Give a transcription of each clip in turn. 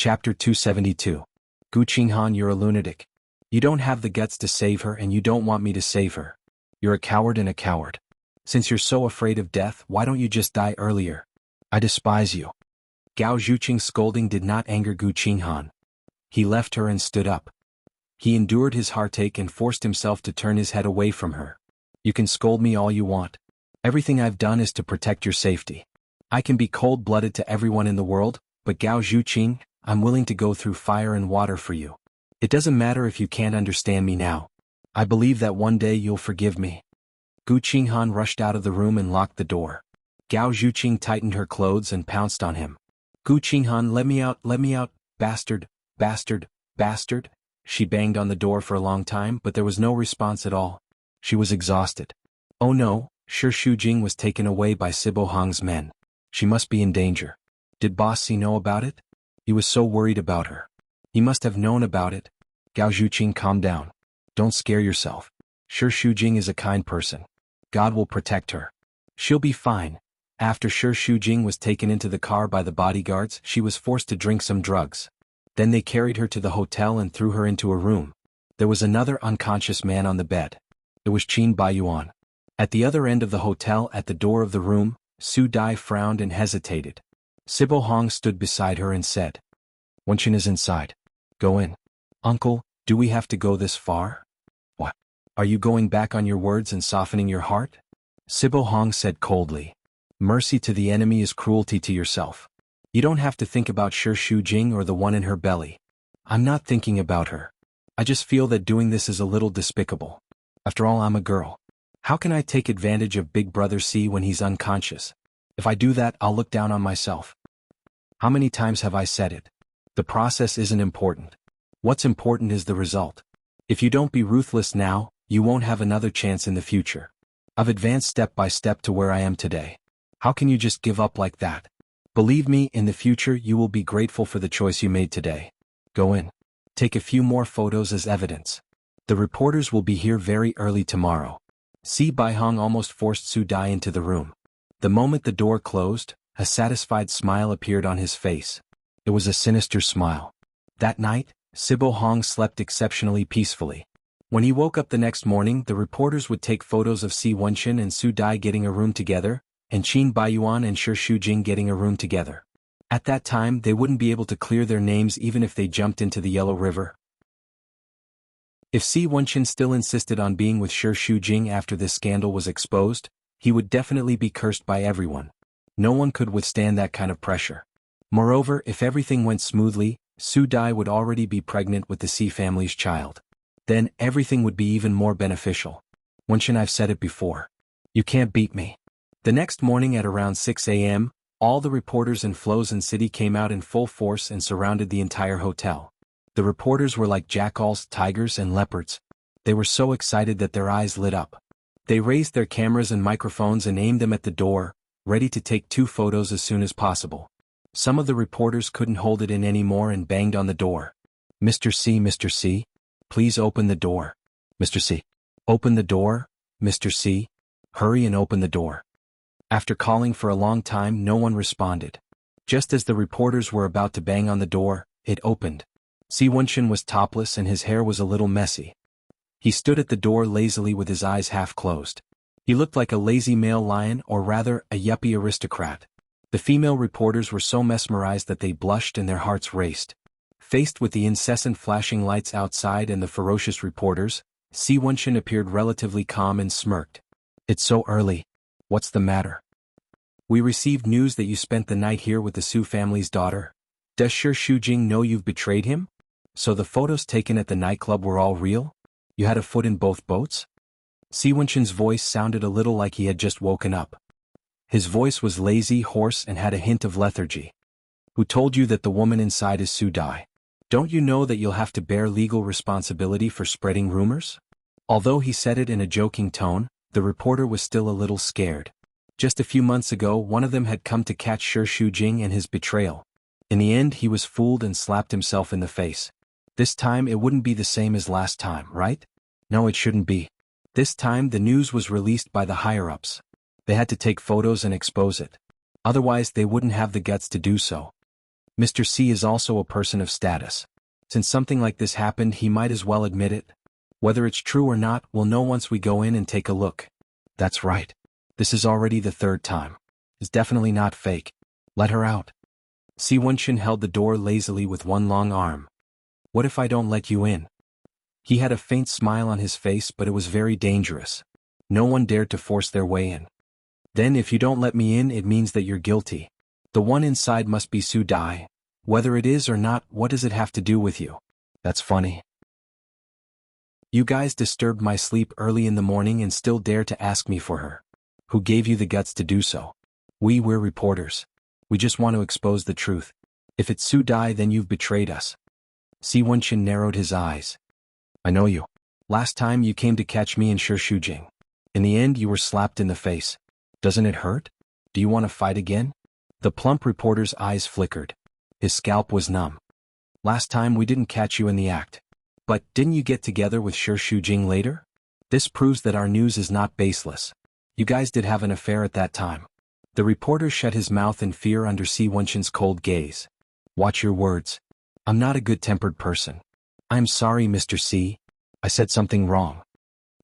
Chapter 272. Gu Qinghan, you're a lunatic. You don't have the guts to save her and you don't want me to save her. You're a coward and a coward. Since you're so afraid of death, why don't you just die earlier? I despise you. Gao Zhuqing's scolding did not anger Gu Qinghan. He left her and stood up. He endured his heartache and forced himself to turn his head away from her. You can scold me all you want. Everything I've done is to protect your safety. I can be cold-blooded to everyone in the world, but Gao Zhuqing, I'm willing to go through fire and water for you. It doesn't matter if you can't understand me now. I believe that one day you'll forgive me. Gu Qinghan rushed out of the room and locked the door. Gao Zhuqing tightened her clothes and pounced on him. Gu Qinghan, let me out, bastard, bastard, bastard. She banged on the door for a long time, but there was no response at all. She was exhausted. Oh no, Shi Shujing was taken away by Sibo Hong's men. She must be in danger. Did Boss C know about it? He was so worried about her. He must have known about it. Gao Zhuqing, calm down. Don't scare yourself. Shi Shujing is a kind person. God will protect her. She'll be fine. After Shi Shujing was taken into the car by the bodyguards, she was forced to drink some drugs. Then they carried her to the hotel and threw her into a room. There was another unconscious man on the bed. It was Qin Baiyuan. At the other end of the hotel, at the door of the room, Su Dai frowned and hesitated. Sibo Hong stood beside her and said, Wenqin is inside. Go in. Uncle, do we have to go this far? What? Are you going back on your words and softening your heart? Sibo Hong said coldly. Mercy to the enemy is cruelty to yourself. You don't have to think about Shi Shujing or the one in her belly. I'm not thinking about her. I just feel that doing this is a little despicable. After all, I'm a girl. How can I take advantage of Big Brother C when he's unconscious? If I do that, I'll look down on myself. How many times have I said it? The process isn't important. What's important is the result. If you don't be ruthless now, you won't have another chance in the future. I've advanced step by step to where I am today. How can you just give up like that? Believe me, in the future you will be grateful for the choice you made today. Go in. Take a few more photos as evidence. The reporters will be here very early tomorrow. Si Baihong almost forced Su Dai into the room. The moment the door closed, a satisfied smile appeared on his face. It was a sinister smile. That night, Sibo Hong slept exceptionally peacefully. When he woke up the next morning, the reporters would take photos of Si Wenqin and Su Dai getting a room together, and Qin Baiyuan and Shi Shujing getting a room together. At that time, they wouldn't be able to clear their names even if they jumped into the Yellow River. If Si Wenqin still insisted on being with Shi Shujing after this scandal was exposed, he would definitely be cursed by everyone. No one could withstand that kind of pressure. Moreover, if everything went smoothly, Su Dai would already be pregnant with the Si family's child. Then, everything would be even more beneficial. Wenqin, I've said it before. You can't beat me. The next morning at around 6 a.m., all the reporters in Flozen City came out in full force and surrounded the entire hotel. The reporters were like jackals, tigers, and leopards. They were so excited that their eyes lit up. They raised their cameras and microphones and aimed them at the door, ready to take 2 photos as soon as possible. Some of the reporters couldn't hold it in anymore and banged on the door. Mr. C, please open the door. Mr. C, open the door. Mr. C, hurry and open the door. After calling for a long time, no one responded. Just as the reporters were about to bang on the door, it opened. Si Wenqin was topless and his hair was a little messy. He stood at the door lazily with his eyes half closed. He looked like a lazy male lion, or rather, a yuppie aristocrat. The female reporters were so mesmerized that they blushed and their hearts raced. Faced with the incessant flashing lights outside and the ferocious reporters, Si Wenqin appeared relatively calm and smirked. It's so early. What's the matter? We received news that you spent the night here with the Su family's daughter. Does Shi Shujing know you've betrayed him? So the photos taken at the nightclub were all real? You had a foot in both boats? Si Wenqin's voice sounded a little like he had just woken up. His voice was lazy, hoarse, and had a hint of lethargy. Who told you that the woman inside is Su Dai? Don't you know that you'll have to bear legal responsibility for spreading rumors? Although he said it in a joking tone, the reporter was still a little scared. Just a few months ago, one of them had come to catch Shi Shujing and his betrayal. In the end, he was fooled and slapped himself in the face. This time it wouldn't be the same as last time, right? No, it shouldn't be. This time the news was released by the higher-ups. They had to take photos and expose it. Otherwise they wouldn't have the guts to do so. Mr. C is also a person of status. Since something like this happened, he might as well admit it. Whether it's true or not, we'll know once we go in and take a look. That's right. This is already the third time. It's definitely not fake. Let her out. Si Wenxin held the door lazily with one long arm. What if I don't let you in? He had a faint smile on his face, but it was very dangerous. No one dared to force their way in. Then if you don't let me in, it means that you're guilty. The one inside must be Su Dai. Whether it is or not, what does it have to do with you? That's funny. You guys disturbed my sleep early in the morning and still dare to ask me for her. Who gave you the guts to do so? We're reporters. We just want to expose the truth. If it's Su Dai, then you've betrayed us. Si Wenxin narrowed his eyes. I know you. Last time you came to catch me in Shishujing. In the end, you were slapped in the face. Doesn't it hurt? Do you want to fight again? The plump reporter's eyes flickered. His scalp was numb. Last time we didn't catch you in the act. But didn't you get together with Shishujing later? This proves that our news is not baseless. You guys did have an affair at that time. The reporter shut his mouth in fear under Si Wenxin's cold gaze. Watch your words. I'm not a good-tempered person. I'm sorry, Mr. C. I said something wrong.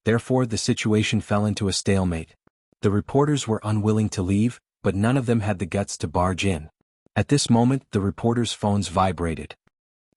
Therefore, the situation fell into a stalemate. The reporters were unwilling to leave, but none of them had the guts to barge in. At this moment, the reporters' phones vibrated.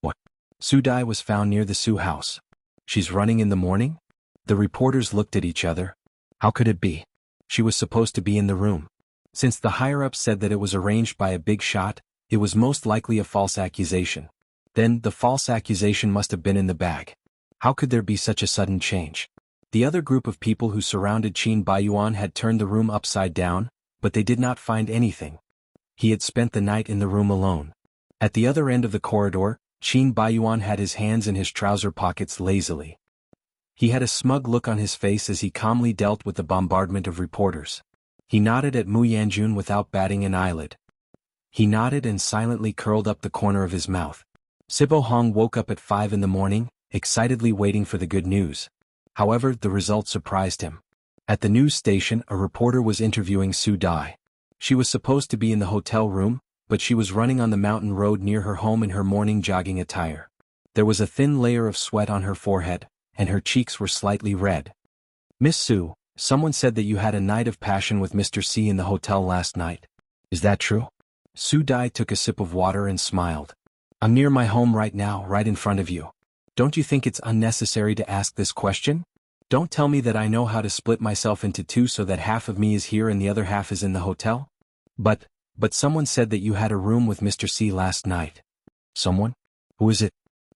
What? Su Dai was found near the Su house. She's running in the morning? The reporters looked at each other. How could it be? She was supposed to be in the room. Since the higher-ups said that it was arranged by a big shot, it was most likely a false accusation. Then, the false accusation must have been in the bag. How could there be such a sudden change? The other group of people who surrounded Qin Baiyuan had turned the room upside down, but they did not find anything. He had spent the night in the room alone. At the other end of the corridor, Qin Baiyuan had his hands in his trouser pockets lazily. He had a smug look on his face as he calmly dealt with the bombardment of reporters. He nodded at Mu Yanjun without batting an eyelid. He nodded and silently curled up the corner of his mouth. Sibo Hong woke up at 5 in the morning, excitedly waiting for the good news. However, the result surprised him. At the news station, a reporter was interviewing Su Dai. She was supposed to be in the hotel room, but she was running on the mountain road near her home in her morning jogging attire. There was a thin layer of sweat on her forehead, and her cheeks were slightly red. Miss Su, someone said that you had a night of passion with Mr. C in the hotel last night. Is that true? Su Dai took a sip of water and smiled. I'm near my home right now, right in front of you. Don't you think it's unnecessary to ask this question? Don't tell me that I know how to split myself into two so that half of me is here and the other half is in the hotel? But someone said that you had a room with Mr. C last night. Someone? Who is it?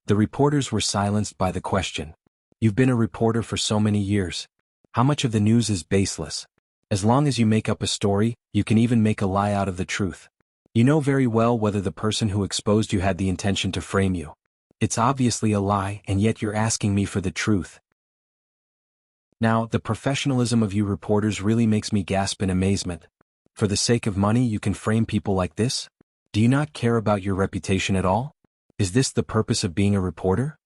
The reporters were silenced by the question. You've been a reporter for so many years. How much of the news is baseless? As long as you make up a story, you can even make a lie out of the truth. You know very well whether the person who exposed you had the intention to frame you. It's obviously a lie, and yet you're asking me for the truth. Now, the professionalism of you reporters really makes me gasp in amazement. For the sake of money, you can frame people like this? Do you not care about your reputation at all? Is this the purpose of being a reporter?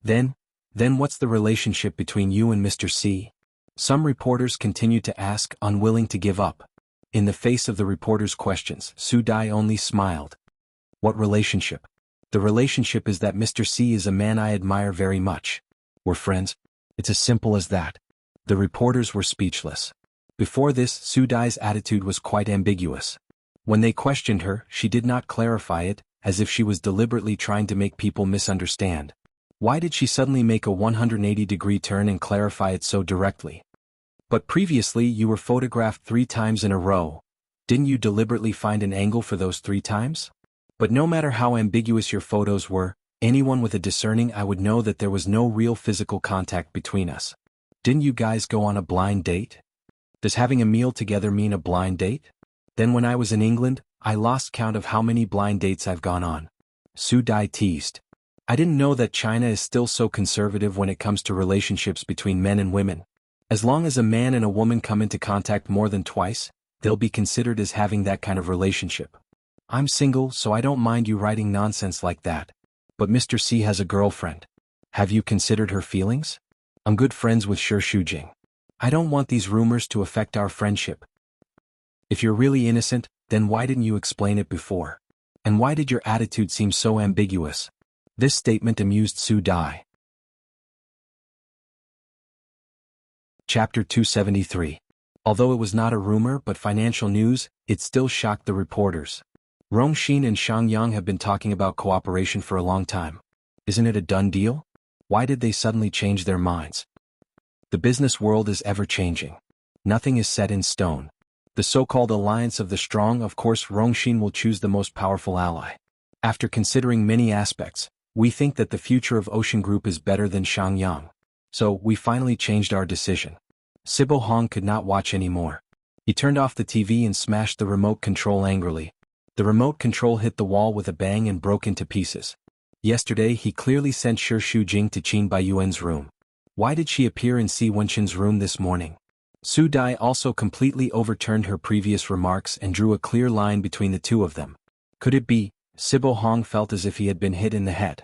Then what's the relationship between you and Mr. C? Some reporters continued to ask, unwilling to give up. In the face of the reporters' questions, Su Dai only smiled. What relationship? The relationship is that Mr. C is a man I admire very much. We're friends. It's as simple as that. The reporters were speechless. Before this, Su Dai's attitude was quite ambiguous. When they questioned her, she did not clarify it, as if she was deliberately trying to make people misunderstand. Why did she suddenly make a 180-degree turn and clarify it so directly? But previously you were photographed 3 times in a row. Didn't you deliberately find an angle for those 3 times? But no matter how ambiguous your photos were, anyone with a discerning eye would know that there was no real physical contact between us. Didn't you guys go on a blind date? Does having a meal together mean a blind date? Then when I was in England, I lost count of how many blind dates I've gone on. Su Dai teased. I didn't know that China is still so conservative when it comes to relationships between men and women. As long as a man and a woman come into contact more than twice, they'll be considered as having that kind of relationship. I'm single, so I don't mind you writing nonsense like that. But Mr. C has a girlfriend. Have you considered her feelings? I'm good friends with Shishujing. I don't want these rumors to affect our friendship. If you're really innocent, then why didn't you explain it before? And why did your attitude seem so ambiguous? This statement amused Su Dai. Chapter 273. Although it was not a rumor but financial news, it still shocked the reporters. Rongxin and Shangyang have been talking about cooperation for a long time. Isn't it a done deal? Why did they suddenly change their minds? The business world is ever-changing. Nothing is set in stone. The so-called alliance of the strong, of course Rongxin will choose the most powerful ally. After considering many aspects, we think that the future of Ocean Group is better than Shangyang. So, we finally changed our decision. Sibo Hong could not watch anymore. He turned off the TV and smashed the remote control angrily. The remote control hit the wall with a bang and broke into pieces. Yesterday he clearly sent Shi Shujing to Qin Baiyuan's room. Why did she appear in Si Wenqin's room this morning? Su Dai also completely overturned her previous remarks and drew a clear line between the two of them. Could it be? Sibo Hong felt as if he had been hit in the head.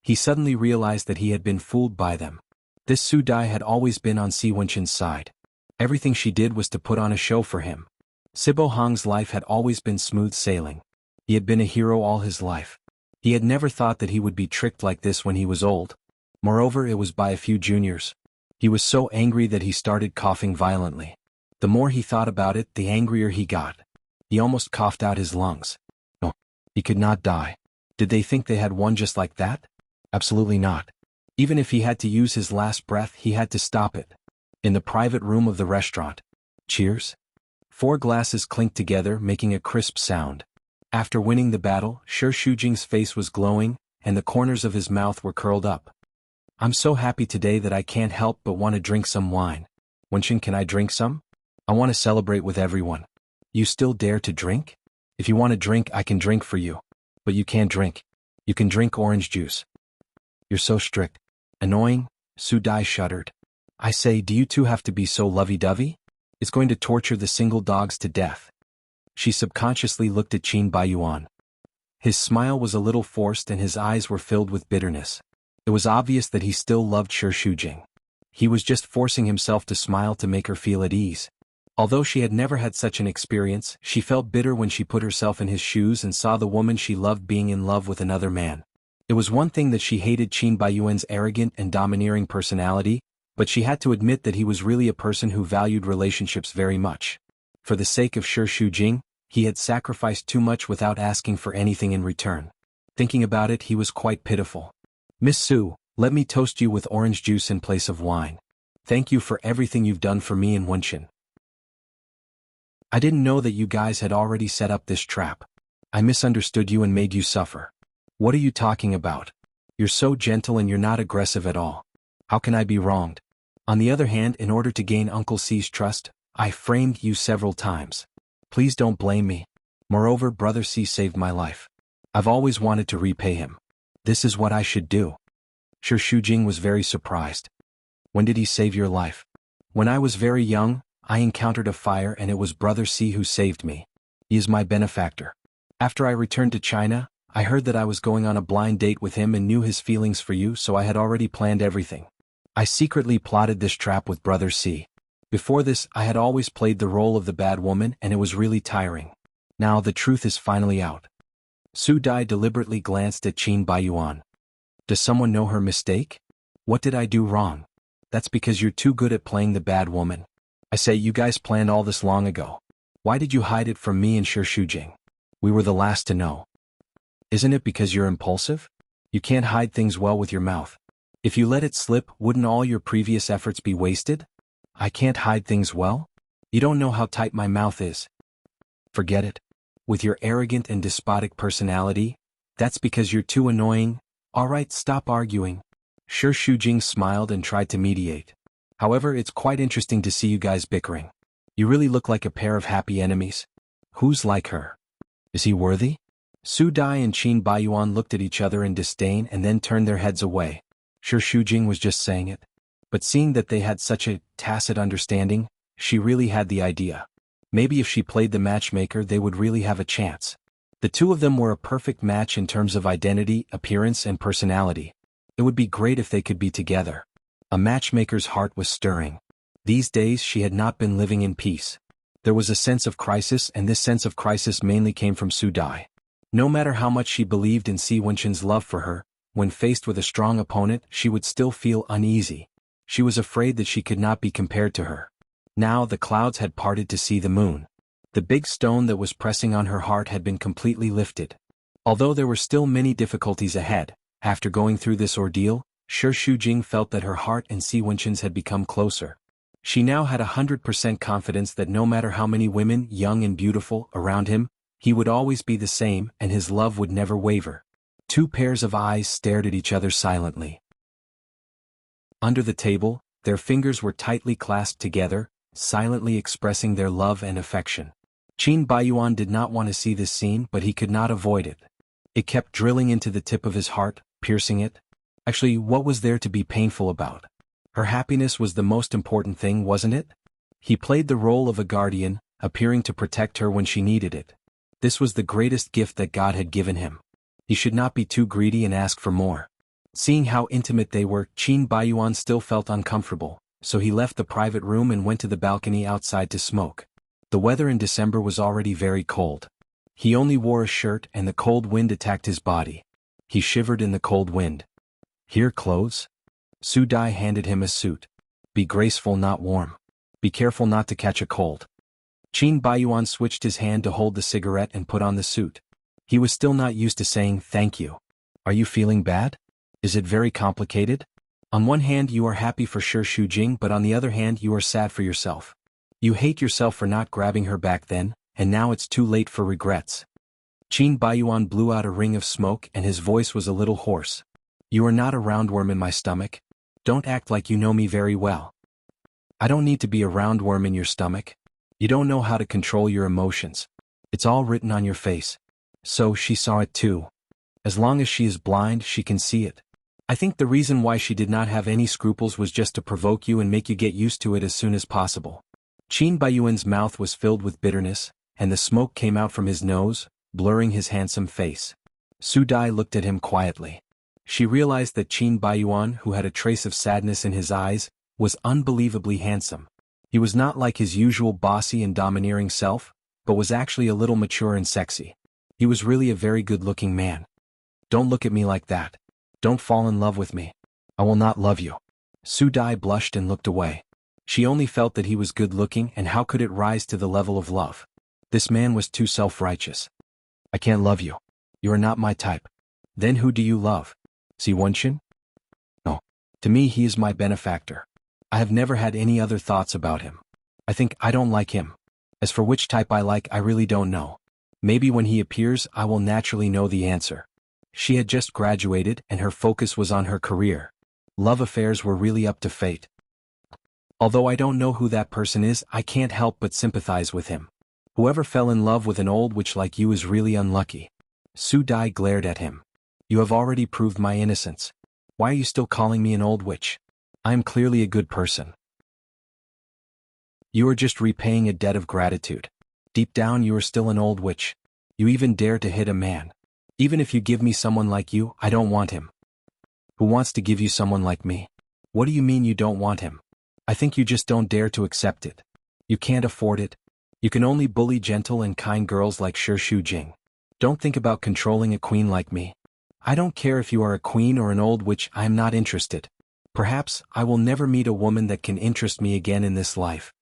He suddenly realized that he had been fooled by them. This Su Dai had always been on Si Wenqin's side. Everything she did was to put on a show for him. Sibo Hong's life had always been smooth sailing. He had been a hero all his life. He had never thought that he would be tricked like this when he was old. Moreover, it was by a few juniors. He was so angry that he started coughing violently. The more he thought about it, the angrier he got. He almost coughed out his lungs. No, he could not die. Did they think they had won just like that? Absolutely not. Even if he had to use his last breath, he had to stop it. In the private room of the restaurant. Cheers? 4 glasses clinked together, making a crisp sound. After winning the battle, Shi Shujing's face was glowing, and the corners of his mouth were curled up. I'm so happy today that I can't help but want to drink some wine. Wenqin, can I drink some? I want to celebrate with everyone. You still dare to drink? If you want to drink, I can drink for you. But you can't drink. You can drink orange juice. You're so strict. Annoying, Su Dai shuddered. I say, do you two have to be so lovey-dovey? It's going to torture the single dogs to death. She subconsciously looked at Qin Baiyuan. His smile was a little forced and his eyes were filled with bitterness. It was obvious that he still loved Shi Shujing. He was just forcing himself to smile to make her feel at ease. Although she had never had such an experience, she felt bitter when she put herself in his shoes and saw the woman she loved being in love with another man. It was one thing that she hated Qin Baiyuan's arrogant and domineering personality, but she had to admit that he was really a person who valued relationships very much. For the sake of Shi Shujing, he had sacrificed too much without asking for anything in return. Thinking about it, he was quite pitiful. Miss Su, let me toast you with orange juice in place of wine. Thank you for everything you've done for me and Wenqin. I didn't know that you guys had already set up this trap. I misunderstood you and made you suffer. What are you talking about? You're so gentle and you're not aggressive at all. How can I be wronged? On the other hand, in order to gain Uncle C's trust, I framed you several times. Please don't blame me. Moreover, Brother C saved my life. I've always wanted to repay him. This is what I should do. Shi Shujing was very surprised. When did he save your life? When I was very young, I encountered a fire and it was Brother C who saved me. He is my benefactor. After I returned to China, I heard that I was going on a blind date with him and knew his feelings for you, so I had already planned everything. I secretly plotted this trap with Brother C. Before this, I had always played the role of the bad woman and it was really tiring. Now the truth is finally out. Su Dai deliberately glanced at Qin Baiyuan. Does someone know her mistake? What did I do wrong? That's because you're too good at playing the bad woman. I say, you guys planned all this long ago. Why did you hide it from me and Shi Shujing? We were the last to know. Isn't it because you're impulsive? You can't hide things well with your mouth. If you let it slip, wouldn't all your previous efforts be wasted? I can't hide things well? You don't know how tight my mouth is. Forget it. With your arrogant and despotic personality, that's because you're too annoying. All right, stop arguing. Shi Shujing smiled and tried to mediate. However, it's quite interesting to see you guys bickering. You really look like a pair of happy enemies. Who's like her? Is he worthy? Su Dai and Qin Baiyuan looked at each other in disdain and then turned their heads away. Shi Shujing was just saying it. But seeing that they had such a tacit understanding, she really had the idea. Maybe if she played the matchmaker, they would really have a chance. The two of them were a perfect match in terms of identity, appearance, and personality. It would be great if they could be together. A matchmaker's heart was stirring. These days she had not been living in peace. There was a sense of crisis, and this sense of crisis mainly came from Su Dai. No matter how much she believed in Si Wenxin's love for her, when faced with a strong opponent she would still feel uneasy. She was afraid that she could not be compared to her. Now the clouds had parted to see the moon. The big stone that was pressing on her heart had been completely lifted. Although there were still many difficulties ahead, after going through this ordeal, Shi Shujing felt that her heart and Si Wenxin's had become closer. She now had 100% confidence that no matter how many women, young and beautiful, around him, he would always be the same and his love would never waver. Two pairs of eyes stared at each other silently. Under the table, their fingers were tightly clasped together, silently expressing their love and affection. Qin Baiyuan did not want to see this scene, but he could not avoid it. It kept drilling into the tip of his heart, piercing it. Actually, what was there to be painful about? Her happiness was the most important thing, wasn't it? He played the role of a guardian, appearing to protect her when she needed it. This was the greatest gift that God had given him. He should not be too greedy and ask for more. Seeing how intimate they were, Qin Baiyuan still felt uncomfortable, so he left the private room and went to the balcony outside to smoke. The weather in December was already very cold. He only wore a shirt and the cold wind attacked his body. He shivered in the cold wind. Here, clothes? Su Dai handed him a suit. Be graceful, not warm. Be careful not to catch a cold. Qin Baiyuan switched his hand to hold the cigarette and put on the suit. He was still not used to saying thank you. Are you feeling bad? Is it very complicated? On one hand you are happy for Shi Shujing, but on the other hand you are sad for yourself. You hate yourself for not grabbing her back then, and now it's too late for regrets. Qin Baiyuan blew out a ring of smoke and his voice was a little hoarse. You are not a roundworm in my stomach. Don't act like you know me very well. I don't need to be a roundworm in your stomach. You don't know how to control your emotions. It's all written on your face. So she saw it too. As long as she is blind, she can see it. I think the reason why she did not have any scruples was just to provoke you and make you get used to it as soon as possible. Qin Baiyuan's mouth was filled with bitterness, and the smoke came out from his nose, blurring his handsome face. Su Dai looked at him quietly. She realized that Qin Baiyuan, who had a trace of sadness in his eyes, was unbelievably handsome. He was not like his usual bossy and domineering self, but was actually a little mature and sexy. He was really a very good-looking man. Don't look at me like that. Don't fall in love with me. I will not love you. Su Dai blushed and looked away. She only felt that he was good-looking, and how could it rise to the level of love? This man was too self-righteous. I can't love you. You are not my type. Then who do you love? Si Wenxin? No. To me he is my benefactor. I have never had any other thoughts about him. I think I don't like him. As for which type I like, I really don't know. Maybe when he appears I will naturally know the answer. She had just graduated and her focus was on her career. Love affairs were really up to fate. Although I don't know who that person is, I can't help but sympathize with him. Whoever fell in love with an old witch like you is really unlucky. Su Dai glared at him. You have already proved my innocence. Why are you still calling me an old witch? I am clearly a good person. You are just repaying a debt of gratitude. Deep down you are still an old witch. You even dare to hit a man. Even if you give me someone like you, I don't want him. Who wants to give you someone like me? What do you mean you don't want him? I think you just don't dare to accept it. You can't afford it. You can only bully gentle and kind girls like Shi Shujing. Don't think about controlling a queen like me. I don't care if you are a queen or an old witch, I am not interested. Perhaps I will never meet a woman that can interest me again in this life.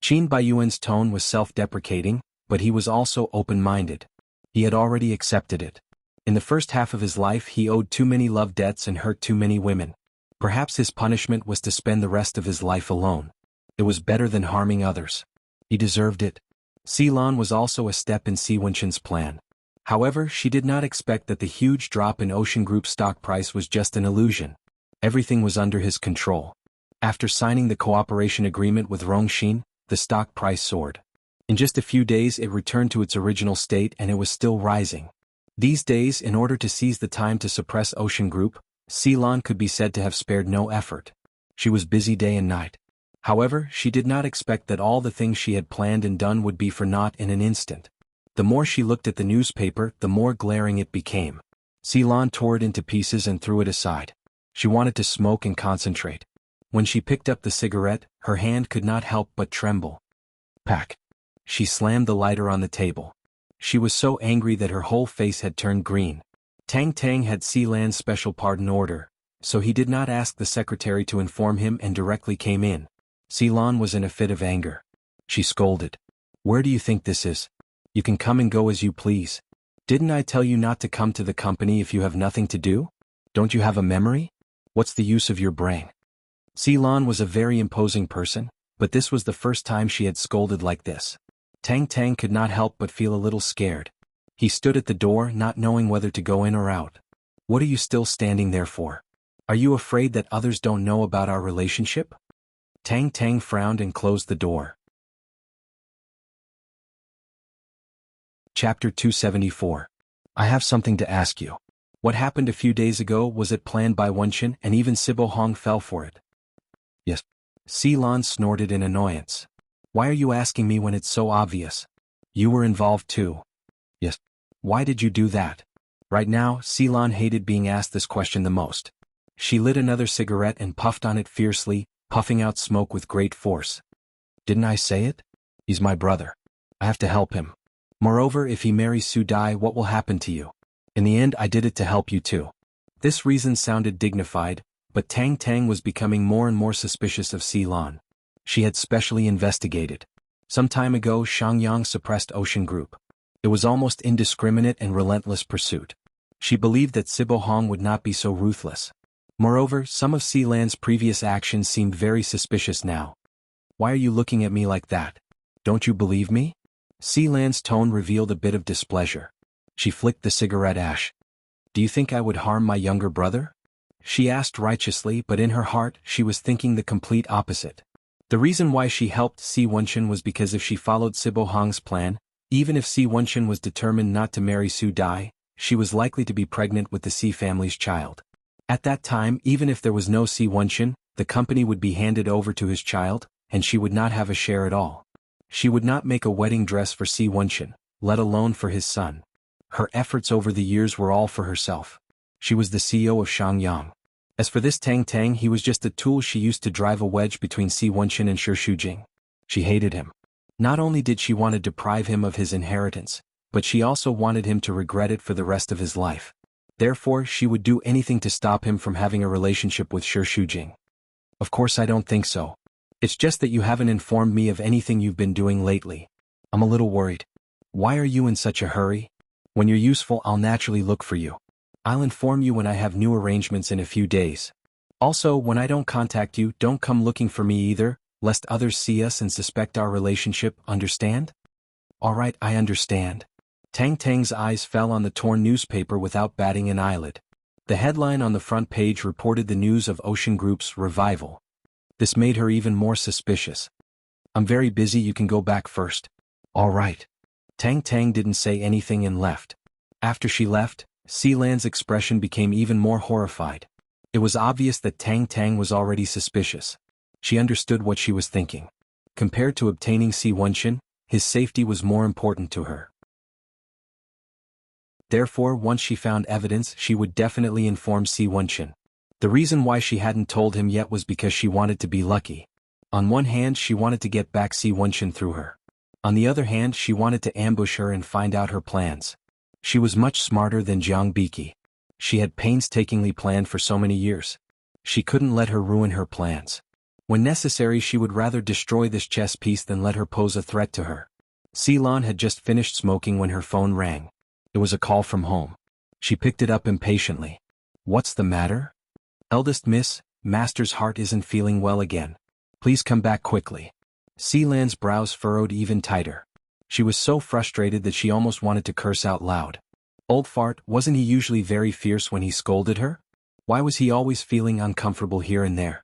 Qin Baiyuan's tone was self-deprecating, but he was also open-minded. He had already accepted it. In the first half of his life he owed too many love debts and hurt too many women. Perhaps his punishment was to spend the rest of his life alone. It was better than harming others. He deserved it. Ceylon was also a step in Si Wenxin's plan. However, she did not expect that the huge drop in Ocean Group's stock price was just an illusion. Everything was under his control. After signing the cooperation agreement with Rongxin, the stock price soared. In just a few days it returned to its original state and it was still rising. These days, in order to seize the time to suppress Ocean Group, Ceylon could be said to have spared no effort. She was busy day and night. However, she did not expect that all the things she had planned and done would be for naught in an instant. The more she looked at the newspaper, the more glaring it became. Ceylon tore it into pieces and threw it aside. She wanted to smoke and concentrate. When she picked up the cigarette, her hand could not help but tremble. Pack. She slammed the lighter on the table. She was so angry that her whole face had turned green. Tang Tang had Sealan's special pardon order, so he did not ask the secretary to inform him and directly came in. Sealan was in a fit of anger. She scolded. "Where do you think this is? You can come and go as you please. Didn't I tell you not to come to the company if you have nothing to do? Don't you have a memory? What's the use of your brain?" Sealan was a very imposing person, but this was the first time she had scolded like this. Tang Tang could not help but feel a little scared. He stood at the door not knowing whether to go in or out. "What are you still standing there for? Are you afraid that others don't know about our relationship?" Tang Tang frowned and closed the door. Chapter 274. I have something to ask you. What happened a few days ago, was it planned by Wenchen and even Sibo Hong fell for it? Yes. Sealan snorted in annoyance. Why are you asking me when it's so obvious? You were involved too. Yes. Why did you do that? Right now, Sealan hated being asked this question the most. She lit another cigarette and puffed on it fiercely, puffing out smoke with great force. Didn't I say it? He's my brother. I have to help him. Moreover, if he marries Su Dai, what will happen to you? In the end, I did it to help you too. This reason sounded dignified, but Tang Tang was becoming more and more suspicious of Sealan. She had specially investigated. Some time ago, Shangyang suppressed Ocean Group. It was almost indiscriminate and relentless pursuit. She believed that Sibo Hong would not be so ruthless. Moreover, some of Sealan's previous actions seemed very suspicious now. Why are you looking at me like that? Don't you believe me? Sealan's tone revealed a bit of displeasure. She flicked the cigarette ash. Do you think I would harm my younger brother? She asked righteously, but in her heart she was thinking the complete opposite. The reason why she helped Si Wenchen was because if she followed Sibo Hong's plan, even if Si Wenchen was determined not to marry Su Dai, she was likely to be pregnant with the Si family's child. At that time, even if there was no Si Wenchen, the company would be handed over to his child, and she would not have a share at all. She would not make a wedding dress for Si Wenchen, let alone for his son. Her efforts over the years were all for herself. She was the CEO of Shangyang. As for this Tang Tang, he was just a tool she used to drive a wedge between Si Wenchen and Shi Shujing. She hated him. Not only did she want to deprive him of his inheritance, but she also wanted him to regret it for the rest of his life. Therefore, she would do anything to stop him from having a relationship with Shi Shujing. Of course I don't think so. It's just that you haven't informed me of anything you've been doing lately. I'm a little worried. Why are you in such a hurry? When you're useful, I'll naturally look for you. I'll inform you when I have new arrangements in a few days. Also, when I don't contact you, don't come looking for me either, lest others see us and suspect our relationship, understand? All right, I understand. Tang Tang's eyes fell on the torn newspaper without batting an eyelid. The headline on the front page reported the news of Ocean Group's revival. This made her even more suspicious. I'm very busy, you can go back first. All right. Tang Tang didn't say anything and left. After she left, Sealan's expression became even more horrified. It was obvious that Tang Tang was already suspicious. She understood what she was thinking. Compared to obtaining Si Wenchen, his safety was more important to her. Therefore, once she found evidence, she would definitely inform Si Wenchen. The reason why she hadn't told him yet was because she wanted to be lucky. On one hand, she wanted to get back Si Wenchen through her. On the other hand, she wanted to ambush her and find out her plans. She was much smarter than Jiang Biki. She had painstakingly planned for so many years. She couldn't let her ruin her plans. When necessary, she would rather destroy this chess piece than let her pose a threat to her. Sealan had just finished smoking when her phone rang. It was a call from home. She picked it up impatiently. What's the matter? Eldest miss, Master's heart isn't feeling well again. Please come back quickly. Sealan's brows furrowed even tighter. She was so frustrated that she almost wanted to curse out loud. Old fart, wasn't he usually very fierce when he scolded her? Why was he always feeling uncomfortable here and there?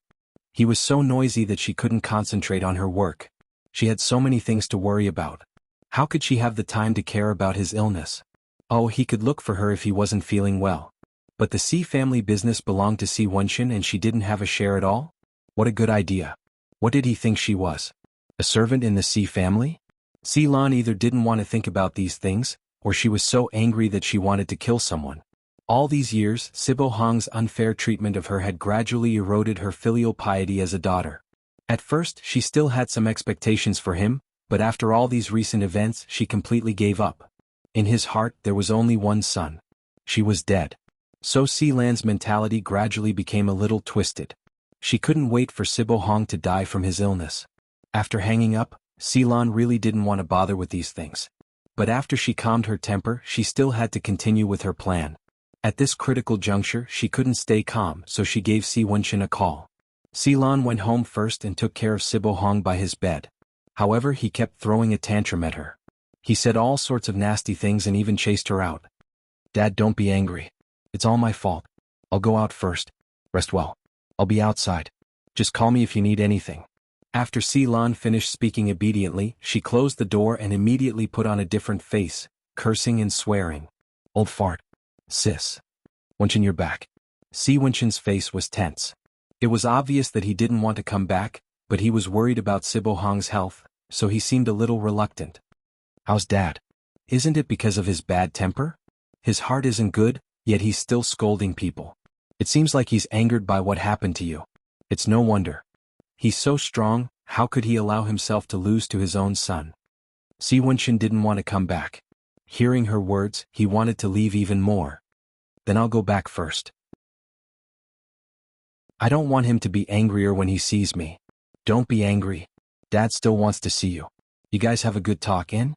He was so noisy that she couldn't concentrate on her work. She had so many things to worry about. How could she have the time to care about his illness? Oh, he could look for her if he wasn't feeling well. But the Si family business belonged to Si Wenchen and she didn't have a share at all? What a good idea. What did he think she was? A servant in the Si family? Sealan either didn't want to think about these things, or she was so angry that she wanted to kill someone. All these years, Sibo Hong's unfair treatment of her had gradually eroded her filial piety as a daughter. At first, she still had some expectations for him, but after all these recent events, she completely gave up. In his heart there was only one son. She was dead. So Sealan's mentality gradually became a little twisted. She couldn't wait for Sibo Hong to die from his illness. After hanging up, Sealan really didn't want to bother with these things. But after she calmed her temper, she still had to continue with her plan. At this critical juncture, she couldn't stay calm, so she gave Si Wenshin a call. Sealan went home first and took care of Sibo Hong by his bed. However, he kept throwing a tantrum at her. He said all sorts of nasty things and even chased her out. "Dad, don't be angry. It's all my fault. I'll go out first. Rest well. I'll be outside. Just call me if you need anything." After Sealan finished speaking obediently, she closed the door and immediately put on a different face, cursing and swearing. "Old fart. Sis. Wenshin, you're back." Si Wenshin's face was tense. It was obvious that he didn't want to come back, but he was worried about Sibo Hong's health, so he seemed a little reluctant. "How's Dad? Isn't it because of his bad temper? His heart isn't good, yet he's still scolding people. It seems like he's angered by what happened to you. It's no wonder. He's so strong, how could he allow himself to lose to his own son?" Si Wenshin didn't want to come back. Hearing her words, he wanted to leave even more. "Then I'll go back first. I don't want him to be angrier when he sees me." "Don't be angry. Dad still wants to see you. You guys have a good talk in?"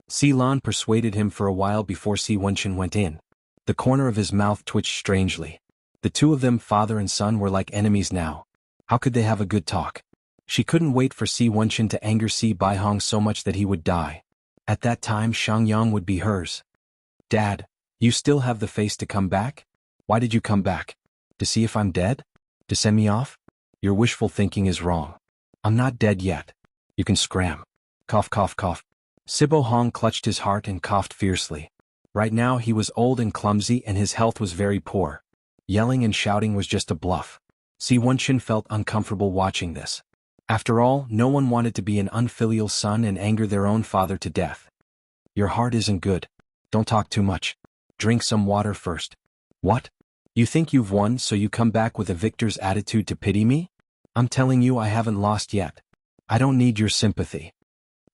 Sealan persuaded him for a while before Si Wenshin went in. The corner of his mouth twitched strangely. The two of them, father and son, were like enemies now. How could they have a good talk? She couldn't wait for Si Wenshin to anger Si Baihong so much that he would die. At that time, Shangyang would be hers. "Dad, you still have the face to come back? Why did you come back? To see if I'm dead? To send me off? Your wishful thinking is wrong. I'm not dead yet. You can scram." Cough, cough, cough. Sibo Hong clutched his heart and coughed fiercely. Right now he was old and clumsy and his health was very poor. Yelling and shouting was just a bluff. Si Wenshin felt uncomfortable watching this. After all, no one wanted to be an unfilial son and anger their own father to death. "Your heart isn't good. Don't talk too much. Drink some water first." "What? You think you've won so you come back with a victor's attitude to pity me? I'm telling you I haven't lost yet. I don't need your sympathy.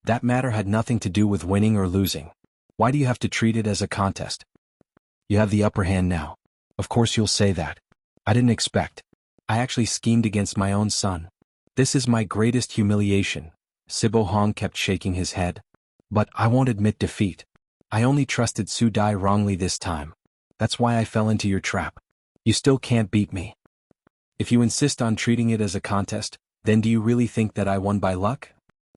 That matter had nothing to do with winning or losing. Why do you have to treat it as a contest? You have the upper hand now. Of course you'll say that. I didn't expect. I actually schemed against my own son. This is my greatest humiliation." Sibo Hong kept shaking his head. "But I won't admit defeat. I only trusted Su Dai wrongly this time. That's why I fell into your trap. You still can't beat me. If you insist on treating it as a contest, then do you really think that I won by luck?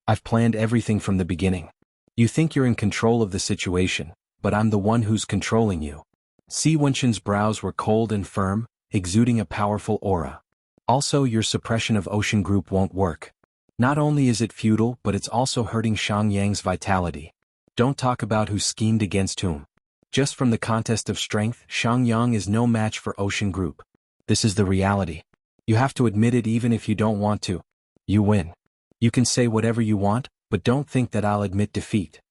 I've planned everything from the beginning. You think you're in control of the situation, but I'm the one who's controlling you." Si Wenshin's brows were cold and firm, exuding a powerful aura. "Also, your suppression of Ocean Group won't work. Not only is it futile, but it's also hurting Shangyang's vitality. Don't talk about who schemed against whom. Just from the contest of strength, Shangyang is no match for Ocean Group. This is the reality. You have to admit it even if you don't want to. You win. You can say whatever you want, but don't think that I'll admit defeat.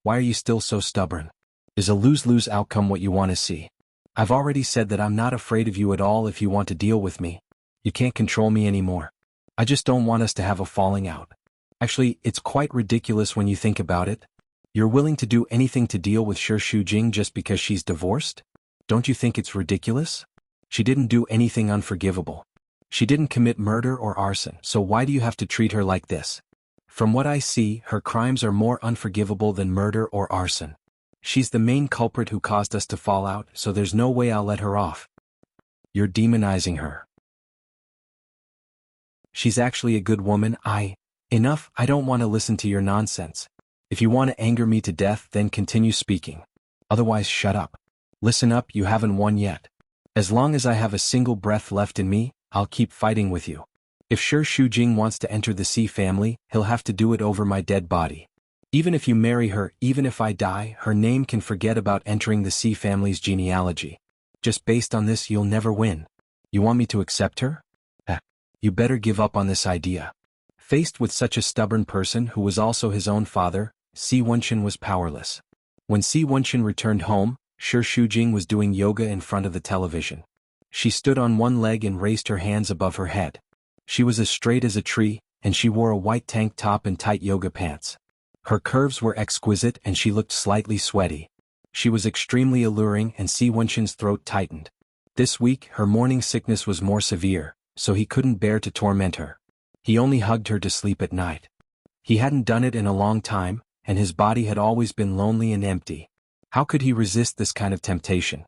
Why are you still so stubborn? Is a lose-lose outcome what you want to see? I've already said that I'm not afraid of you at all if you want to deal with me. You can't control me anymore. I just don't want us to have a falling out. Actually, it's quite ridiculous when you think about it. You're willing to do anything to deal with Shi Shujing just because she's divorced? Don't you think it's ridiculous? She didn't do anything unforgivable. She didn't commit murder or arson, so why do you have to treat her like this? From what I see, her crimes are more unforgivable than murder or arson. She's the main culprit who caused us to fall out, so there's no way I'll let her off. You're demonizing her. She's actually a good woman. Enough, I don't want to listen to your nonsense. If you want to anger me to death, then continue speaking. Otherwise, shut up. Listen up, you haven't won yet. As long as I have a single breath left in me, I'll keep fighting with you. If Shi Shujing wants to enter the Sea family, he'll have to do it over my dead body. Even if you marry her, even if I die, her name can forget about entering the Sea family's genealogy. Just based on this, you'll never win. You want me to accept her? You better give up on this idea. Faced with such a stubborn person who was also his own father, Si Wenshin was powerless. When Si Wenshin returned home, Shi Shujing was doing yoga in front of the television. She stood on one leg and raised her hands above her head. She was as straight as a tree, and she wore a white tank top and tight yoga pants. Her curves were exquisite and she looked slightly sweaty. She was extremely alluring and Si Wenshin's throat tightened. This week her morning sickness was more severe, so he couldn't bear to torment her. He only hugged her to sleep at night. He hadn't done it in a long time, and his body had always been lonely and empty. How could he resist this kind of temptation?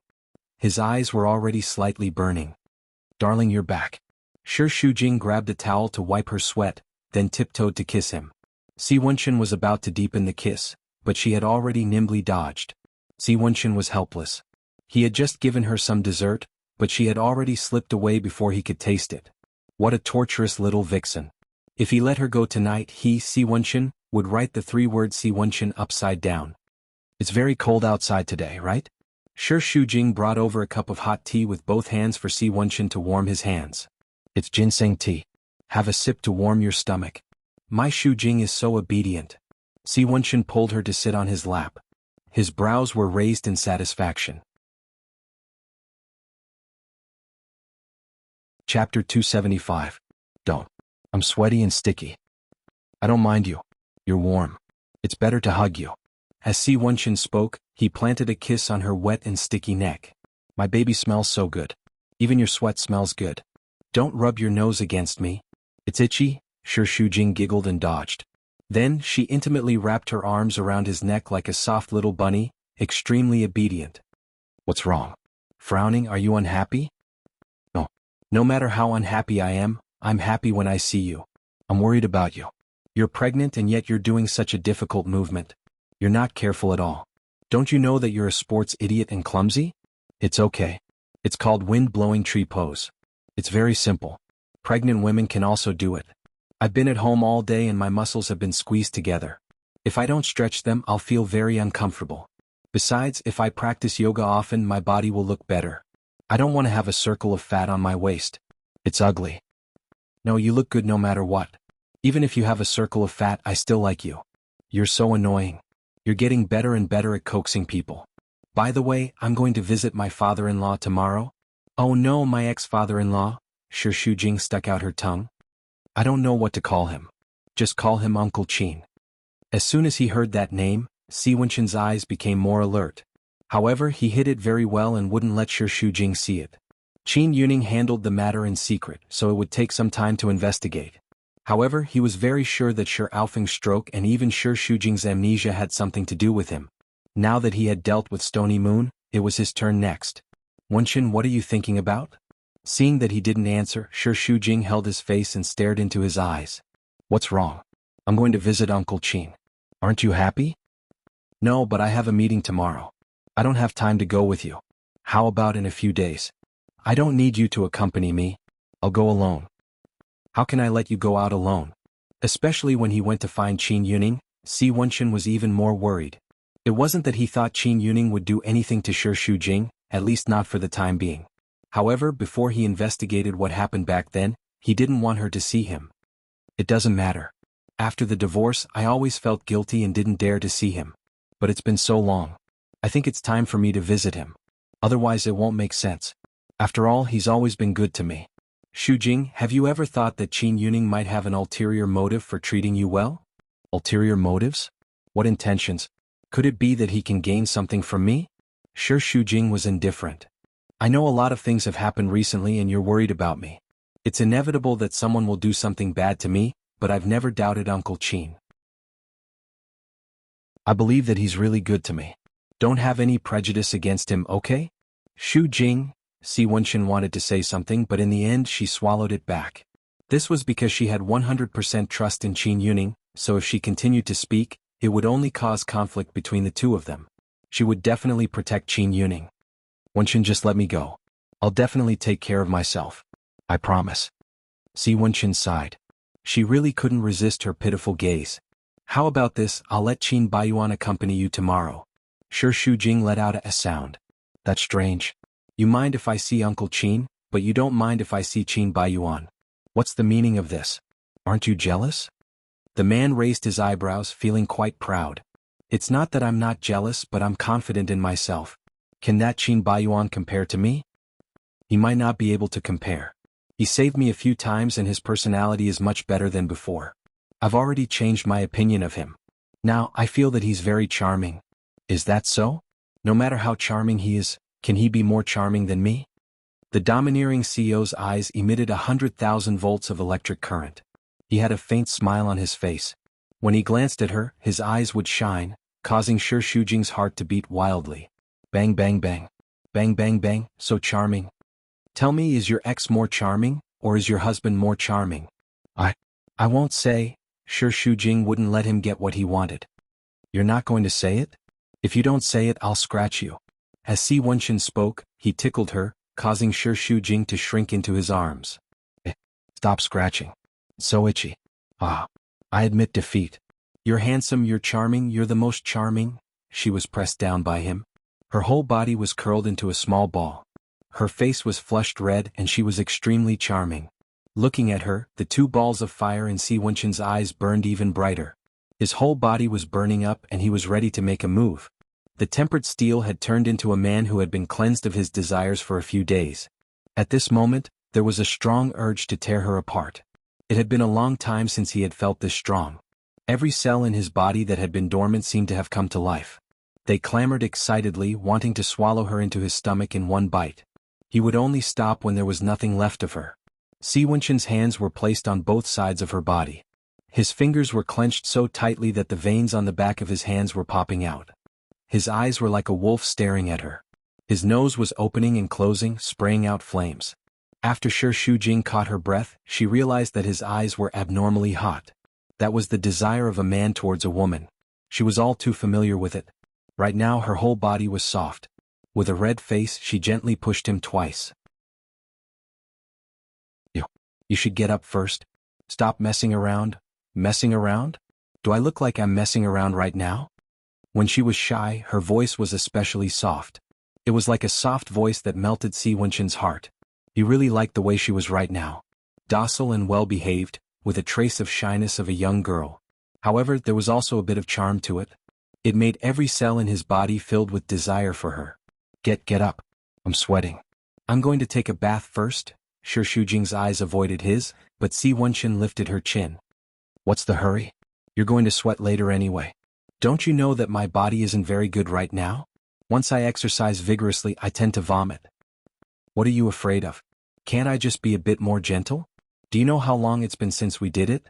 His eyes were already slightly burning. "Darling, you're back." Shi Shujing grabbed a towel to wipe her sweat, then tiptoed to kiss him. Si Wenshin was about to deepen the kiss, but she had already nimbly dodged. Si Wenshin was helpless. He had just given her some dessert, but she had already slipped away before he could taste it. What a torturous little vixen. If he let her go tonight, he, Si Wenshin, would write the 3 words Si Wenshin upside down. "It's very cold outside today, right?" Shi Shujing brought over a cup of hot tea with both hands for Si Wenshin to warm his hands. "It's ginseng tea. Have a sip to warm your stomach." "My Shujing is so obedient." Si Wenshin pulled her to sit on his lap. His brows were raised in satisfaction. Chapter 275. Don't. I'm sweaty and sticky. I don't mind you. You're warm. It's better to hug you. As Si Wenshin spoke, he planted a kiss on her wet and sticky neck. "My baby smells so good. Even your sweat smells good. Don't rub your nose against me. It's itchy." Shi Shujing giggled and dodged. Then she intimately wrapped her arms around his neck like a soft little bunny, extremely obedient. "What's wrong? Frowning? Are you unhappy?" "No. No matter how unhappy I am, I'm happy when I see you. I'm worried about you. You're pregnant and yet you're doing such a difficult movement. You're not careful at all. Don't you know that you're a sports idiot and clumsy?" "It's okay. It's called wind-blowing tree pose. It's very simple. Pregnant women can also do it. I've been at home all day and my muscles have been squeezed together. If I don't stretch them, I'll feel very uncomfortable. Besides, if I practice yoga often, my body will look better. I don't want to have a circle of fat on my waist. It's ugly." "No, you look good no matter what. Even if you have a circle of fat, I still like you. You're so annoying. You're getting better and better at coaxing people. By the way, I'm going to visit my father-in-law tomorrow." "Oh no, my ex-father-in-law?" Shi Shujing stuck out her tongue. "I don't know what to call him. Just call him Uncle Qin." As soon as he heard that name, Si Wenshin's eyes became more alert. However, he hid it very well and wouldn't let Shi Shujing see it. Qin Yuning handled the matter in secret, so it would take some time to investigate. However, he was very sure that Shi Aofeng's stroke and even Shi Shujing's amnesia had something to do with him. Now that he had dealt with Stony Moon, it was his turn next. "Wenshin, what are you thinking about?" Seeing that he didn't answer, Shi Shujing held his face and stared into his eyes. "What's wrong?" "I'm going to visit Uncle Qin." "Aren't you happy?" "No, but I have a meeting tomorrow. I don't have time to go with you. How about in a few days?" "I don't need you to accompany me. I'll go alone." "How can I let you go out alone?" Especially when he went to find Qin Yuning, Si Wenshin was even more worried. It wasn't that he thought Qin Yuning would do anything to Shi Shujing, at least not for the time being. However, before he investigated what happened back then, he didn't want her to see him. "It doesn't matter. After the divorce, I always felt guilty and didn't dare to see him. But it's been so long. I think it's time for me to visit him. Otherwise it won't make sense. After all, he's always been good to me." "Shujing, have you ever thought that Qin Yuning might have an ulterior motive for treating you well?" "Ulterior motives? What intentions? Could it be that he can gain something from me?" Shi Shujing was indifferent. "I know a lot of things have happened recently and you're worried about me. It's inevitable that someone will do something bad to me, but I've never doubted Uncle Qin. I believe that he's really good to me. Don't have any prejudice against him, okay?" "Shujing," Si Wenshin wanted to say something, but in the end she swallowed it back. This was because she had 100% trust in Qin Yuning, so if she continued to speak, it would only cause conflict between the two of them. She would definitely protect Qin Yuning. "Wenshin, just let me go. I'll definitely take care of myself. I promise." Si Wenshin sighed. She really couldn't resist her pitiful gaze. "How about this, I'll let Qin Baiyuan accompany you tomorrow." Shi Shujing let out a sound. "That's strange. You mind if I see Uncle Qin, but you don't mind if I see Qin Baiyuan. What's the meaning of this? Aren't you jealous?" The man raised his eyebrows, feeling quite proud. "It's not that I'm not jealous, but I'm confident in myself. Can that Qin Baiyuan compare to me?" "He might not be able to compare. He saved me a few times and his personality is much better than before. I've already changed my opinion of him. Now, I feel that he's very charming. Is that so? No matter how charming he is, can he be more charming than me? The domineering CEO's eyes emitted 100,000 volts of electric current. He had a faint smile on his face. When he glanced at her, his eyes would shine, causing Shi Shujing's heart to beat wildly. Bang bang bang. Bang bang bang, so charming. Tell me, is your ex more charming, or is your husband more charming? I won't say. Shi Shujing wouldn't let him get what he wanted. You're not going to say it? If you don't say it, I'll scratch you. As Si Wenxin spoke, he tickled her, causing Shi Shujing to shrink into his arms. Stop scratching. So itchy. I admit defeat. You're handsome, you're charming, you're the most charming. She was pressed down by him. Her whole body was curled into a small ball. Her face was flushed red and she was extremely charming. Looking at her, the two balls of fire in Si Wenxin's eyes burned even brighter. His whole body was burning up and he was ready to make a move. The tempered steel had turned into a man who had been cleansed of his desires for a few days. At this moment, there was a strong urge to tear her apart. It had been a long time since he had felt this strong. Every cell in his body that had been dormant seemed to have come to life. They clamored excitedly, wanting to swallow her into his stomach in one bite. He would only stop when there was nothing left of her. Si Wenxin's hands were placed on both sides of her body. His fingers were clenched so tightly that the veins on the back of his hands were popping out. His eyes were like a wolf staring at her. His nose was opening and closing, spraying out flames. After Shi Shujing caught her breath, she realized that his eyes were abnormally hot. That was the desire of a man towards a woman. She was all too familiar with it. Right now her whole body was soft. With a red face, she gently pushed him twice. You should get up first. Stop messing around. Messing around? Do I look like I'm messing around right now? When she was shy, her voice was especially soft. It was like a soft voice that melted Si Wenxin's heart. He really liked the way she was right now. Docile and well-behaved, with a trace of shyness of a young girl. However, there was also a bit of charm to it. It made every cell in his body filled with desire for her. Get up. I'm sweating. I'm going to take a bath first. Shi Shujing's eyes avoided his, but Si Wenxin lifted her chin. What's the hurry? You're going to sweat later anyway. Don't you know that my body isn't very good right now? Once I exercise vigorously, I tend to vomit. What are you afraid of? Can't I just be a bit more gentle? Do you know how long it's been since we did it?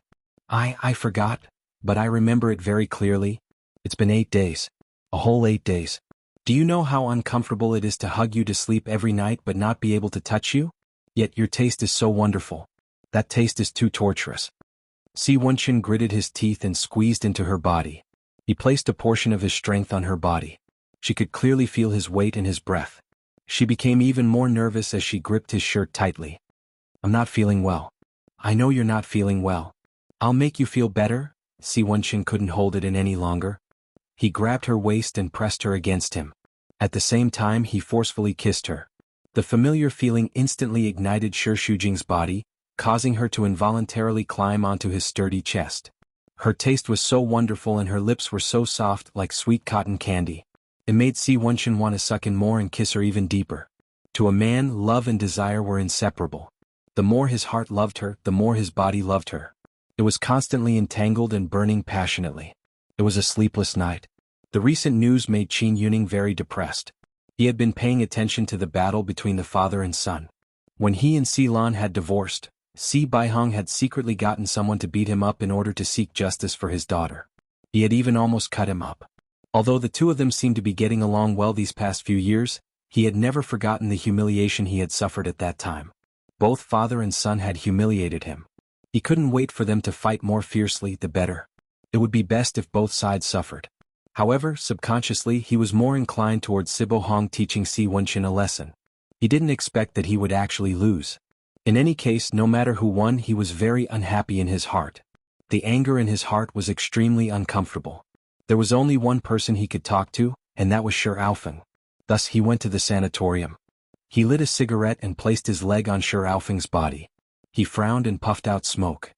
I forgot, but I remember it very clearly. It's been 8 days. A whole 8 days. Do you know how uncomfortable it is to hug you to sleep every night but not be able to touch you? Yet your taste is so wonderful. That taste is too torturous. Si Wenxin gritted his teeth and squeezed into her body. He placed a portion of his strength on her body. She could clearly feel his weight and his breath. She became even more nervous as she gripped his shirt tightly. I'm not feeling well. I know you're not feeling well. I'll make you feel better. Si Wenxin couldn't hold it in any longer. He grabbed her waist and pressed her against him. At the same time, he forcefully kissed her. The familiar feeling instantly ignited Shi Shujing's body, causing her to involuntarily climb onto his sturdy chest. Her taste was so wonderful and her lips were so soft like sweet cotton candy. It made Si Wenxin want to suck in more and kiss her even deeper. To a man, love and desire were inseparable. The more his heart loved her, the more his body loved her. It was constantly entangled and burning passionately. It was a sleepless night. The recent news made Qin Yuning very depressed. He had been paying attention to the battle between the father and son. When he and Si Lan had divorced, Si Baihong had secretly gotten someone to beat him up in order to seek justice for his daughter. He had even almost cut him up. Although the two of them seemed to be getting along well these past few years, he had never forgotten the humiliation he had suffered at that time. Both father and son had humiliated him. He couldn't wait for them to fight more fiercely, the better. It would be best if both sides suffered. However, subconsciously he was more inclined towards Sibo Hong teaching Si Wenxin a lesson. He didn't expect that he would actually lose. In any case, no matter who won, he was very unhappy in his heart. The anger in his heart was extremely uncomfortable. There was only one person he could talk to, and that was Shi Aofeng. Thus he went to the sanatorium. He lit a cigarette and placed his leg on Shi Aofeng's body. He frowned and puffed out smoke.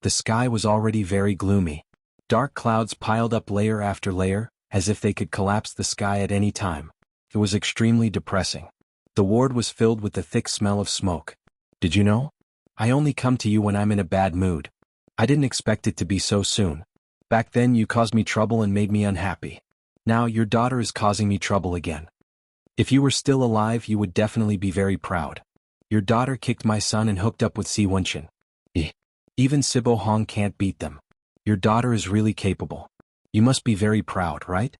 The sky was already very gloomy. Dark clouds piled up layer after layer, as if they could collapse the sky at any time. It was extremely depressing. The ward was filled with the thick smell of smoke. Did you know? I only come to you when I'm in a bad mood. I didn't expect it to be so soon. Back then you caused me trouble and made me unhappy. Now your daughter is causing me trouble again. If you were still alive you would definitely be very proud. Your daughter kicked my son and hooked up with Si Wenchen. Even Sibo Hong can't beat them. Your daughter is really capable. You must be very proud, right?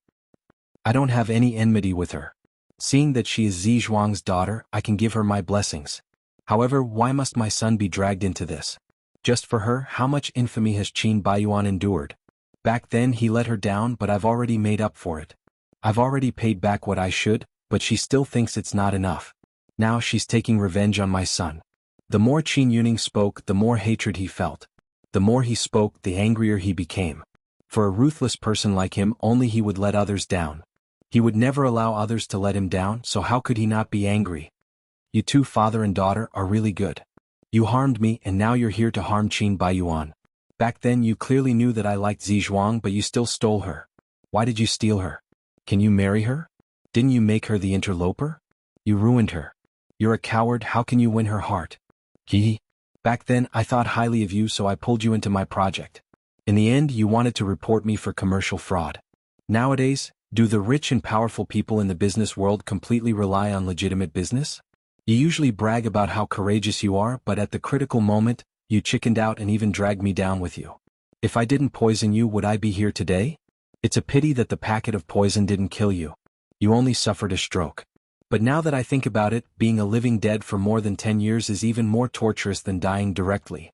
I don't have any enmity with her. Seeing that she is Zi Zhuang's daughter, I can give her my blessings. However, why must my son be dragged into this? Just for her, how much infamy has Qin Baiyuan endured? Back then he let her down, but I've already made up for it. I've already paid back what I should, but she still thinks it's not enough. Now she's taking revenge on my son. The more Qin Yuning spoke, the more hatred he felt. The more he spoke, the angrier he became. For a ruthless person like him, only he would let others down. He would never allow others to let him down, so how could he not be angry? You two, father and daughter, are really good. You harmed me and now you're here to harm Qin Baiyuan. Back then you clearly knew that I liked Zi Zhuang, but you still stole her. Why did you steal her? Can you marry her? Didn't you make her the interloper? You ruined her. You're a coward, how can you win her heart? Back then I thought highly of you, so I pulled you into my project. In the end you wanted to report me for commercial fraud. Nowadays, do the rich and powerful people in the business world completely rely on legitimate business? You usually brag about how courageous you are, but at the critical moment, you chickened out and even dragged me down with you. If I didn't poison you, would I be here today? It's a pity that the packet of poison didn't kill you. You only suffered a stroke. But now that I think about it, being a living dead for more than 10 years is even more torturous than dying directly.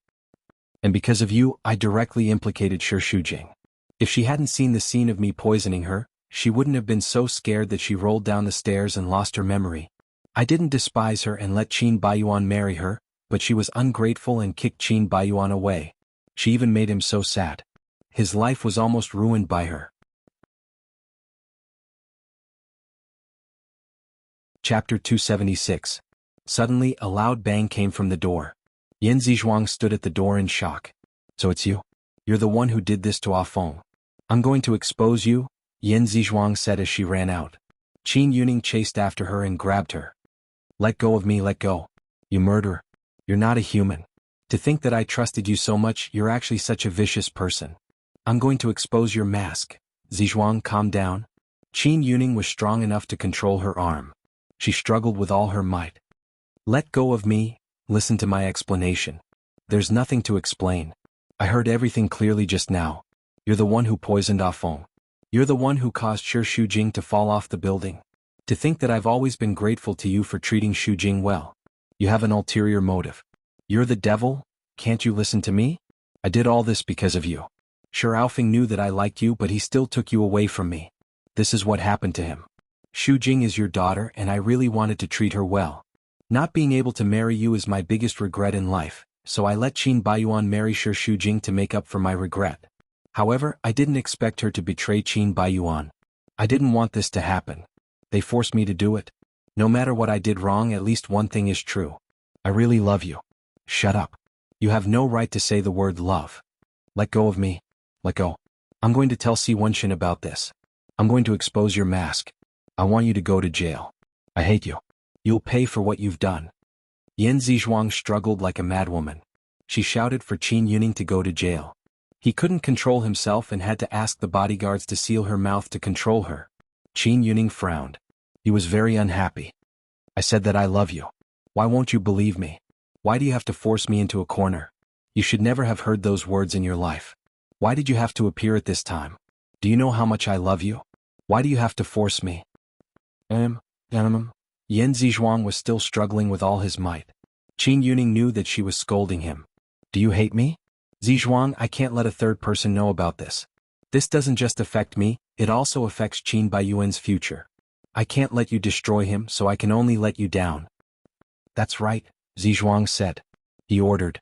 And because of you, I directly implicated Shi Shujing. If she hadn't seen the scene of me poisoning her, she wouldn't have been so scared that she rolled down the stairs and lost her memory. I didn't despise her and let Qin Baiyuan marry her, but she was ungrateful and kicked Qin Baiyuan away. She even made him so sad. His life was almost ruined by her. Chapter 276. Suddenly, a loud bang came from the door. Yan Zizhuang stood at the door in shock. So it's you? You're the one who did this to Ah Feng. I'm going to expose you, Yan Zizhuang said as she ran out. Qin Yuning chased after her and grabbed her. Let go of me, let go. You murderer. You're not a human. To think that I trusted you so much, you're actually such a vicious person. I'm going to expose your mask. Zizhuang, calm down. Qin Yuning was strong enough to control her arm. She struggled with all her might. Let go of me, listen to my explanation. There's nothing to explain. I heard everything clearly just now. You're the one who poisoned Ah Feng. You're the one who caused Shi Shujing to fall off the building. To think that I've always been grateful to you for treating Shujing well. You have an ulterior motive. You're the devil, can't you listen to me? I did all this because of you. Shi Aofeng knew that I liked you, but he still took you away from me. This is what happened to him. Shujing is your daughter and I really wanted to treat her well. Not being able to marry you is my biggest regret in life, so I let Qin Baiyuan marry Shi Shujing to make up for my regret. However, I didn't expect her to betray Qin Baiyuan. I didn't want this to happen. They forced me to do it. No matter what I did wrong, at least one thing is true. I really love you. Shut up. You have no right to say the word love. Let go of me. Let go. I'm going to tell Si Wenchen about this. I'm going to expose your mask. I want you to go to jail. I hate you. You'll pay for what you've done. Yan Zizhuang struggled like a madwoman. She shouted for Qin Yuning to go to jail. He couldn't control himself and had to ask the bodyguards to seal her mouth to control her. Qin Yuning frowned. He was very unhappy. I said that I love you. Why won't you believe me? Why do you have to force me into a corner? You should never have heard those words in your life. Why did you have to appear at this time? Do you know how much I love you? Why do you have to force me? Yan Zizhuang was still struggling with all his might. Qin Yuning knew that she was scolding him. Do you hate me? Zizhuang, I can't let a third person know about this. This doesn't just affect me, it also affects Qin Baiyuan's future. I can't let you destroy him, so I can only let you down. That's right, Zizhuang said. He ordered.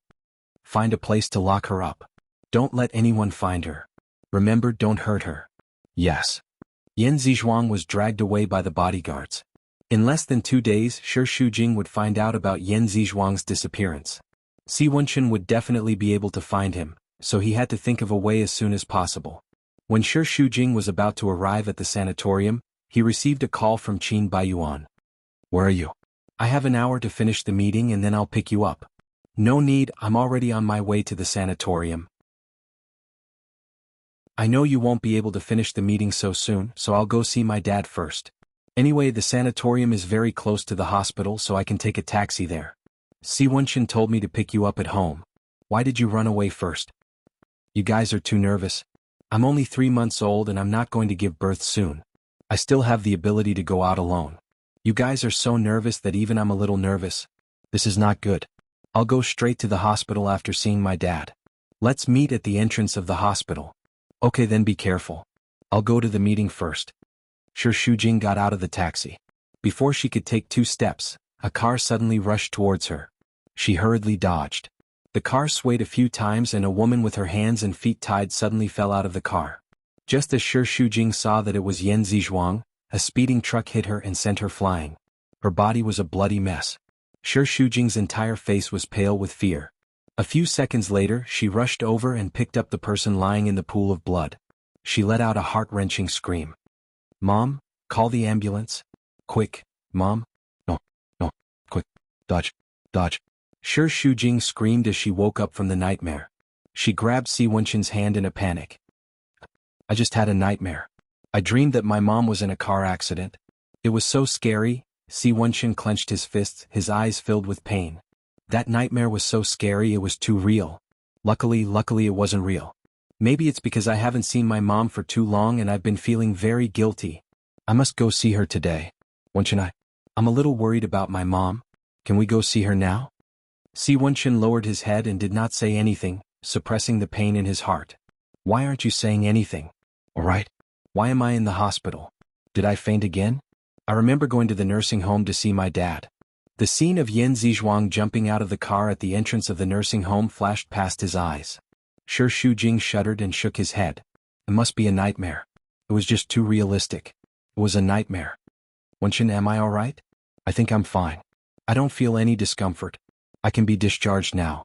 Find a place to lock her up. Don't let anyone find her. Remember, don't hurt her. Yes. Yan Zizhuang was dragged away by the bodyguards. In less than 2 days, Shi Shujing would find out about Yan Zizhuang's disappearance. Si Wenchen would definitely be able to find him, so he had to think of a way as soon as possible. When Shi Shujing was about to arrive at the sanatorium, he received a call from Qin Baiyuan. Where are you? I have an hour to finish the meeting and then I'll pick you up. No need, I'm already on my way to the sanatorium. I know you won't be able to finish the meeting so soon, so I'll go see my dad first. Anyway, the sanatorium is very close to the hospital, so I can take a taxi there. Si Wenshin told me to pick you up at home. Why did you run away first? You guys are too nervous. I'm only 3 months old and I'm not going to give birth soon. I still have the ability to go out alone. You guys are so nervous that even I'm a little nervous. This is not good. I'll go straight to the hospital after seeing my dad. Let's meet at the entrance of the hospital. Okay, then be careful. I'll go to the meeting first. Sure, Shujing got out of the taxi. Before she could take 2 steps, a car suddenly rushed towards her. She hurriedly dodged. The car swayed a few times and a woman with her hands and feet tied suddenly fell out of the car. Just as Sure Shujing saw that it was Yan Zizhuang, a speeding truck hit her and sent her flying. Her body was a bloody mess. Sure Shujing's entire face was pale with fear. A few seconds later, she rushed over and picked up the person lying in the pool of blood. She let out a heart-wrenching scream. Mom, call the ambulance. Quick, Mom. No, quick, dodge. Sure Shujing screamed as she woke up from the nightmare. She grabbed Si Wenshin's hand in a panic. I just had a nightmare. I dreamed that my mom was in a car accident. It was so scary. Si Wenshin clenched his fists, his eyes filled with pain. That nightmare was so scary it was too real. Luckily it wasn't real. Maybe it's because I haven't seen my mom for too long and I've been feeling very guilty. I must go see her today. Wenshin, I'm a little worried about my mom. Can we go see her now? Si Wenshin lowered his head and did not say anything, suppressing the pain in his heart. Why aren't you saying anything? All right. Why am I in the hospital? Did I faint again? I remember going to the nursing home to see my dad. The scene of Yan Zizhuang jumping out of the car at the entrance of the nursing home flashed past his eyes. Sure Shujing shuddered and shook his head. It must be a nightmare. It was just too realistic. It was a nightmare. Wenshin, am I all right? I think I'm fine. I don't feel any discomfort. I can be discharged now.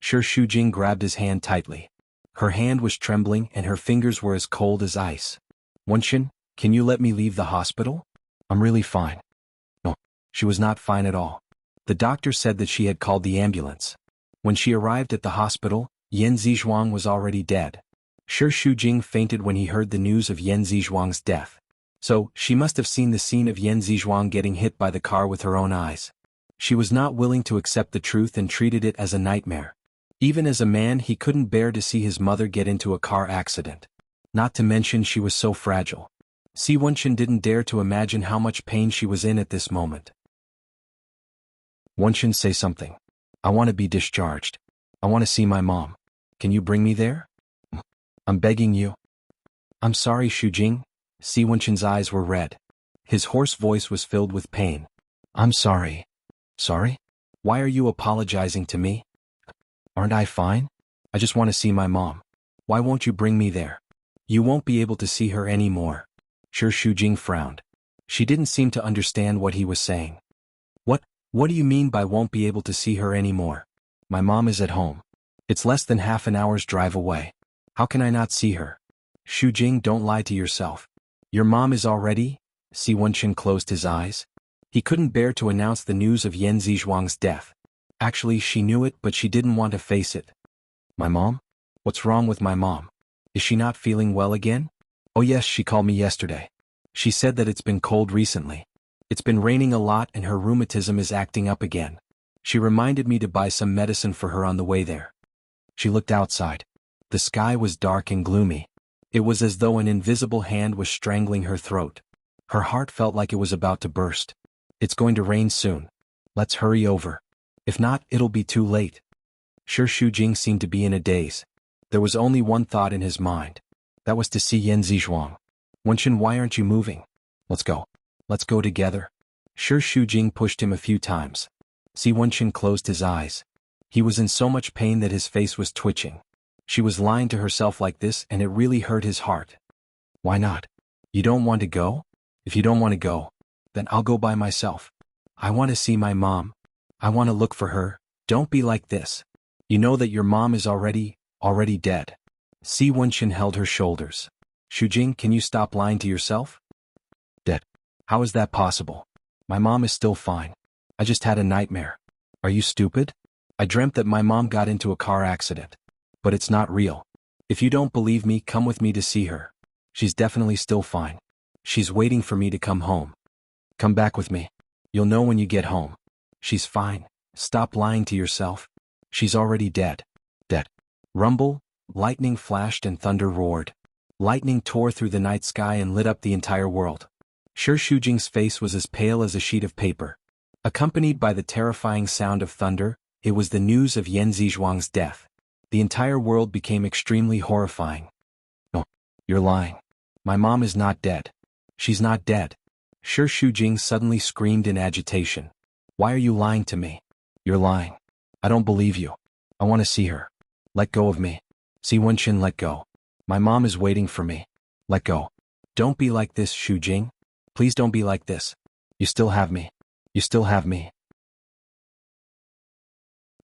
Sure Shujing grabbed his hand tightly. Her hand was trembling and her fingers were as cold as ice. Wenshin, can you let me leave the hospital? I'm really fine. No, she was not fine at all. The doctor said that she had called the ambulance. When she arrived at the hospital, Yan Zizhuang was already dead. Sure Shujing fainted when he heard the news of Yan Zizhuang's death. So, she must have seen the scene of Yan Zizhuang getting hit by the car with her own eyes. She was not willing to accept the truth and treated it as a nightmare. Even as a man, he couldn't bear to see his mother get into a car accident. Not to mention she was so fragile. Si Wenshin didn't dare to imagine how much pain she was in at this moment. Wenshin, say something. I want to be discharged. I want to see my mom. Can you bring me there? I'm begging you. I'm sorry, Shujing. Si Wenshin's eyes were red. His hoarse voice was filled with pain. I'm sorry. Sorry? Why are you apologizing to me? Aren't I fine? I just want to see my mom. Why won't you bring me there? You won't be able to see her anymore. Sure Shujing frowned. She didn't seem to understand what he was saying. What do you mean by won't be able to see her anymore? My mom is at home. It's less than half an hour's drive away. How can I not see her? Shujing, don't lie to yourself. Your mom is already? Si Wenshin closed his eyes. He couldn't bear to announce the news of Yan Zizhuang's death. Actually, she knew it, but she didn't want to face it. My mom? What's wrong with my mom? Is she not feeling well again? Oh yes, she called me yesterday. She said that it's been cold recently. It's been raining a lot and her rheumatism is acting up again. She reminded me to buy some medicine for her on the way there. She looked outside. The sky was dark and gloomy. It was as though an invisible hand was strangling her throat. Her heart felt like it was about to burst. It's going to rain soon. Let's hurry over. If not, it'll be too late. Sure Shujing seemed to be in a daze. There was only one thought in his mind. That was to see Yan Zizhuang. Wenshin, why aren't you moving? Let's go. Let's go together. Sure Shujing pushed him a few times. Si Wenshin closed his eyes. He was in so much pain that his face was twitching. She was lying to herself like this and it really hurt his heart. Why not? You don't want to go? If you don't want to go, then I'll go by myself. I want to see my mom. I want to look for her. Don't be like this. You know that your mom is already dead. Si Wenshin held her shoulders. Shujing, can you stop lying to yourself? Dead. How is that possible? My mom is still fine. I just had a nightmare. Are you stupid? I dreamt that my mom got into a car accident. But it's not real. If you don't believe me, come with me to see her. She's definitely still fine. She's waiting for me to come home. Come back with me. You'll know when you get home. She's fine. Stop lying to yourself. She's already dead. Dead. Rumble, lightning flashed and thunder roared. Lightning tore through the night sky and lit up the entire world. Shi Shujing's face was as pale as a sheet of paper. Accompanied by the terrifying sound of thunder, it was the news of Yan Zizhuang's death. The entire world became extremely horrifying. No, you're lying. My mom is not dead. She's not dead. Shi Shujing suddenly screamed in agitation. Why are you lying to me? You're lying. I don't believe you. I want to see her. Let go of me. Si Wenqin, let go. My mom is waiting for me. Let go. Don't be like this, Shujing. Please don't be like this. You still have me. You still have me.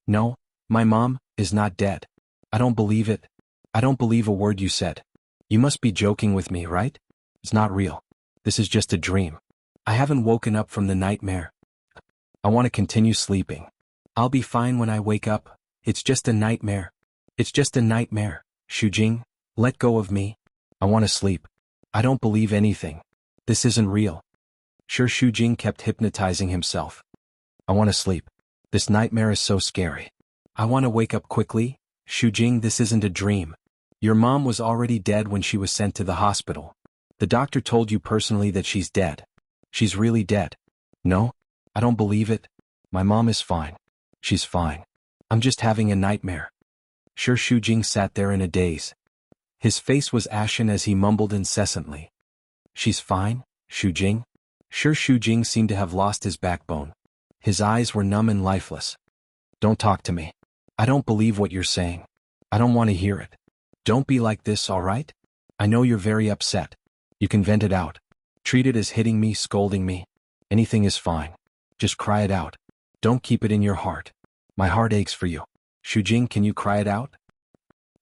No, my mom is not dead. I don't believe it. I don't believe a word you said. You must be joking with me, right? It's not real. This is just a dream. I haven't woken up from the nightmare. I want to continue sleeping. I'll be fine when I wake up. It's just a nightmare. It's just a nightmare. Shujing, let go of me. I want to sleep. I don't believe anything. This isn't real. Shi Shujing kept hypnotizing himself. I want to sleep. This nightmare is so scary. I want to wake up quickly. Shujing, this isn't a dream. Your mom was already dead when she was sent to the hospital. The doctor told you personally that she's dead. She's really dead. No, I don't believe it. My mom is fine. She's fine. I'm just having a nightmare. Shi Shujing sat there in a daze. His face was ashen as he mumbled incessantly. She's fine, Shujing? Shi Shujing seemed to have lost his backbone. His eyes were numb and lifeless. Don't talk to me. I don't believe what you're saying. I don't want to hear it. Don't be like this, all right? I know you're very upset. You can vent it out. Treat it as hitting me, scolding me. Anything is fine. Just cry it out. Don't keep it in your heart. My heart aches for you. Shujing, can you cry it out?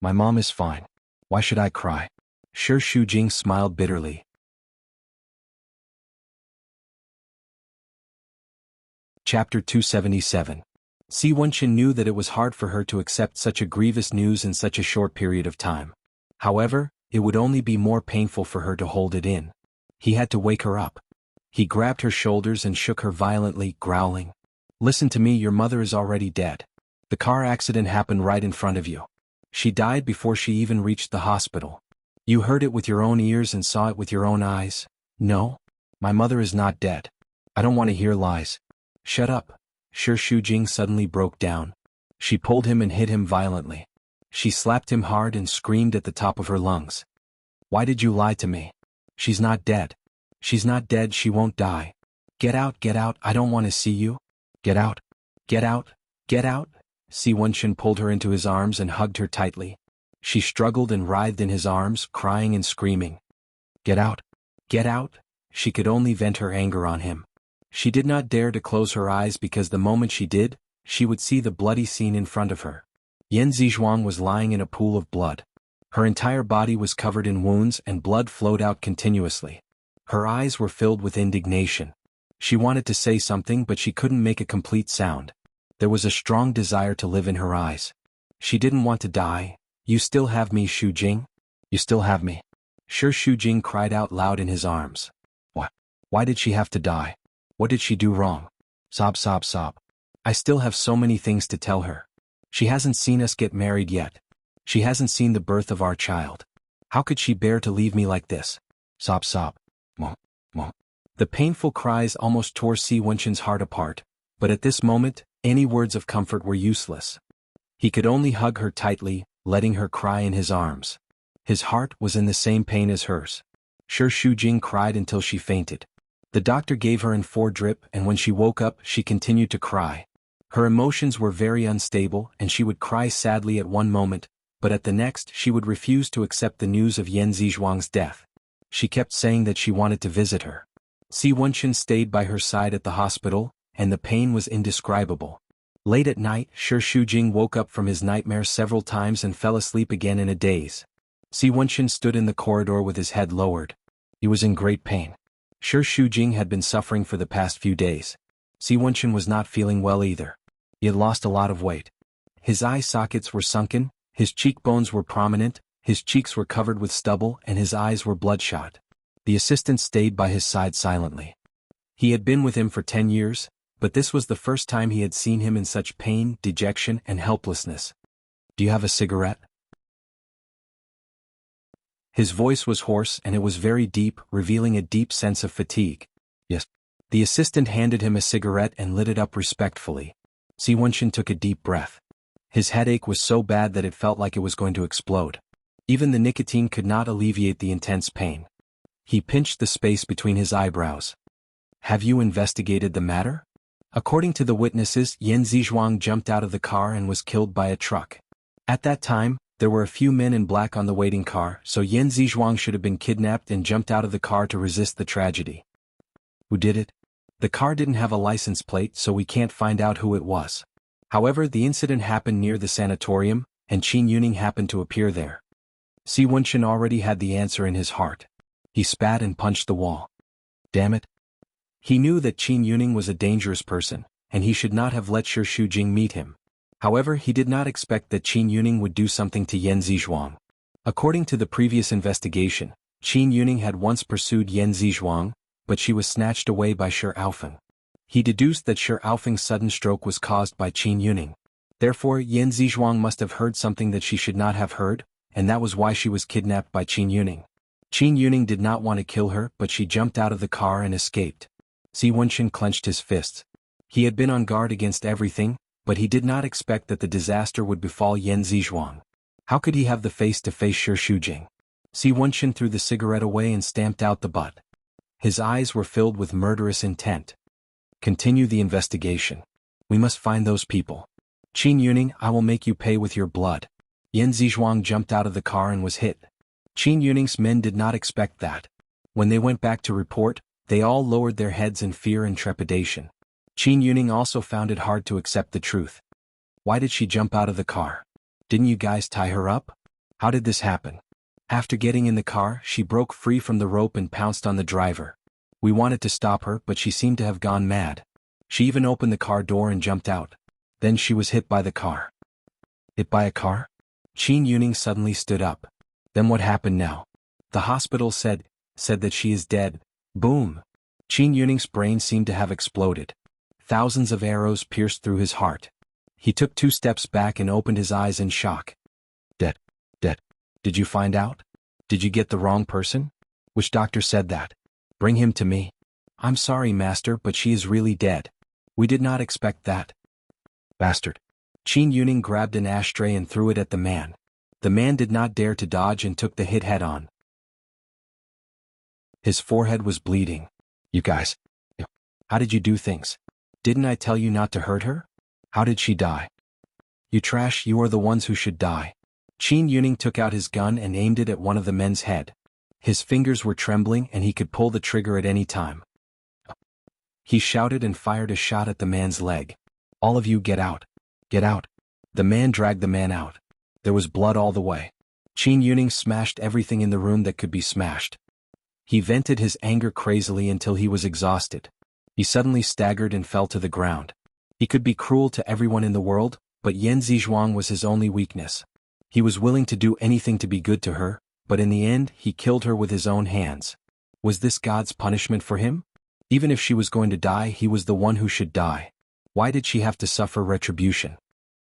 My mom is fine. Why should I cry? Shi Shujing smiled bitterly. Chapter 277. Si Wenqin knew that it was hard for her to accept such a grievous news in such a short period of time. However, it would only be more painful for her to hold it in. He had to wake her up. He grabbed her shoulders and shook her violently, growling. Listen to me, your mother is already dead. The car accident happened right in front of you. She died before she even reached the hospital. You heard it with your own ears and saw it with your own eyes. No, my mother is not dead. I don't want to hear lies. Shut up. Shi Shujing suddenly broke down. She pulled him and hit him violently. She slapped him hard and screamed at the top of her lungs. Why did you lie to me? She's not dead. She's not dead, she won't die. Get out, I don't want to see you. Get out, get out, get out. Si Wenqin pulled her into his arms and hugged her tightly. She struggled and writhed in his arms, crying and screaming. Get out, get out. She could only vent her anger on him. She did not dare to close her eyes because the moment she did, she would see the bloody scene in front of her. Yan Zizhuang was lying in a pool of blood. Her entire body was covered in wounds and blood flowed out continuously. Her eyes were filled with indignation. She wanted to say something but she couldn't make a complete sound. There was a strong desire to live in her eyes. She didn't want to die. You still have me, Shujing? You still have me. Shi Shujing cried out loud in his arms. What? Why did she have to die? What did she do wrong? Sob, sob, sob. I still have so many things to tell her. She hasn't seen us get married yet. She hasn't seen the birth of our child. How could she bear to leave me like this? Sob, sob. Mo, mo. The painful cries almost tore Si Wenqin's heart apart, but at this moment, any words of comfort were useless. He could only hug her tightly, letting her cry in his arms. His heart was in the same pain as hers. Shi Shujing cried until she fainted. The doctor gave her an 4-drip and when she woke up she continued to cry. Her emotions were very unstable and she would cry sadly at one moment, but at the next she would refuse to accept the news of Yan Zizhuang's death. She kept saying that she wanted to visit her. Si Wenqin stayed by her side at the hospital, and the pain was indescribable. Late at night, Shi Shujing woke up from his nightmare several times and fell asleep again in a daze. Si Wenqin stood in the corridor with his head lowered. He was in great pain. Shi Shujing had been suffering for the past few days. Si Wenqin was not feeling well either. He had lost a lot of weight. His eye sockets were sunken, his cheekbones were prominent, His cheeks were covered with stubble and his eyes were bloodshot. The assistant stayed by his side silently. He had been with him for 10 years, but this was the first time he had seen him in such pain, dejection, and helplessness. "Do you have a cigarette?" His voice was hoarse and it was very deep, revealing a deep sense of fatigue. "Yes." The assistant handed him a cigarette and lit it up respectfully. Si Wenshin took a deep breath. His headache was so bad that it felt like it was going to explode. Even the nicotine could not alleviate the intense pain. He pinched the space between his eyebrows. "Have you investigated the matter?" According to the witnesses, Yan Zizhuang jumped out of the car and was killed by a truck. At that time, there were a few men in black on the waiting car, so Yan Zizhuang should have been kidnapped and jumped out of the car to resist the tragedy. Who did it? The car didn't have a license plate, so we can't find out who it was. However, the incident happened near the sanatorium, and Qin Yuning happened to appear there. Si Wenshin already had the answer in his heart. He spat and punched the wall. Damn it. He knew that Qin Yuning was a dangerous person, and he should not have let Shi Shujing meet him. However, he did not expect that Qin Yuning would do something to Yan Zizhuang. According to the previous investigation, Qin Yuning had once pursued Yan Zizhuang, but she was snatched away by Shi Aofeng. He deduced that Shi Aofeng's sudden stroke was caused by Qin Yuning. Therefore, Yan Zizhuang must have heard something that she should not have heard, and that was why she was kidnapped by Qin Yuning. Qin Yuning did not want to kill her, but she jumped out of the car and escaped. Si Wenshin clenched his fists. He had been on guard against everything, but he did not expect that the disaster would befall Yan Zizhuang. How could he have the face to face Shi Shujing? Si Wenshin threw the cigarette away and stamped out the butt. His eyes were filled with murderous intent. Continue the investigation. We must find those people. Qin Yuning, I will make you pay with your blood. Yan Zizhuang jumped out of the car and was hit. Qin Yuning's men did not expect that. When they went back to report, they all lowered their heads in fear and trepidation. Qin Yuning also found it hard to accept the truth. Why did she jump out of the car? Didn't you guys tie her up? How did this happen? After getting in the car, she broke free from the rope and pounced on the driver. We wanted to stop her, but she seemed to have gone mad. She even opened the car door and jumped out. Then she was hit by the car. Hit by a car? Qin Yuning suddenly stood up. Then what happened now? The hospital said that she is dead. Boom! Qin Yuning's brain seemed to have exploded. Thousands of arrows pierced through his heart. He took 2 steps back and opened his eyes in shock. Dead. Did you find out? Did you get the wrong person? Which doctor said that? Bring him to me. I'm sorry, master, but she is really dead. We did not expect that. Bastard. Qin Yuning grabbed an ashtray and threw it at the man. The man did not dare to dodge and took the hit head-on. His forehead was bleeding. You guys. How did you do things? Didn't I tell you not to hurt her? How did she die? You trash, you are the ones who should die. Qin Yuning took out his gun and aimed it at one of the men's head. His fingers were trembling and he could pull the trigger at any time. He shouted and fired a shot at the man's leg. All of you get out. Get out. The man dragged the man out. There was blood all the way. Qin Yuning smashed everything in the room that could be smashed. He vented his anger crazily until he was exhausted. He suddenly staggered and fell to the ground. He could be cruel to everyone in the world, but Yan Zizhuang was his only weakness. He was willing to do anything to be good to her, but in the end he killed her with his own hands. Was this God's punishment for him? Even if she was going to die, he was the one who should die. Why did she have to suffer retribution?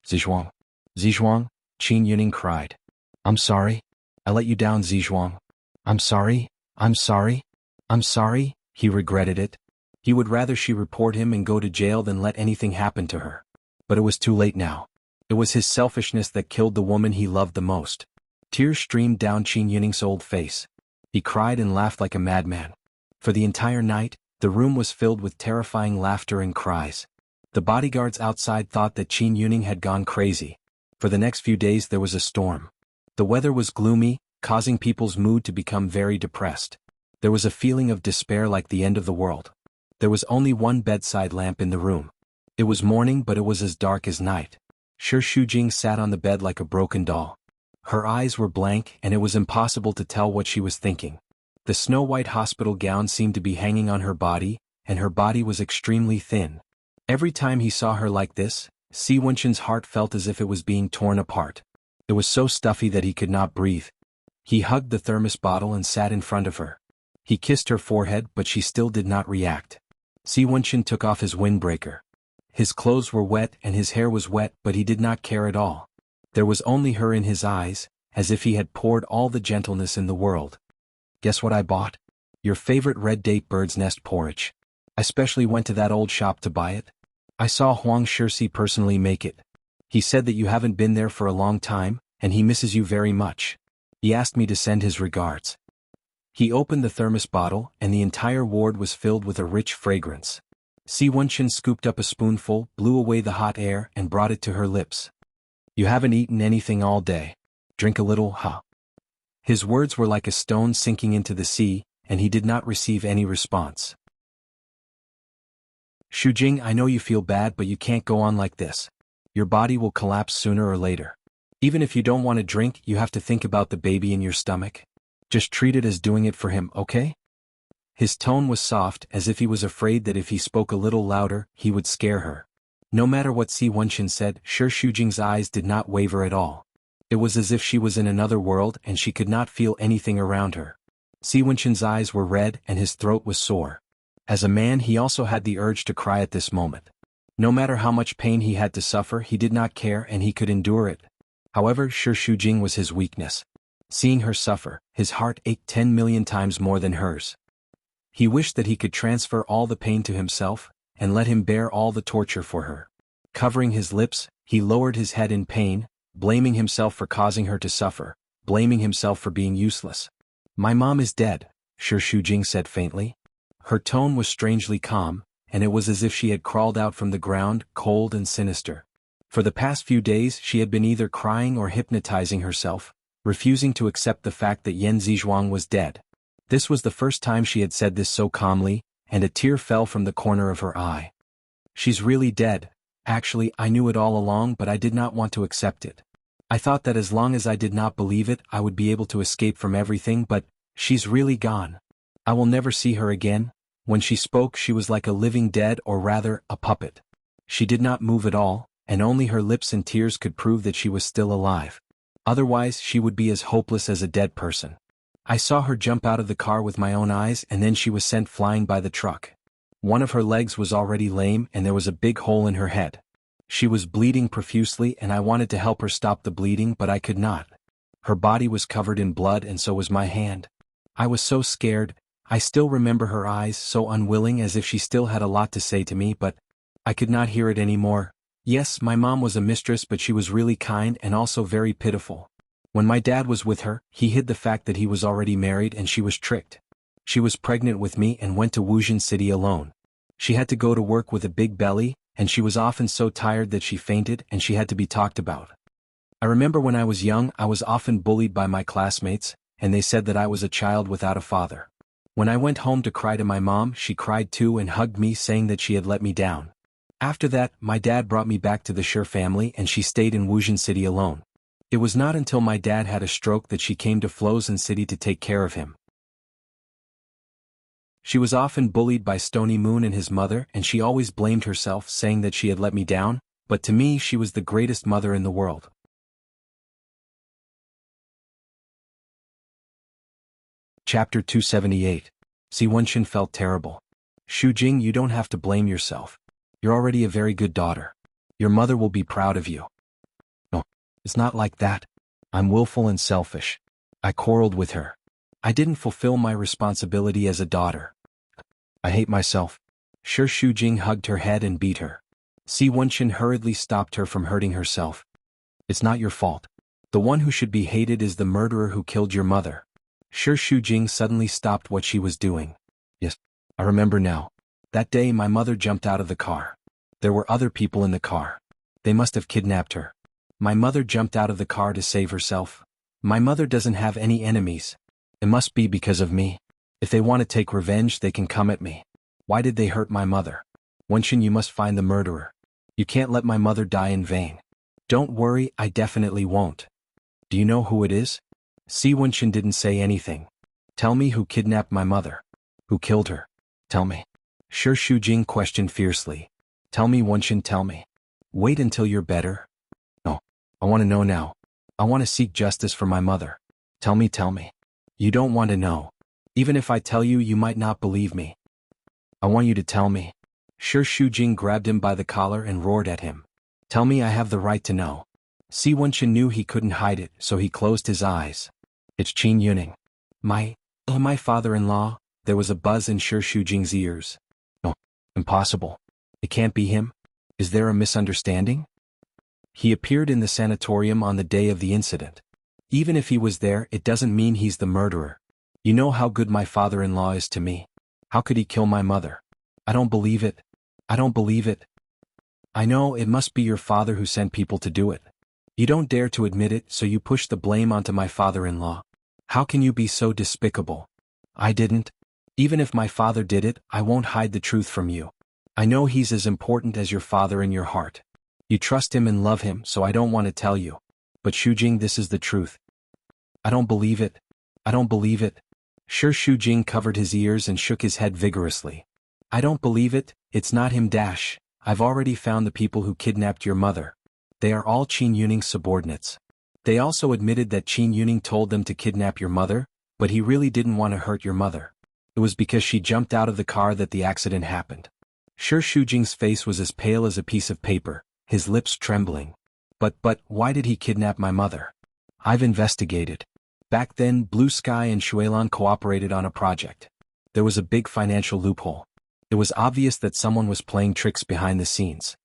Zizhuang. Zizhuang, Qin Yuning cried. I'm sorry. I let you down, Zizhuang. I'm sorry. I'm sorry. I'm sorry. He regretted it. He would rather she report him and go to jail than let anything happen to her. But it was too late now. It was his selfishness that killed the woman he loved the most. Tears streamed down Qin Yuning's old face. He cried and laughed like a madman. For the entire night, the room was filled with terrifying laughter and cries. The bodyguards outside thought that Qin Yuning had gone crazy. For the next few days there was a storm. The weather was gloomy, causing people's mood to become very depressed. There was a feeling of despair like the end of the world. There was only one bedside lamp in the room. It was morning, but it was as dark as night. Shi Shujing sat on the bed like a broken doll. Her eyes were blank and it was impossible to tell what she was thinking. The snow-white hospital gown seemed to be hanging on her body, and her body was extremely thin. Every time he saw her like this, Si Wenshin's heart felt as if it was being torn apart. It was so stuffy that he could not breathe, He hugged the thermos bottle and sat in front of her. He kissed her forehead, but she still did not react. Si Wenchen took off his windbreaker. His clothes were wet and his hair was wet, but he did not care at all. There was only her in his eyes, as if he had poured all the gentleness in the world. Guess what I bought? Your favorite red date bird's nest porridge. I specially went to that old shop to buy it. I saw Huang Shirsi personally make it. He said that you haven't been there for a long time, and he misses you very much. He asked me to send his regards. He opened the thermos bottle, and the entire ward was filled with a rich fragrance. Si Wenchen scooped up a spoonful, blew away the hot air, and brought it to her lips. You haven't eaten anything all day. Drink a little, huh? His words were like a stone sinking into the sea, and he did not receive any response. Shujing, I know you feel bad, but you can't go on like this. Your body will collapse sooner or later. Even if you don't want to drink, you have to think about the baby in your stomach. Just treat it as doing it for him, okay? His tone was soft, as if he was afraid that if he spoke a little louder, he would scare her. No matter what Si Wenchen said, Shujing's eyes did not waver at all. It was as if she was in another world and she could not feel anything around her. Si Wenchen's eyes were red and his throat was sore. As a man, he also had the urge to cry at this moment. No matter how much pain he had to suffer, he did not care and he could endure it. However, Shujing was his weakness. Seeing her suffer, his heart ached 10 million times more than hers. He wished that he could transfer all the pain to himself, and let him bear all the torture for her. Covering his lips, he lowered his head in pain, blaming himself for causing her to suffer, blaming himself for being useless. My mom is dead, Shujing said faintly. Her tone was strangely calm, and it was as if she had crawled out from the ground, cold and sinister. For the past few days she had been either crying or hypnotizing herself, refusing to accept the fact that Yan Zizhuang was dead. This was the first time she had said this so calmly, and a tear fell from the corner of her eye. She's really dead. Actually, I knew it all along, but I did not want to accept it. I thought that as long as I did not believe it, I would be able to escape from everything, but she's really gone. I will never see her again. When she spoke, she was like a living dead, or rather, a puppet. She did not move at all, and only her lips and tears could prove that she was still alive. Otherwise, she would be as hopeless as a dead person. I saw her jump out of the car with my own eyes, and then she was sent flying by the truck. One of her legs was already lame and there was a big hole in her head. She was bleeding profusely and I wanted to help her stop the bleeding, but I could not. Her body was covered in blood and so was my hand. I was so scared. I still remember her eyes, so unwilling, as if she still had a lot to say to me, but I could not hear it anymore. Yes, my mom was a mistress, but she was really kind and also very pitiful. When my dad was with her, he hid the fact that he was already married and she was tricked. She was pregnant with me and went to Wuxia City alone. She had to go to work with a big belly, and she was often so tired that she fainted and she had to be talked about. I remember when I was young, I was often bullied by my classmates, and they said that I was a child without a father. When I went home to cry to my mom, she cried too and hugged me, saying that she had let me down. After that, my dad brought me back to the Sher family and she stayed in Wuxia City alone. It was not until my dad had a stroke that she came to Flozen City to take care of him. She was often bullied by Stony Moon and his mother, and she always blamed herself, saying that she had let me down, but to me she was the greatest mother in the world. Chapter 278. Si Wenchen felt terrible. Shujing, you don't have to blame yourself. You're already a very good daughter. Your mother will be proud of you. No, it's not like that. I'm willful and selfish. I quarreled with her. I didn't fulfill my responsibility as a daughter. I hate myself. Shujing hugged her head and beat her. Si Wenchen hurriedly stopped her from hurting herself. It's not your fault. The one who should be hated is the murderer who killed your mother. Shujing suddenly stopped what she was doing. Yes, I remember now. That day my mother jumped out of the car. There were other people in the car. They must have kidnapped her. My mother jumped out of the car to save herself. My mother doesn't have any enemies. It must be because of me. If they want to take revenge, they can come at me. Why did they hurt my mother? Wenchen, you must find the murderer. You can't let my mother die in vain. Don't worry, I definitely won't. Do you know who it is? Si Wenchen didn't say anything. Tell me who kidnapped my mother. Who killed her? Tell me. Shujing questioned fiercely. Tell me, Wenchen, tell me. Wait until you're better. No, I want to know now. I want to seek justice for my mother. Tell me. You don't want to know. Even if I tell you, you might not believe me. I want you to tell me. Shi Shujing grabbed him by the collar and roared at him. Tell me, I have the right to know. Si Wenchen knew he couldn't hide it, so he closed his eyes. It's Qin Yuning. My father-in-law. There was a buzz in Shi Shujing's ears. No, impossible. It can't be him. Is there a misunderstanding? He appeared in the sanatorium on the day of the incident. Even if he was there, it doesn't mean he's the murderer. You know how good my father-in-law is to me. How could he kill my mother? I don't believe it. I don't believe it. I know it must be your father who sent people to do it. You don't dare to admit it, so you push the blame onto my father-in-law. How can you be so despicable? I didn't. Even if my father did it, I won't hide the truth from you. I know he's as important as your father in your heart. You trust him and love him, so I don't want to tell you. But Shujing, this is the truth. I don't believe it. I don't believe it. Shi Shujing covered his ears and shook his head vigorously. I don't believe it, it's not him. I've already found the people who kidnapped your mother. They are all Qin Yuning's subordinates. They also admitted that Qin Yuning told them to kidnap your mother, but he really didn't want to hurt your mother. It was because she jumped out of the car that the accident happened. Shi Shujing's face was as pale as a piece of paper, his lips trembling. But why did he kidnap my mother? I've investigated. Back then, Blue Sky and Shuilan cooperated on a project. There was a big financial loophole. It was obvious that someone was playing tricks behind the scenes.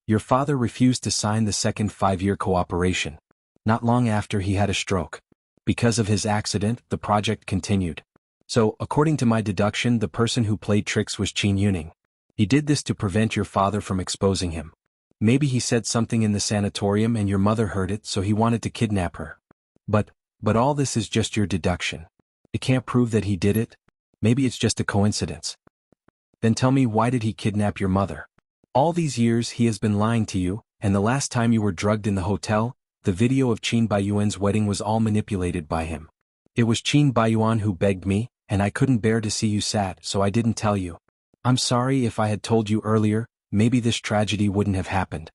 Your father refused to sign the second 5-year cooperation. Not long after, he had a stroke. Because of his accident, the project continued. So, according to my deduction, the person who played tricks was Qin Yuning. He did this to prevent your father from exposing him. Maybe he said something in the sanatorium and your mother heard it, so he wanted to kidnap her. But all this is just your deduction. It can't prove that he did it. Maybe it's just a coincidence. Then tell me, why did he kidnap your mother? All these years he has been lying to you, and the last time you were drugged in the hotel, the video of Qin Baiyuan's wedding was all manipulated by him. It was Qin Baiyuan who begged me, and I couldn't bear to see you sad, so I didn't tell you. I'm sorry. If I had told you earlier, maybe this tragedy wouldn't have happened.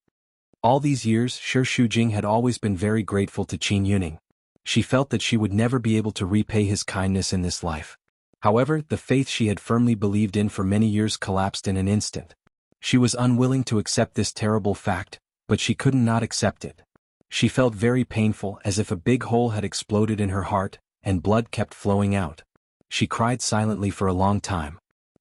All these years, Shi Shujing had always been very grateful to Qin Yuning. She felt that she would never be able to repay his kindness in this life. However, the faith she had firmly believed in for many years collapsed in an instant. She was unwilling to accept this terrible fact, but she could not accept it. She felt very painful, as if a big hole had exploded in her heart, and blood kept flowing out. She cried silently for a long time.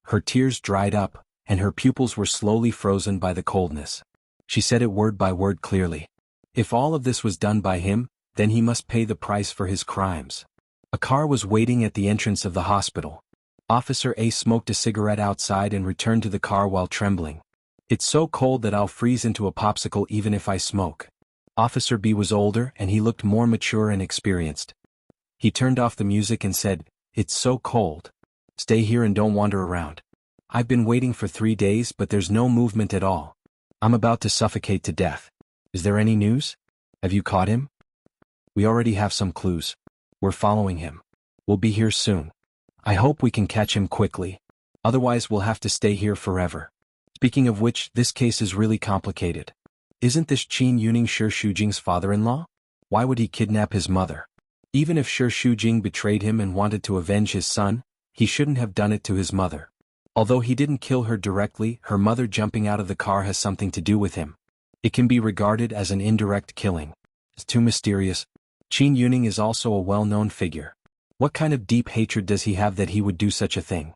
Her tears dried up, and her pupils were slowly frozen by the coldness. She said it word by word clearly. If all of this was done by him, then he must pay the price for his crimes. A car was waiting at the entrance of the hospital. Officer A smoked a cigarette outside and returned to the car while trembling. It's so cold that I'll freeze into a popsicle even if I smoke. Officer B was older and he looked more mature and experienced. He turned off the music and said, "It's so cold. Stay here and don't wander around. I've been waiting for 3 days, but there's no movement at all. I'm about to suffocate to death. Is there any news? Have you caught him? We already have some clues. We're following him. We'll be here soon. I hope we can catch him quickly. Otherwise we'll have to stay here forever." Speaking of which, this case is really complicated. Isn't this Qin Yuning Shi Shujing's father-in-law? Why would he kidnap his mother? Even if Shi Shujing betrayed him and wanted to avenge his son, he shouldn't have done it to his mother. Although he didn't kill her directly, her mother jumping out of the car has something to do with him. It can be regarded as an indirect killing. It's too mysterious. Qin Yuning is also a well-known figure. What kind of deep hatred does he have that he would do such a thing?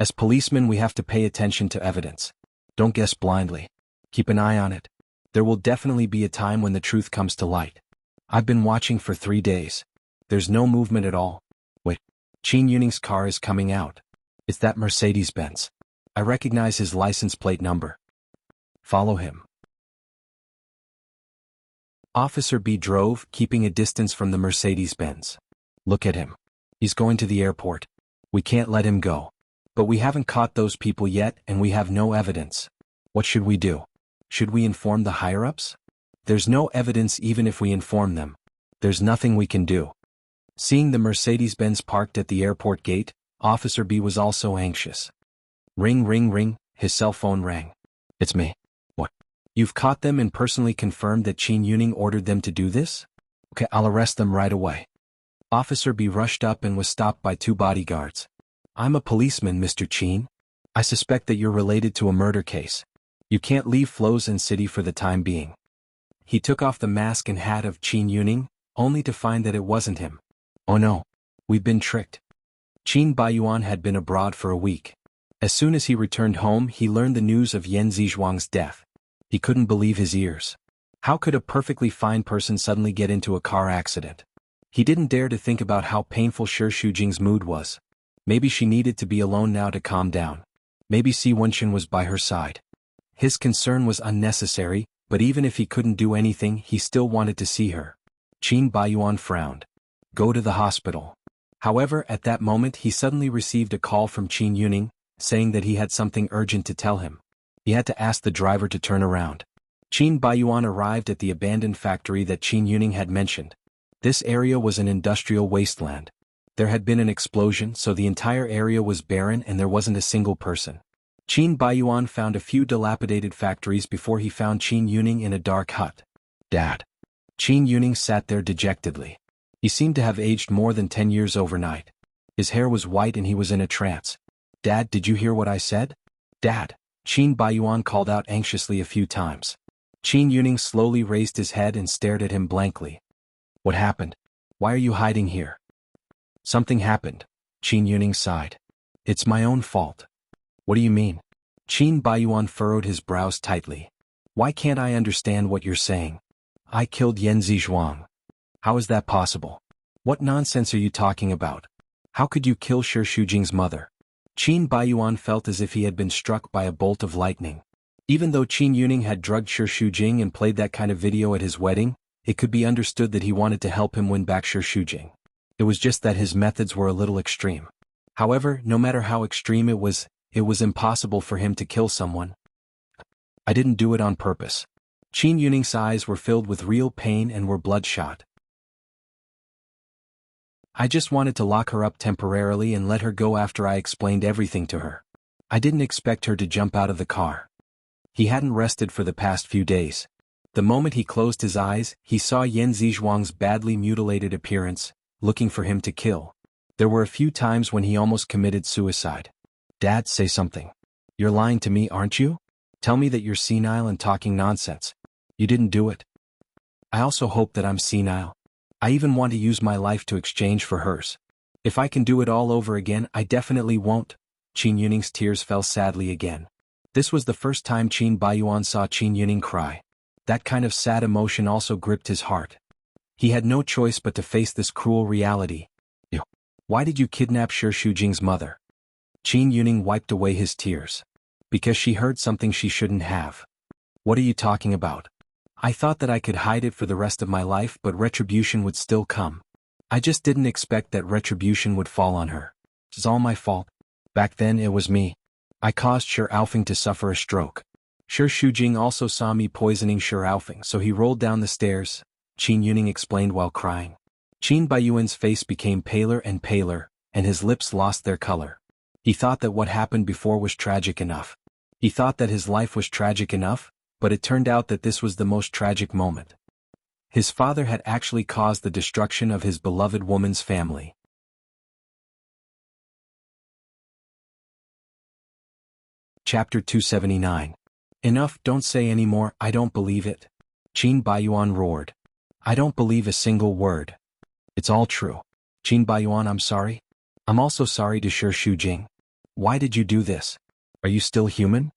As policemen, we have to pay attention to evidence. Don't guess blindly. Keep an eye on it. There will definitely be a time when the truth comes to light. I've been watching for 3 days. There's no movement at all. Wait. Qin Yuning's car is coming out. It's that Mercedes-Benz. I recognize his license plate number. Follow him. Officer B drove, keeping a distance from the Mercedes-Benz. Look at him. He's going to the airport. We can't let him go. But we haven't caught those people yet, and we have no evidence. What should we do? Should we inform the higher-ups? There's no evidence. Even if we inform them, there's nothing we can do. Seeing the Mercedes-Benz parked at the airport gate, Officer B was also anxious. Ring, ring, ring, his cell phone rang. It's me. What? You've caught them and personally confirmed that Qin Yuning ordered them to do this? Okay, I'll arrest them right away. Officer B rushed up and was stopped by 2 bodyguards. I'm a policeman, Mr. Chin. I suspect that you're related to a murder case. You can't leave Flozen City for the time being. He took off the mask and hat of Qin Yuning, only to find that it wasn't him. Oh no. We've been tricked. Qin Baiyuan had been abroad for a week. As soon as he returned home, he learned the news of Yan Zizhuang's death. He couldn't believe his ears. How could a perfectly fine person suddenly get into a car accident? He didn't dare to think about how painful Shi Shujing's mood was. Maybe she needed to be alone now to calm down. Maybe Si Wenxin was by her side. His concern was unnecessary, but even if he couldn't do anything, he still wanted to see her. Qin Baiyuan frowned. Go to the hospital. However, at that moment he suddenly received a call from Qin Yuning, saying that he had something urgent to tell him. He had to ask the driver to turn around. Qin Baiyuan arrived at the abandoned factory that Qin Yuning had mentioned. This area was an industrial wasteland. There had been an explosion, so the entire area was barren and there wasn't a single person. Qin Baiyuan found a few dilapidated factories before he found Qin Yuning in a dark hut. Dad. Qin Yuning sat there dejectedly. He seemed to have aged more than 10 years overnight. His hair was white and he was in a trance. Dad, did you hear what I said? Dad. Qin Baiyuan called out anxiously a few times. Qin Yuning slowly raised his head and stared at him blankly. What happened? Why are you hiding here? Something happened. Qin Yuning sighed. It's my own fault. What do you mean? Qin Baiyuan furrowed his brows tightly. Why can't I understand what you're saying? I killed Yan Zizhuang. How is that possible? What nonsense are you talking about? How could you kill Shi Shujing's mother? Qin Baiyuan felt as if he had been struck by a bolt of lightning. Even though Qin Yuning had drugged Shi Shujing and played that kind of video at his wedding, it could be understood that he wanted to help him win back Shi Shujing. It was just that his methods were a little extreme. However, no matter how extreme it was impossible for him to kill someone. I didn't do it on purpose. Qin Yuning's eyes were filled with real pain and were bloodshot. I just wanted to lock her up temporarily and let her go after I explained everything to her. I didn't expect her to jump out of the car. He hadn't rested for the past few days. The moment he closed his eyes, he saw Yan Zizhuang's badly mutilated appearance, looking for him to kill. There were a few times when he almost committed suicide. Dad, say something. You're lying to me, aren't you? Tell me that you're senile and talking nonsense. You didn't do it. I also hope that I'm senile. I even want to use my life to exchange for hers. If I can do it all over again, I definitely won't. Qin Yuning's tears fell sadly again. This was the first time Qin Baiyuan saw Qin Yuning cry. That kind of sad emotion also gripped his heart. He had no choice but to face this cruel reality. Why did you kidnap Shi Shujing's mother? Qin Yuning wiped away his tears. Because she heard something she shouldn't have. What are you talking about? I thought that I could hide it for the rest of my life, but retribution would still come. I just didn't expect that retribution would fall on her. It's all my fault. Back then it was me. I caused Shi Aofing to suffer a stroke. Shi Shujing also saw me poisoning Shi Aofing, so he rolled down the stairs, Qin Yuning explained while crying. Qin Baiyuan's face became paler and paler, and his lips lost their color. He thought that what happened before was tragic enough. He thought that his life was tragic enough, but it turned out that this was the most tragic moment. His father had actually caused the destruction of his beloved woman's family. Chapter 279. Enough, don't say any more, I don't believe it. Qin Baiyuan roared. I don't believe a single word. It's all true. Qin Baiyuan, I'm sorry. I'm also sorry to Shi Shujing. Why did you do this? Are you still human?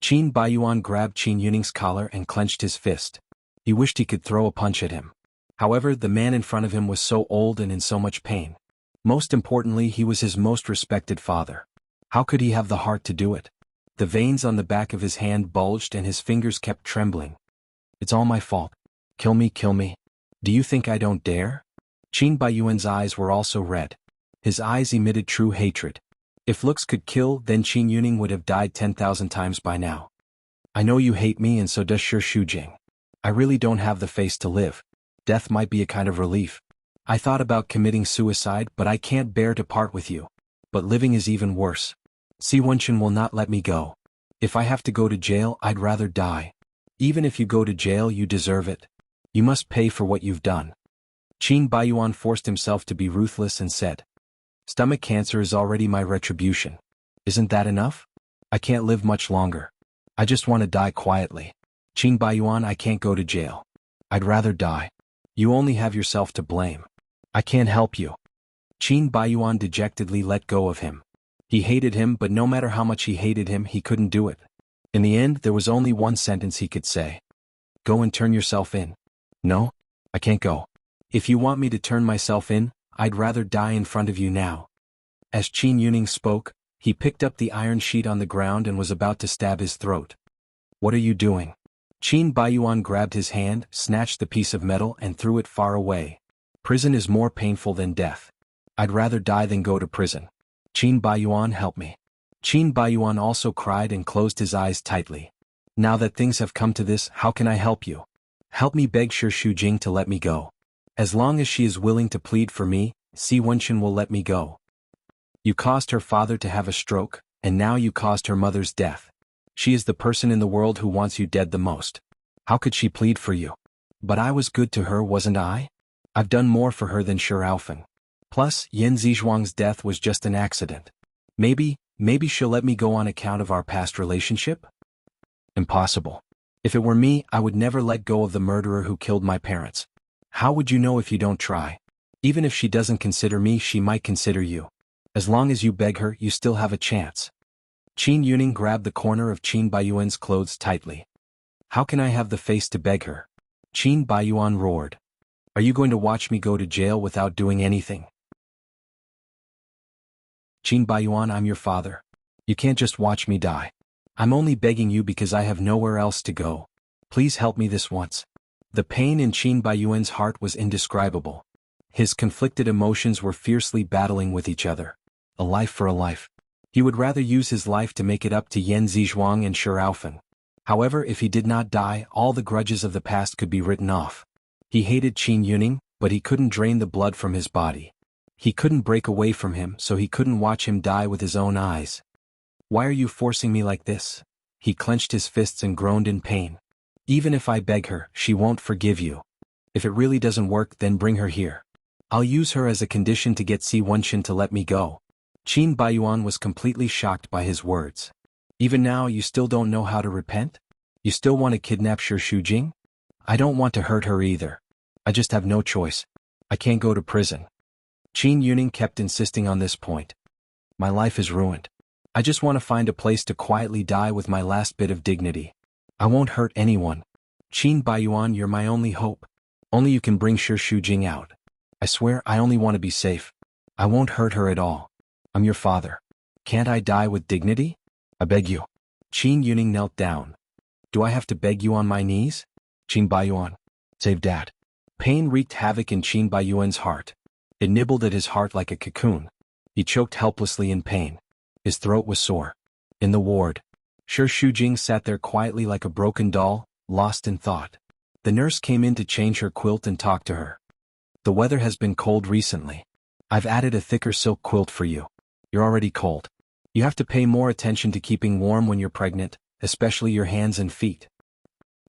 Qin Baiyuan grabbed Qin Yuning's collar and clenched his fist. He wished he could throw a punch at him. However, the man in front of him was so old and in so much pain. Most importantly, he was his most respected father. How could he have the heart to do it? The veins on the back of his hand bulged and his fingers kept trembling. It's all my fault. Kill me, kill me. Do you think I don't dare? Qin Baiyuan's eyes were also red. His eyes emitted true hatred. If looks could kill, then Qin Yuning would have died 10,000 times by now. I know you hate me and so does Shi Shujing. I really don't have the face to live. Death might be a kind of relief. I thought about committing suicide, but I can't bear to part with you. But living is even worse. Si Wenxin will not let me go. If I have to go to jail, I'd rather die. Even if you go to jail, you deserve it. You must pay for what you've done. Qin Baiyuan forced himself to be ruthless and said, "Stomach cancer is already my retribution. Isn't that enough? I can't live much longer. I just want to die quietly. Qin Baiyuan, I can't go to jail. I'd rather die. You only have yourself to blame. I can't help you." Qin Baiyuan dejectedly let go of him. He hated him, but no matter how much he hated him, he couldn't do it. In the end, there was only one sentence he could say. "Go and turn yourself in." "No, I can't go. If you want me to turn myself in, I'd rather die in front of you now." As Qin Yuning spoke, he picked up the iron sheet on the ground and was about to stab his throat. "What are you doing?" Qin Baiyuan grabbed his hand, snatched the piece of metal and threw it far away. "Prison is more painful than death. I'd rather die than go to prison. Qin Baiyuan, help me." Qin Baiyuan also cried and closed his eyes tightly. "Now that things have come to this, how can I help you? Help me beg Shi Shujing to let me go. As long as she is willing to plead for me, Si Wenqin will let me go. You caused her father to have a stroke, and now you caused her mother's death. She is the person in the world who wants you dead the most. How could she plead for you? But I was good to her, wasn't I? I've done more for her than Shi Raofeng. Plus, Yan Zizhuang's death was just an accident. Maybe she'll let me go on account of our past relationship?" "Impossible. If it were me, I would never let go of the murderer who killed my parents. How would you know if you don't try? Even if she doesn't consider me, she might consider you. As long as you beg her, you still have a chance." Qin Yuning grabbed the corner of Qin Baiyuan's clothes tightly. "How can I have the face to beg her?" Qin Baiyuan roared. "Are you going to watch me go to jail without doing anything?" "Qin Baiyuan, I'm your father. You can't just watch me die. I'm only begging you because I have nowhere else to go. Please help me this once." The pain in Qin Baiyuan's heart was indescribable. His conflicted emotions were fiercely battling with each other. A life for a life. He would rather use his life to make it up to Yan Zizhuang and Shi Raofeng. However, if he did not die, all the grudges of the past could be written off. He hated Qin Yuning, but he couldn't drain the blood from his body. He couldn't break away from him, so he couldn't watch him die with his own eyes. "Why are you forcing me like this?" He clenched his fists and groaned in pain. "Even if I beg her, she won't forgive you. If it really doesn't work, then bring her here. I'll use her as a condition to get Si Wenqin to let me go." Qin Baiyuan was completely shocked by his words. "Even now you still don't know how to repent? You still want to kidnap Shi Shujing? I don't want to hurt her either. I just have no choice. I can't go to prison." Qin Yuning kept insisting on this point. "My life is ruined. I just want to find a place to quietly die with my last bit of dignity. I won't hurt anyone. Qin Baiyuan, you're my only hope. Only you can bring Shi Shujing out. I swear I only want to be safe. I won't hurt her at all. I'm your father. Can't I die with dignity? I beg you." Qin Yuning knelt down. "Do I have to beg you on my knees? Qin Baiyuan, save Dad." Pain wreaked havoc in Qin Baiyuan's heart. It nibbled at his heart like a cocoon. He choked helplessly in pain. His throat was sore. In the ward, Shi Shujing sat there quietly like a broken doll, lost in thought. The nurse came in to change her quilt and talk to her. "The weather has been cold recently. I've added a thicker silk quilt for you. You're already cold. You have to pay more attention to keeping warm when you're pregnant, especially your hands and feet.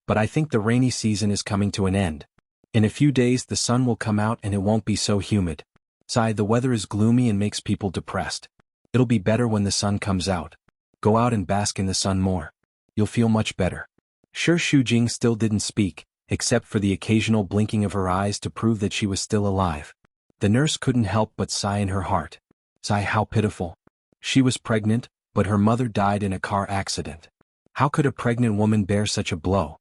But I think the rainy season is coming to an end. In a few days the sun will come out and it won't be so humid. The weather is gloomy and makes people depressed. It'll be better when the sun comes out. Go out and bask in the sun more. You'll feel much better." Shi Shujing still didn't speak, except for the occasional blinking of her eyes to prove that she was still alive. The nurse couldn't help but sigh in her heart. Sigh, how pitiful. She was pregnant, but her mother died in a car accident. How could a pregnant woman bear such a blow?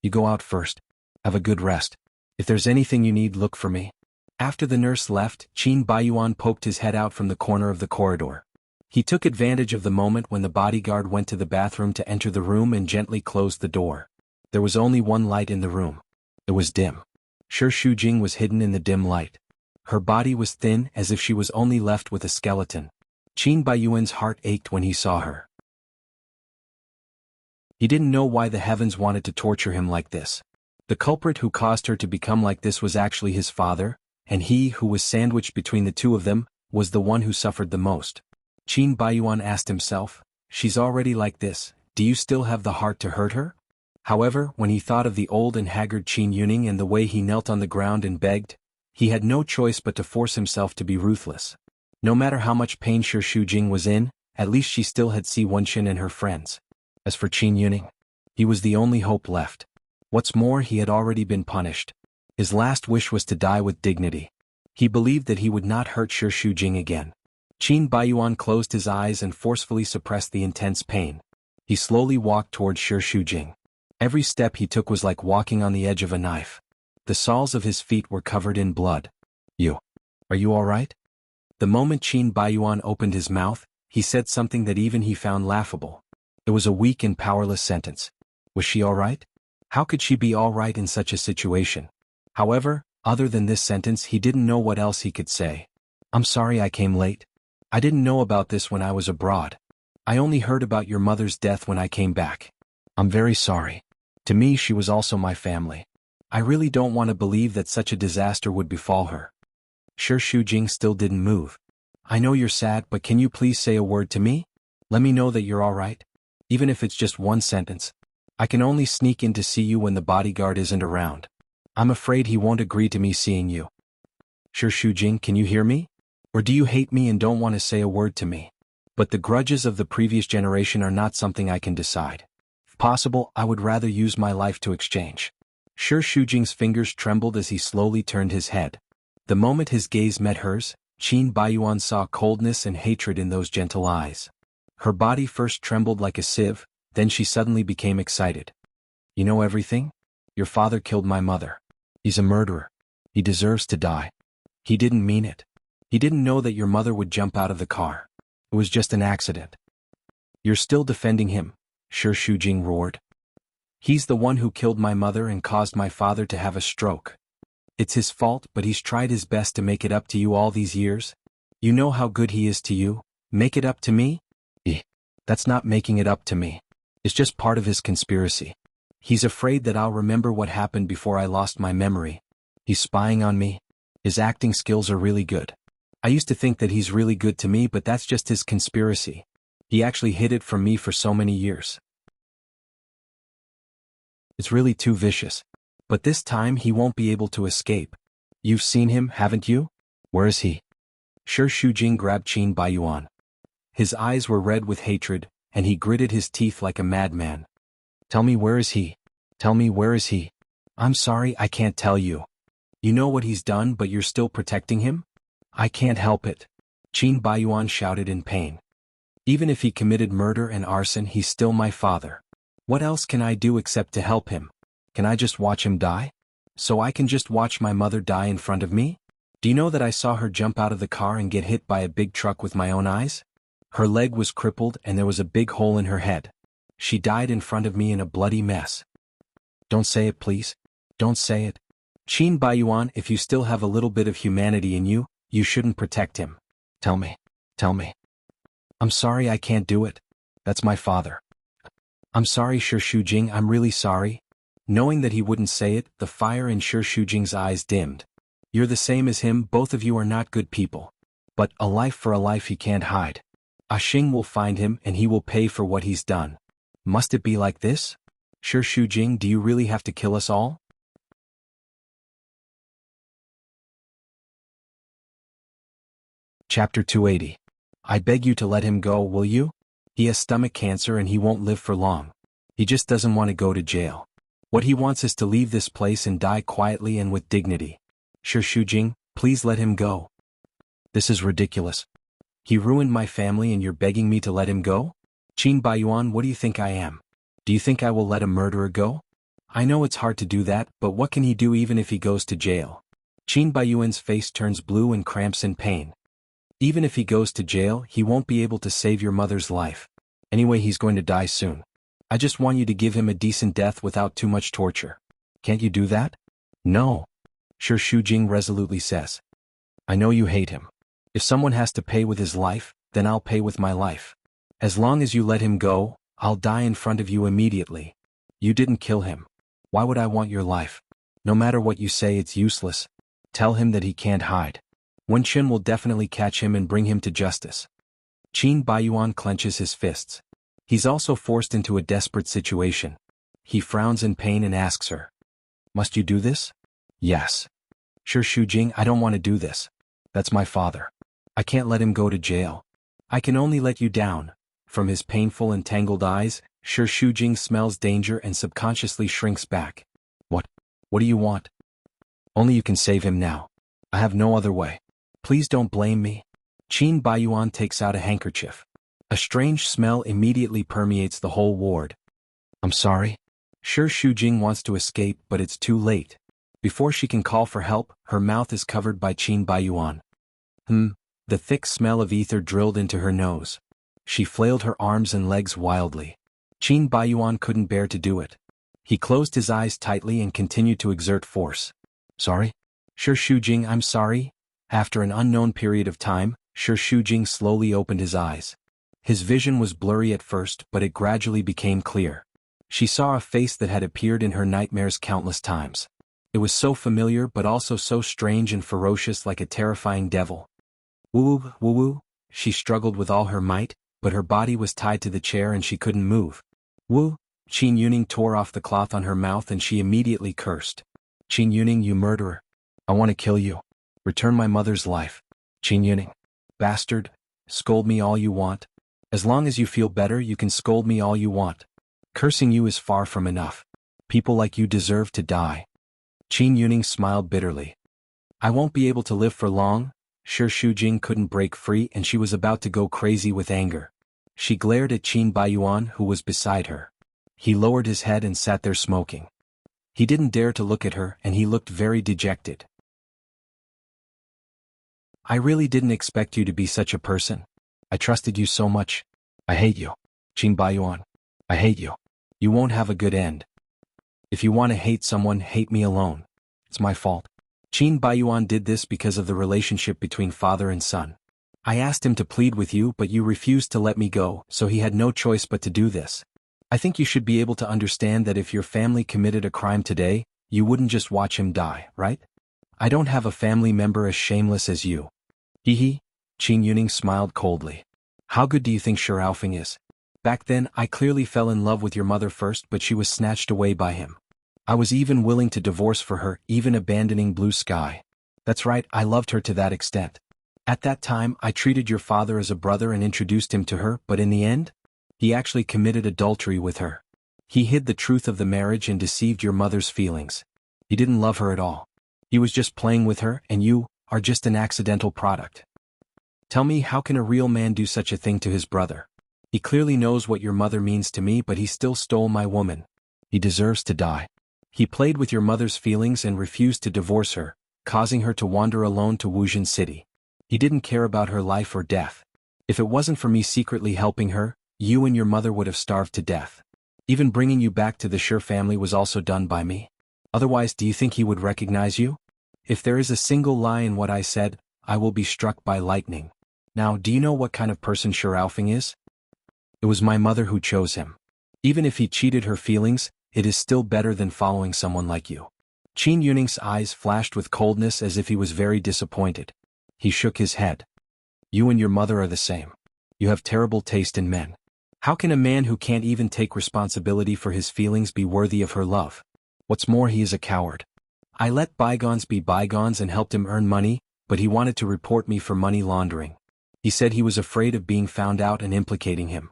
"You go out first. Have a good rest. If there's anything you need, look for me." After the nurse left, Qin Baiyuan poked his head out from the corner of the corridor. He took advantage of the moment when the bodyguard went to the bathroom to enter the room and gently closed the door. There was only one light in the room. It was dim. Shi Shujing was hidden in the dim light. Her body was thin, as if she was only left with a skeleton. Qin Baiyuan's heart ached when he saw her. He didn't know why the heavens wanted to torture him like this. The culprit who caused her to become like this was actually his father, and he who was sandwiched between the two of them was the one who suffered the most. Qin Baiyuan asked himself, "She's already like this, do you still have the heart to hurt her?" However, when he thought of the old and haggard Qin Yuning and the way he knelt on the ground and begged, He had no choice but to force himself to be ruthless. No matter how much pain Shi Shujing was in, at least she still had Si Wenqin and her friends. As for Qin Yuning, he was the only hope left. What's more, he had already been punished. His last wish was to die with dignity. He believed that he would not hurt Shi Shujing again. Qin Baiyuan closed his eyes and forcefully suppressed the intense pain. He slowly walked toward Shi Shujing. Every step he took was like walking on the edge of a knife. The soles of his feet were covered in blood. Are you all right? The moment Qin Baiyuan opened his mouth, he said something that even he found laughable. It was a weak and powerless sentence. Was she all right? How could she be all right in such a situation? However, other than this sentence, he didn't know what else he could say. I'm sorry I came late. I didn't know about this when I was abroad. I only heard about your mother's death when I came back. I'm very sorry. To me, she was also my family. I really don't want to believe that such a disaster would befall her. Shi Shujing still didn't move. I know you're sad, but can you please say a word to me? Let me know that you're all right. Even if it's just one sentence. I can only sneak in to see you when the bodyguard isn't around. I'm afraid he won't agree to me seeing you. Shi Shujing, can you hear me? Or do you hate me and don't want to say a word to me? But the grudges of the previous generation are not something I can decide. If possible, I would rather use my life to exchange. Shi Shujing's fingers trembled as he slowly turned his head. The moment his gaze met hers, Qin Baiyuan saw coldness and hatred in those gentle eyes. Her body first trembled like a sieve, then she suddenly became excited. You know everything? Your father killed my mother. He's a murderer. He deserves to die. He didn't mean it. He didn't know that your mother would jump out of the car. It was just an accident. You're still defending him, Shi Shujing roared. He's the one who killed my mother and caused my father to have a stroke. It's his fault, but he's tried his best to make it up to you all these years. You know how good he is to you. Make it up to me? That's not making it up to me. It's just part of his conspiracy. He's afraid that I'll remember what happened before I lost my memory. He's spying on me. His acting skills are really good. I used to think that he's really good to me, but that's just his conspiracy. He actually hid it from me for so many years. It's really too vicious. But this time he won't be able to escape. You've seen him, haven't you? Where is he? Shi Shujing grabbed Qin Baiyuan. His eyes were red with hatred, and he gritted his teeth like a madman. Tell me, where is he? Tell me, where is he? I'm sorry, I can't tell you. You know what he's done, but you're still protecting him? I can't help it. Qin Baiyuan shouted in pain. Even if he committed murder and arson, he's still my father. What else can I do except to help him? Can I just watch him die? So I can just watch my mother die in front of me? Do you know that I saw her jump out of the car and get hit by a big truck with my own eyes? Her leg was crippled and there was a big hole in her head. She died in front of me in a bloody mess. Don't say it, please. Don't say it. Qin Baiyuan, if you still have a little bit of humanity in you, you shouldn't protect him. Tell me. Tell me. I'm sorry, I can't do it. That's my father. I'm sorry, Shi Shujing, I'm really sorry. Knowing that he wouldn't say it, the fire in Shi Shujing's eyes dimmed. You're the same as him, both of you are not good people. But a life for a life he can't hide. Xing will find him and he will pay for what he's done. Must it be like this? Shi Shujing, do you really have to kill us all? Chapter 280. I beg you to let him go, will you? He has stomach cancer and he won't live for long. He just doesn't want to go to jail. What he wants is to leave this place and die quietly and with dignity. Shi Shujing, please let him go. This is ridiculous. He ruined my family and you're begging me to let him go? Qin Baiyuan, what do you think I am? Do you think I will let a murderer go? I know it's hard to do that, but what can he do even if he goes to jail? Qin Baiyuan's face turns blue and cramps in pain. Even if he goes to jail, he won't be able to save your mother's life. Anyway, he's going to die soon. I just want you to give him a decent death without too much torture. Can't you do that? No. Shi Shujing resolutely says. I know you hate him. If someone has to pay with his life, then I'll pay with my life. As long as you let him go, I'll die in front of you immediately. You didn't kill him. Why would I want your life? No matter what you say, it's useless. Tell him that he can't hide. Wenqin will definitely catch him and bring him to justice. Qin Baiyuan clenches his fists. He's also forced into a desperate situation. He frowns in pain and asks her. Must you do this? Yes. Sure Shujing, I don't want to do this. That's my father. I can't let him go to jail. I can only let you down. From his painful and tangled eyes, Sure Shujing smells danger and subconsciously shrinks back. What? What do you want? Only you can save him now. I have no other way. Please don't blame me. Qin Baiyuan takes out a handkerchief. A strange smell immediately permeates the whole ward. I'm sorry. Sure Shujing wants to escape, but it's too late. Before she can call for help, her mouth is covered by Qin Baiyuan. The thick smell of ether drilled into her nose. She flailed her arms and legs wildly. Qin Baiyuan couldn't bear to do it. He closed his eyes tightly and continued to exert force. Sorry? Sure Shujing, I'm sorry. After an unknown period of time, Sure Shujing slowly opened his eyes. His vision was blurry at first, but it gradually became clear. She saw a face that had appeared in her nightmares countless times. It was so familiar but also so strange and ferocious, like a terrifying devil. Woo woo woo, she struggled with all her might, but her body was tied to the chair and she couldn't move. Woo, Qin Yuning tore off the cloth on her mouth and she immediately cursed. Qin Yuning, you murderer. I want to kill you. Return my mother's life. Qin Yuning. Bastard, scold me all you want. As long as you feel better, you can scold me all you want. Cursing you is far from enough. People like you deserve to die. Qin Yuning smiled bitterly. I won't be able to live for long. Sure Shujing couldn't break free and she was about to go crazy with anger. She glared at Qin Baiyuan, who was beside her. He lowered his head and sat there smoking. He didn't dare to look at her and he looked very dejected. I really didn't expect you to be such a person. I trusted you so much. I hate you. Qin Baiyuan. I hate you. You won't have a good end. If you want to hate someone, hate me alone. It's my fault. Qin Baiyuan did this because of the relationship between father and son. I asked him to plead with you, but you refused to let me go, so he had no choice but to do this. I think you should be able to understand that if your family committed a crime today, you wouldn't just watch him die, right? I don't have a family member as shameless as you. Hee. Qin Yuning smiled coldly. How good do you think Sure Aofing is? Back then, I clearly fell in love with your mother first, but she was snatched away by him. I was even willing to divorce for her, even abandoning Blue Sky. That's right, I loved her to that extent. At that time, I treated your father as a brother and introduced him to her, but in the end, he actually committed adultery with her. He hid the truth of the marriage and deceived your mother's feelings. He didn't love her at all. He was just playing with her, and you are just an accidental product. Tell me, how can a real man do such a thing to his brother? He clearly knows what your mother means to me, but he still stole my woman. He deserves to die. He played with your mother's feelings and refused to divorce her, causing her to wander alone to Wuzhen City. He didn't care about her life or death. If it wasn't for me secretly helping her, you and your mother would have starved to death. Even bringing you back to the Sure family was also done by me. Otherwise, do you think he would recognize you? If there is a single lie in what I said, I will be struck by lightning. Now, do you know what kind of person Sure Aofing is? It was my mother who chose him. Even if he cheated her feelings, it is still better than following someone like you. Qin Yuning's eyes flashed with coldness as if he was very disappointed. He shook his head. You and your mother are the same. You have terrible taste in men. How can a man who can't even take responsibility for his feelings be worthy of her love? What's more, he is a coward. I let bygones be bygones and helped him earn money, but he wanted to report me for money laundering. He said he was afraid of being found out and implicating him.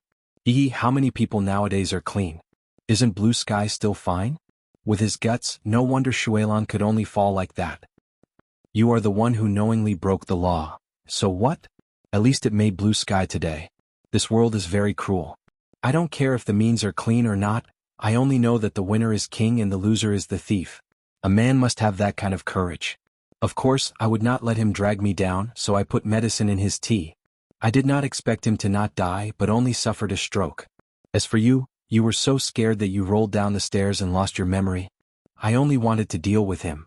How many people nowadays are clean? Isn't Blue Sky still fine? With his guts, no wonder Shuilan could only fall like that. You are the one who knowingly broke the law. So what? At least it made Blue Sky today. This world is very cruel. I don't care if the means are clean or not, I only know that the winner is king and the loser is the thief. A man must have that kind of courage. Of course, I would not let him drag me down, so I put medicine in his tea. I did not expect him to not die, but only suffered a stroke. As for you, you were so scared that you rolled down the stairs and lost your memory. I only wanted to deal with him.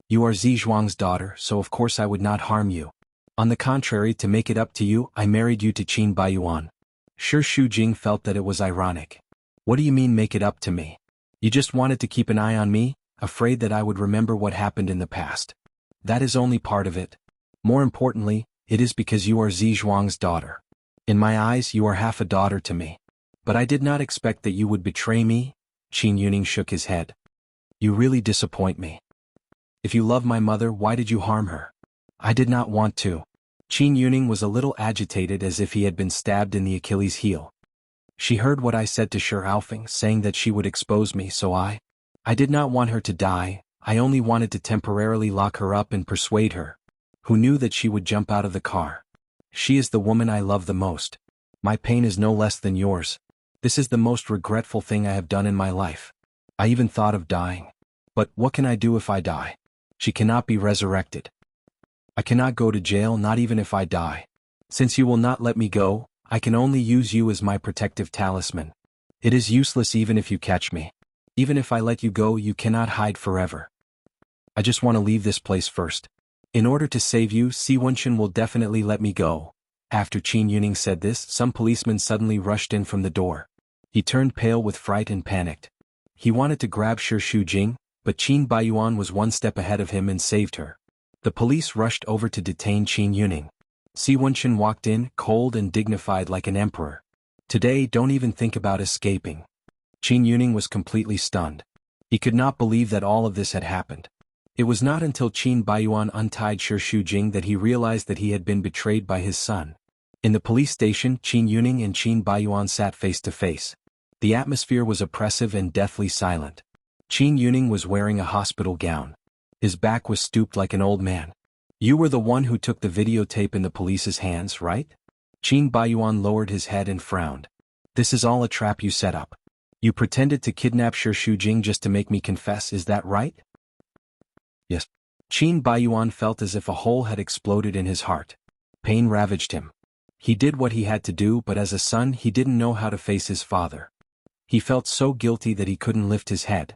You are Zizhuang's daughter, so of course I would not harm you. On the contrary, to make it up to you, I married you to Qin Baiyuan. Sure Shujing felt that it was ironic. What do you mean make it up to me? You just wanted to keep an eye on me, afraid that I would remember what happened in the past. That is only part of it. More importantly, it is because you are Zizhuang's daughter. In my eyes, you are half a daughter to me. But I did not expect that you would betray me. Qin Yuning shook his head. You really disappoint me. If you love my mother, why did you harm her? I did not want to. Qin Yuning was a little agitated as if he had been stabbed in the Achilles heel. She heard what I said to Shi Aofeng, saying that she would expose me, so I did not want her to die. I only wanted to temporarily lock her up and persuade her. Who knew that she would jump out of the car? She is the woman I love the most. My pain is no less than yours. This is the most regretful thing I have done in my life. I even thought of dying. But what can I do if I die? She cannot be resurrected. I cannot go to jail, not even if I die. Since you will not let me go, I can only use you as my protective talisman. It is useless even if you catch me. Even if I let you go, you cannot hide forever. I just want to leave this place first. In order to save you, Si Wenshan will definitely let me go. After Qin Yuning said this, some policemen suddenly rushed in from the door. He turned pale with fright and panicked. He wanted to grab Shi Shujing, but Qin Baiyuan was one step ahead of him and saved her. The police rushed over to detain Qin Yuning. Si Wenshan walked in, cold and dignified like an emperor. Today, don't even think about escaping. Qin Yuning was completely stunned. He could not believe that all of this had happened. It was not until Qin Baiyuan untied Shi Shujing that he realized that he had been betrayed by his son. In the police station, Qin Yuning and Qin Baiyuan sat face to face. The atmosphere was oppressive and deathly silent. Qin Yuning was wearing a hospital gown. His back was stooped like an old man. You were the one who took the videotape in the police's hands, right? Qin Baiyuan lowered his head and frowned. This is all a trap you set up. You pretended to kidnap Shi Shujing just to make me confess, is that right? Yes. Qin Baiyuan felt as if a hole had exploded in his heart. Pain ravaged him. He did what he had to do, but as a son he didn't know how to face his father. He felt so guilty that he couldn't lift his head.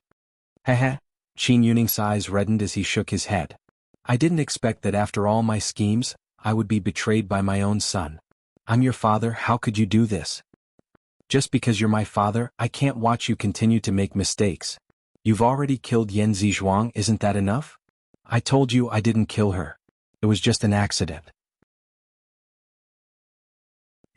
Heh. Qin Yuning's eyes reddened as he shook his head. I didn't expect that after all my schemes, I would be betrayed by my own son. I'm your father, how could you do this? Just because you're my father, I can't watch you continue to make mistakes. You've already killed Yan Zizhuang, isn't that enough? I told you I didn't kill her. It was just an accident.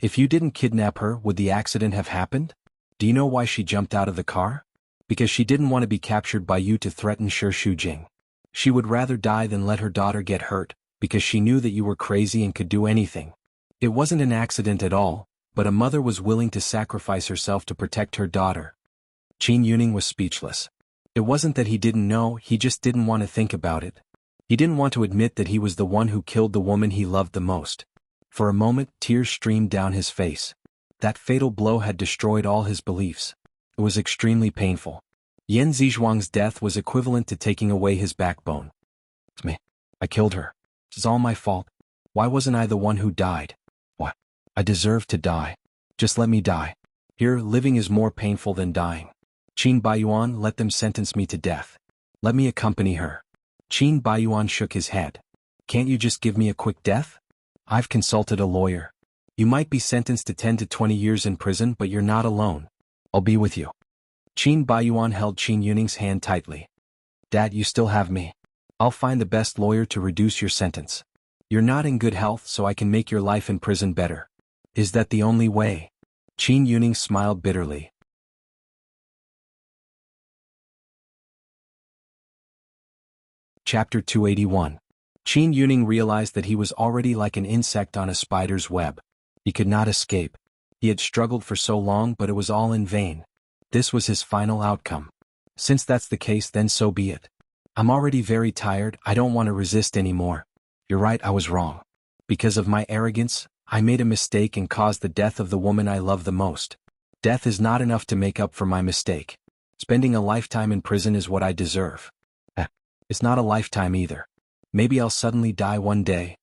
If you didn't kidnap her, would the accident have happened? Do you know why she jumped out of the car? Because she didn't want to be captured by you to threaten Shi Shujing. She would rather die than let her daughter get hurt, because she knew that you were crazy and could do anything. It wasn't an accident at all, but a mother was willing to sacrifice herself to protect her daughter. Qin Yuning was speechless. It wasn't that he didn't know, he just didn't want to think about it. He didn't want to admit that he was the one who killed the woman he loved the most. For a moment, tears streamed down his face. That fatal blow had destroyed all his beliefs. It was extremely painful. Yan Zizhuang's death was equivalent to taking away his backbone. It's me. I killed her. It's all my fault. Why wasn't I the one who died? What? I deserve to die. Just let me die. Here, living is more painful than dying. Qin Baiyuan, let them sentence me to death. Let me accompany her. Qin Baiyuan shook his head. Can't you just give me a quick death? I've consulted a lawyer. You might be sentenced to 10 to 20 years in prison, but you're not alone. I'll be with you. Qin Baiyuan held Qin Yuning's hand tightly. Dad, you still have me. I'll find the best lawyer to reduce your sentence. You're not in good health, so I can make your life in prison better. Is that the only way? Qin Yuning smiled bitterly. Chapter 281. Qin Yuning realized that he was already like an insect on a spider's web. He could not escape. He had struggled for so long, but it was all in vain. This was his final outcome. Since that's the case, then so be it. I'm already very tired, I don't want to resist anymore. You're right, I was wrong. Because of my arrogance, I made a mistake and caused the death of the woman I love the most. Death is not enough to make up for my mistake. Spending a lifetime in prison is what I deserve. It's not a lifetime either. Maybe I'll suddenly die one day.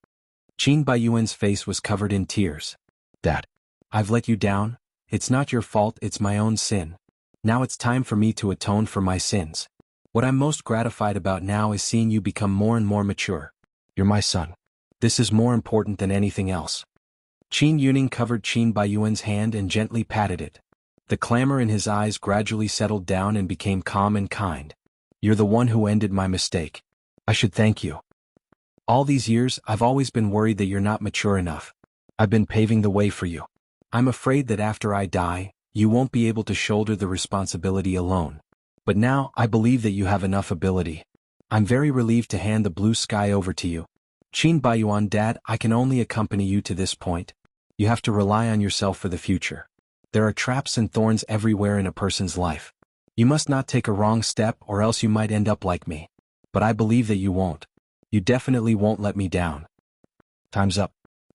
Qin Baiyuan's face was covered in tears. Dad, I've let you down. It's not your fault, it's my own sin. Now it's time for me to atone for my sins. What I'm most gratified about now is seeing you become more and more mature. You're my son. This is more important than anything else. Qin Yuning covered Qin Baiyuan's hand and gently patted it. The clamor in his eyes gradually settled down and became calm and kind. You're the one who ended my mistake. I should thank you. All these years, I've always been worried that you're not mature enough. I've been paving the way for you. I'm afraid that after I die, you won't be able to shoulder the responsibility alone. But now, I believe that you have enough ability. I'm very relieved to hand the blue sky over to you. Qin Baiyuan, Dad, I can only accompany you to this point. You have to rely on yourself for the future. There are traps and thorns everywhere in a person's life. You must not take a wrong step or else you might end up like me. But I believe that you won't. You definitely won't let me down. Time's up.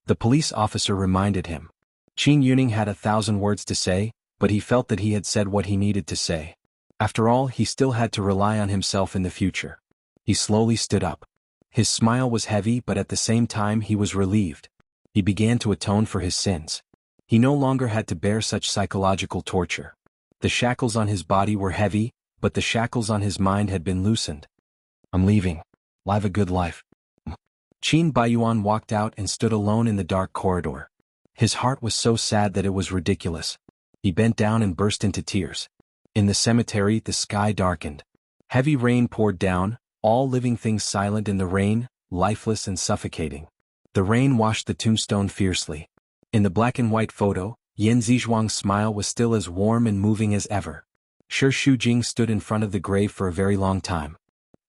The police officer reminded him. Qin Yuning had 1,000 words to say, but he felt that he had said what he needed to say. After all, he still had to rely on himself in the future. He slowly stood up. His smile was heavy, but at the same time he was relieved. He began to atone for his sins. He no longer had to bear such psychological torture. The shackles on his body were heavy, but the shackles on his mind had been loosened. I'm leaving. Live a good life. Qin Baiyuan walked out and stood alone in the dark corridor. His heart was so sad that it was ridiculous. He bent down and burst into tears. In the cemetery, the sky darkened. Heavy rain poured down, all living things silent in the rain, lifeless and suffocating. The rain washed the tombstone fiercely. In the black and white photo, Yan Zizhuang's smile was still as warm and moving as ever. Shi Shujing stood in front of the grave for a very long time.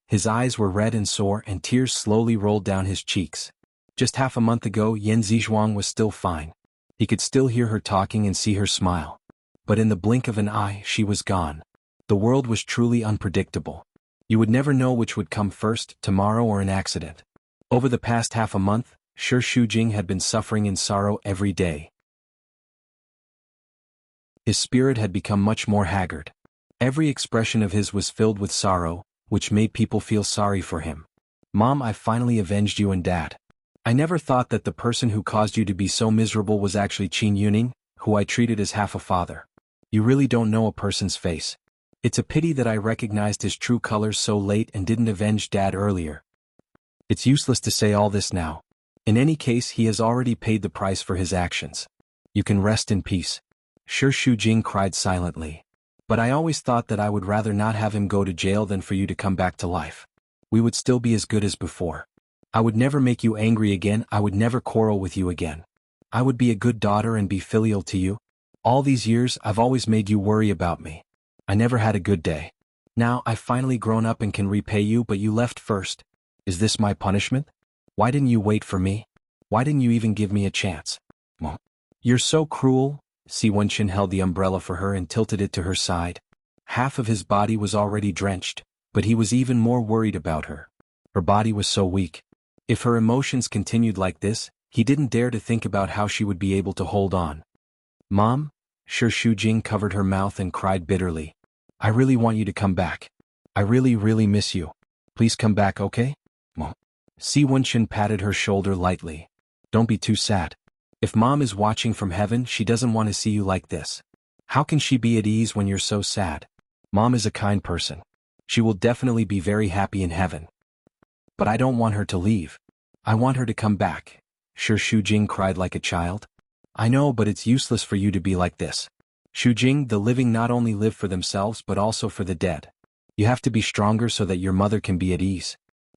His eyes were red and sore and tears slowly rolled down his cheeks. Just half a month ago, Yan Zizhuang was still fine. He could still hear her talking and see her smile. But in the blink of an eye, she was gone. The world was truly unpredictable. You would never know which would come first, tomorrow or an accident. Over the past half a month, Shi Shujing had been suffering in sorrow every day. His spirit had become much more haggard. Every expression of his was filled with sorrow, which made people feel sorry for him. Mom, I finally avenged you and Dad. I never thought that the person who caused you to be so miserable was actually Qin Yuning, who I treated as half a father. You really don't know a person's face. It's a pity that I recognized his true colors so late and didn't avenge Dad earlier. It's useless to say all this now. In any case, he has already paid the price for his actions. You can rest in peace. Shi Shujing cried silently. But I always thought that I would rather not have him go to jail than for you to come back to life. We would still be as good as before. I would never make you angry again, I would never quarrel with you again. I would be a good daughter and be filial to you. All these years, I've always made you worry about me. I never had a good day. Now, I've finally grown up and can repay you, but you left first. Is this my punishment? Why didn't you wait for me? Why didn't you even give me a chance? Well, you're so cruel. Si Wenqin held the umbrella for her and tilted it to her side. Half of his body was already drenched, but he was even more worried about her. Her body was so weak. If her emotions continued like this, he didn't dare to think about how she would be able to hold on. Mom? Shi Shujing covered her mouth and cried bitterly. I really want you to come back. I really, really miss you. Please come back, okay? Si Wenqin patted her shoulder lightly. Don't be too sad. If Mom is watching from heaven, she doesn't want to see you like this. How can she be at ease when you're so sad? Mom is a kind person. She will definitely be very happy in heaven. But I don't want her to leave. I want her to come back. Shi Shujing cried like a child. I know, but it's useless for you to be like this. Shujing, the living not only live for themselves but also for the dead. You have to be stronger so that your mother can be at ease.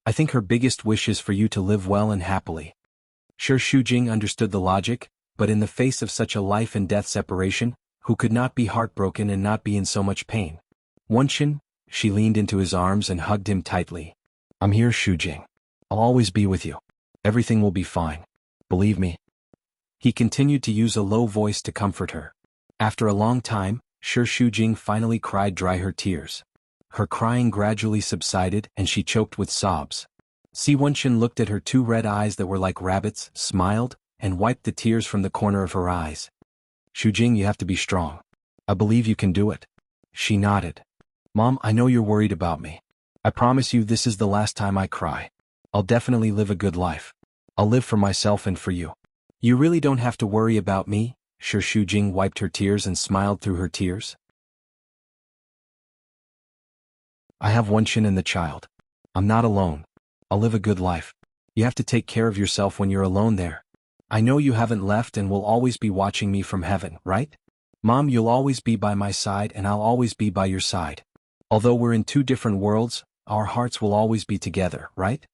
I think her biggest wish is for you to live well and happily. Shi Shujing understood the logic, but in the face of such a life and death separation, who could not be heartbroken and not be in so much pain? Wenqin, she leaned into his arms and hugged him tightly. I'm here, Shujing. I'll always be with you. Everything will be fine. Believe me. He continued to use a low voice to comfort her. After a long time, Shi Shujing finally cried dry her tears. Her crying gradually subsided and she choked with sobs. Si Wenqin looked at her two red eyes that were like rabbits, smiled, and wiped the tears from the corner of her eyes. Shujing, you have to be strong. I believe you can do it. She nodded. Mom, I know you're worried about me. I promise you this is the last time I cry. I'll definitely live a good life. I'll live for myself and for you. You really don't have to worry about me. Shi Shujing wiped her tears and smiled through her tears. I have Wenqin and the child. I'm not alone. I'll live a good life. You have to take care of yourself when you're alone there. I know you haven't left and will always be watching me from heaven, right? Mom, you'll always be by my side and I'll always be by your side. Although we're in two different worlds, our hearts will always be together, right?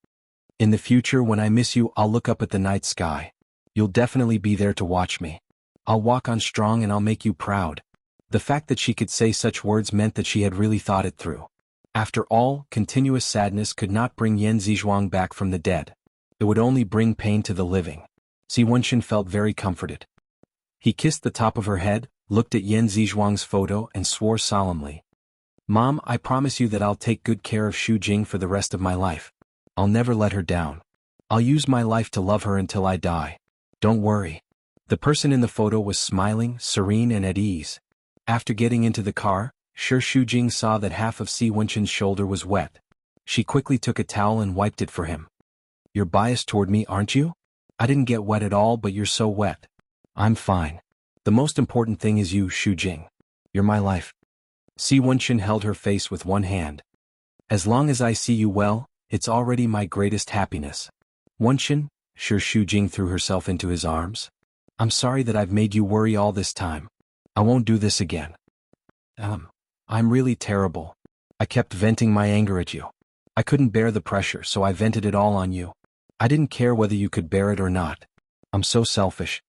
In the future, when I miss you, I'll look up at the night sky. You'll definitely be there to watch me. I'll walk on strong and I'll make you proud. The fact that she could say such words meant that she had really thought it through. After all, continuous sadness could not bring Yan Zizhuang back from the dead. It would only bring pain to the living. Si Wenxin felt very comforted. He kissed the top of her head, looked at Yan Zizhuang's photo and swore solemnly. Mom, I promise you that I'll take good care of Xu Jing for the rest of my life. I'll never let her down. I'll use my life to love her until I die. Don't worry. The person in the photo was smiling, serene and at ease. After getting into the car, Xu Jing saw that half of Si Wenxin's shoulder was wet. She quickly took a towel and wiped it for him. You're biased toward me, aren't you? I didn't get wet at all, but you're so wet. I'm fine. The most important thing is you, Xu Jing. You're my life. Si Wenxin held her face with one hand. As long as I see you well, it's already my greatest happiness. Wenxin, Xu Jing threw herself into his arms. I'm sorry that I've made you worry all this time. I won't do this again. I'm really terrible. I kept venting my anger at you. I couldn't bear the pressure, so I vented it all on you. I didn't care whether you could bear it or not. I'm so selfish.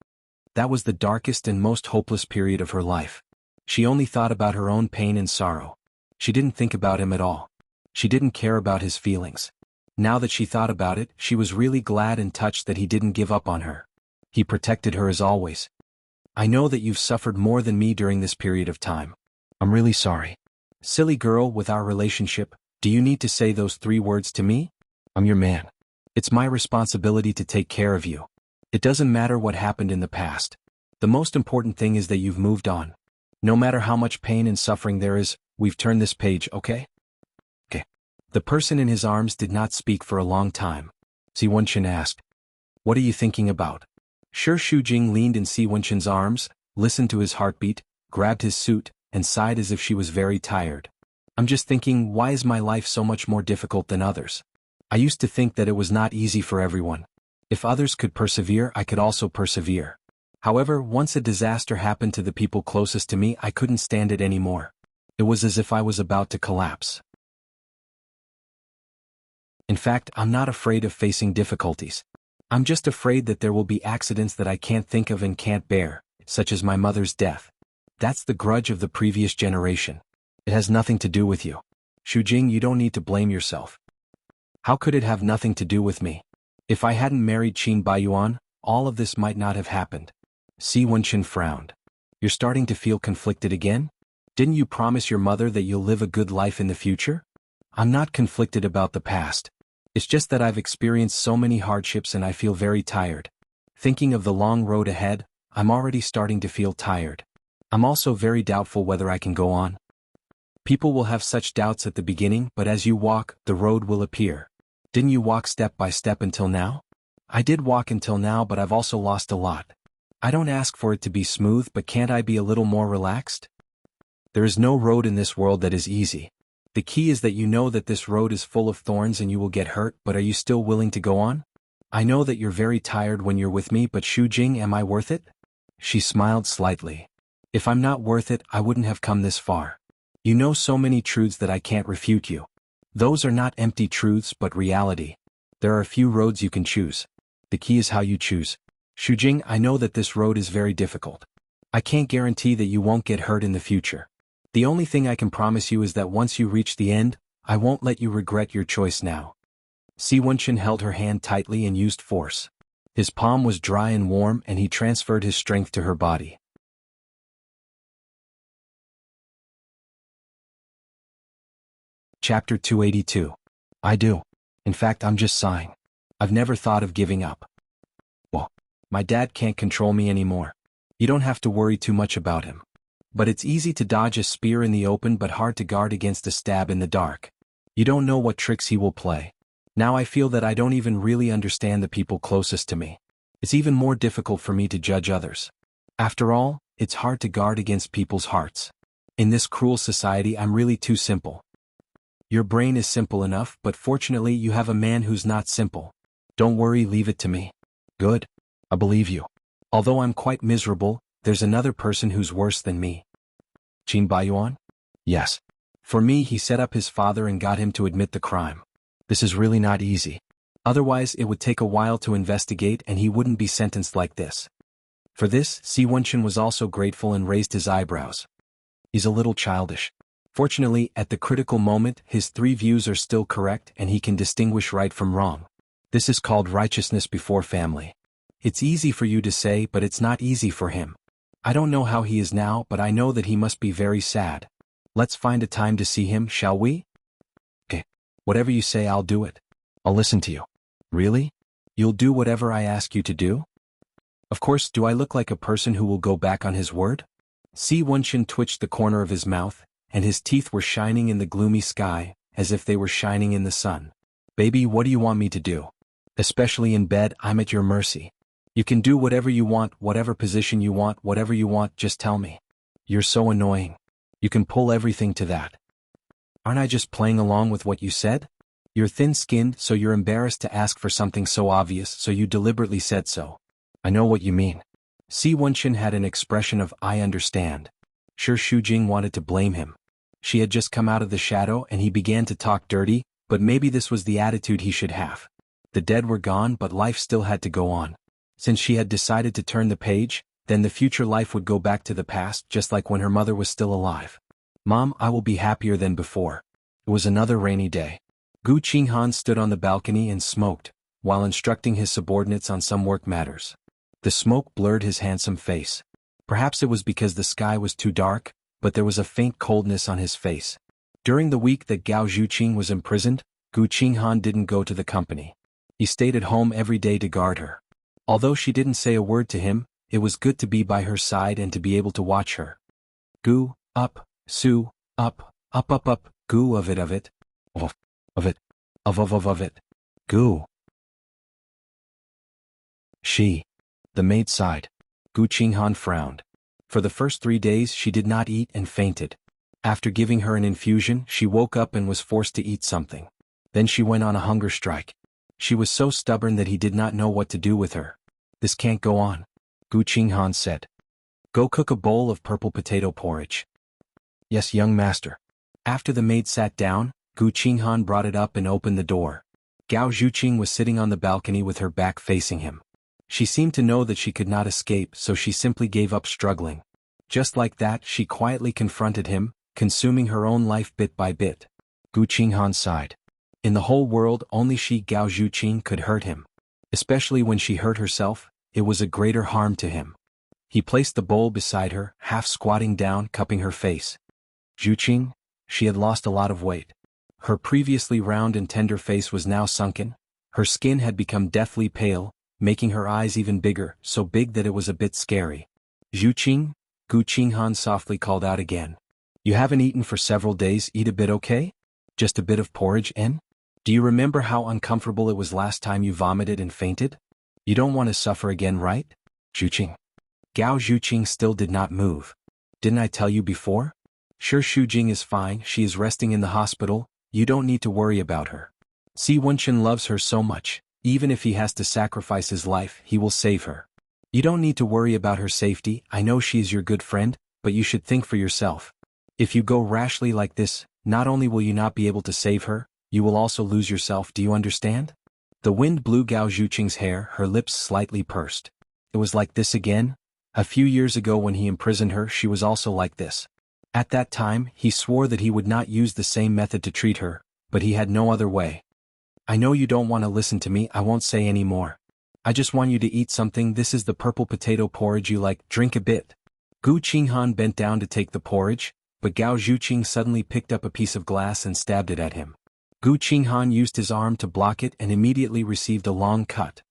That was the darkest and most hopeless period of her life. She only thought about her own pain and sorrow. She didn't think about him at all. She didn't care about his feelings. Now that she thought about it, she was really glad and touched that he didn't give up on her. He protected her as always. I know that you've suffered more than me during this period of time. I'm really sorry. Silly girl, with our relationship, do you need to say those 3 words to me? I'm your man. It's my responsibility to take care of you. It doesn't matter what happened in the past. The most important thing is that you've moved on. No matter how much pain and suffering there is, we've turned this page, okay? Okay. The person in his arms did not speak for a long time. Si Wenxin asked, What are you thinking about? Xu Jing leaned in Si Wenxin's arms, listened to his heartbeat, grabbed his suit, and sighed as if she was very tired. I'm just thinking, why is my life so much more difficult than others? I used to think that it was not easy for everyone. If others could persevere, I could also persevere. However, once a disaster happened to the people closest to me, I couldn't stand it anymore. It was as if I was about to collapse. In fact, I'm not afraid of facing difficulties. I'm just afraid that there will be accidents that I can't think of and can't bear, such as my mother's death. That's the grudge of the previous generation. It has nothing to do with you. Xu Jing, you don't need to blame yourself. How could it have nothing to do with me? If I hadn't married Qin Baiyuan, all of this might not have happened. Si Wenxin frowned. You're starting to feel conflicted again? Didn't you promise your mother that you'll live a good life in the future? I'm not conflicted about the past. It's just that I've experienced so many hardships and I feel very tired. Thinking of the long road ahead, I'm already starting to feel tired. I'm also very doubtful whether I can go on. People will have such doubts at the beginning, but as you walk, the road will appear. Didn't you walk step by step until now? I did walk until now, but I've also lost a lot. I don't ask for it to be smooth, but can't I be a little more relaxed? There is no road in this world that is easy. The key is that you know that this road is full of thorns and you will get hurt, but are you still willing to go on? I know that you're very tired when you're with me, but Xu Jing, am I worth it? She smiled slightly. If I'm not worth it, I wouldn't have come this far. You know so many truths that I can't refute you. Those are not empty truths but reality. There are a few roads you can choose. The key is how you choose. Xu Jing, I know that this road is very difficult. I can't guarantee that you won't get hurt in the future. The only thing I can promise you is that once you reach the end, I won't let you regret your choice now. Si Wenxin held her hand tightly and used force. His palm was dry and warm and he transferred his strength to her body. Chapter 282. I do. In fact, I'm just sighing. I've never thought of giving up. Well, my dad can't control me anymore. You don't have to worry too much about him. But it's easy to dodge a spear in the open but hard to guard against a stab in the dark. You don't know what tricks he will play. Now I feel that I don't even really understand the people closest to me. It's even more difficult for me to judge others. After all, it's hard to guard against people's hearts. In this cruel society, I'm really too simple. Your brain is simple enough, but fortunately you have a man who's not simple. Don't worry, leave it to me. Good. I believe you. Although I'm quite miserable, there's another person who's worse than me. Qin Baiyuan? Yes. For me, he set up his father and got him to admit the crime. This is really not easy. Otherwise, it would take a while to investigate and he wouldn't be sentenced like this. For this, Si Wenxin was also grateful and raised his eyebrows. He's a little childish. Fortunately, at the critical moment, his 3 views are still correct and he can distinguish right from wrong. This is called righteousness before family. It's easy for you to say, but it's not easy for him. I don't know how he is now, but I know that he must be very sad. Let's find a time to see him, shall we? Okay. Whatever you say, I'll do it. I'll listen to you. Really? You'll do whatever I ask you to do? Of course. Do I look like a person who will go back on his word? Si Wenchen twitched the corner of his mouth, and his teeth were shining in the gloomy sky, as if they were shining in the sun. Baby, what do you want me to do? Especially in bed, I'm at your mercy. You can do whatever you want, whatever position you want, whatever you want, just tell me. You're so annoying. You can pull everything to that. Aren't I just playing along with what you said? You're thin-skinned, so you're embarrassed to ask for something so obvious, so you deliberately said so. I know what you mean. Si Wenchen had an expression of I understand. Sure, Shujing wanted to blame him. She had just come out of the shadow and he began to talk dirty, but maybe this was the attitude he should have. The dead were gone, but life still had to go on. Since she had decided to turn the page, then the future life would go back to the past, just like when her mother was still alive. Mom, I will be happier than before. It was another rainy day. Gu Qinghan stood on the balcony and smoked, while instructing his subordinates on some work matters. The smoke blurred his handsome face. Perhaps it was because the sky was too dark, but there was a faint coldness on his face. During the week that Gao Zhuqing was imprisoned, Gu Qinghan didn't go to the company. He stayed at home every day to guard her. Although she didn't say a word to him, it was good to be by her side and to be able to watch her. Gu, up, Su, up, Gu of it, of it, of it, Gu. She. The maid sighed. Gu Qinghan frowned. For the first 3 days she did not eat and fainted. After giving her an infusion, she woke up and was forced to eat something. Then she went on a hunger strike. She was so stubborn that he did not know what to do with her. This can't go on, Gu Qinghan said. Go cook a bowl of purple potato porridge. Yes, young master. After the maid sat down, Gu Qinghan brought it up and opened the door. Gao Zhuqing was sitting on the balcony with her back facing him. She seemed to know that she could not escape, so she simply gave up struggling. Just like that, she quietly confronted him, consuming her own life bit by bit. Gu Qinghan sighed. In the whole world, only she, Gao Zhuqing, could hurt him. Especially when she hurt herself, it was a greater harm to him. He placed the bowl beside her, half squatting down, cupping her face. Zhuqing, she had lost a lot of weight. Her previously round and tender face was now sunken. Her skin had become deathly pale, making her eyes even bigger, so big that it was a bit scary. Zhuqing, Gu Qinghan softly called out again. You haven't eaten for several days, eat a bit, okay? Just a bit of porridge, in? Do you remember how uncomfortable it was last time you vomited and fainted? You don't want to suffer again, right? Zhuqing. Gao Zhuqing still did not move. Didn't I tell you before? Sure, Shujing is fine, she is resting in the hospital, you don't need to worry about her. Si Wenchen loves her so much. Even if he has to sacrifice his life, he will save her. You don't need to worry about her safety. I know she is your good friend, but you should think for yourself. If you go rashly like this, not only will you not be able to save her, you will also lose yourself, do you understand? The wind blew Gao Zhuqing's hair, her lips slightly pursed. It was like this again? A few years ago when he imprisoned her, she was also like this. At that time, he swore that he would not use the same method to treat her, but he had no other way. I know you don't want to listen to me, I won't say any more. I just want you to eat something, this is the purple potato porridge you like, drink a bit. Gu Qinghan bent down to take the porridge, but Gao Zhuqing suddenly picked up a piece of glass and stabbed it at him. Gu Qinghan used his arm to block it and immediately received a long cut.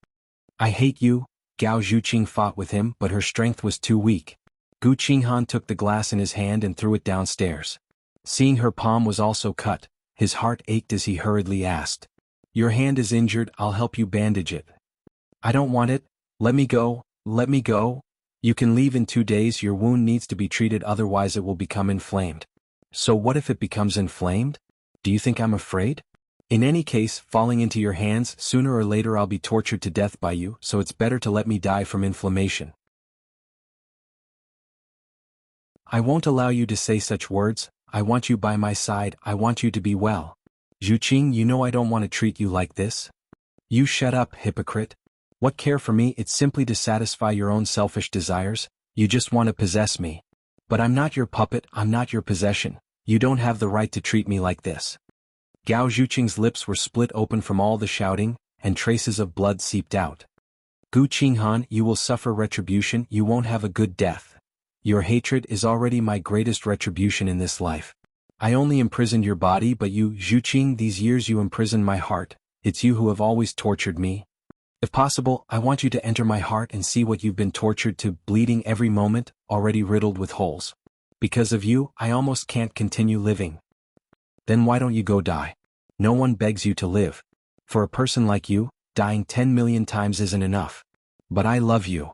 I hate you, Gao Zhuqing fought with him, but her strength was too weak. Gu Qinghan took the glass in his hand and threw it downstairs. Seeing her palm was also cut, his heart ached as he hurriedly asked. Your hand is injured, I'll help you bandage it. I don't want it, let me go, let me go. You can leave in 2 days, your wound needs to be treated otherwise it will become inflamed. So what if it becomes inflamed? Do you think I'm afraid? In any case, falling into your hands, sooner or later I'll be tortured to death by you, so it's better to let me die from inflammation. I won't allow you to say such words, I want you by my side, I want you to be well. Zhuqing, you know I don't want to treat you like this. You shut up, hypocrite. What care for me, it's simply to satisfy your own selfish desires, you just want to possess me. But I'm not your puppet, I'm not your possession. You don't have the right to treat me like this. Gao Zhuqing's lips were split open from all the shouting, and traces of blood seeped out. Gu Qinghan, you will suffer retribution, you won't have a good death. Your hatred is already my greatest retribution in this life. I only imprisoned your body, but you, Zhuqing, these years you imprisoned my heart. It's you who have always tortured me. If possible, I want you to enter my heart and see what you've been tortured to, bleeding every moment, already riddled with holes. Because of you, I almost can't continue living. Then why don't you go die? No one begs you to live. For a person like you, dying 10 million times isn't enough. But I love you.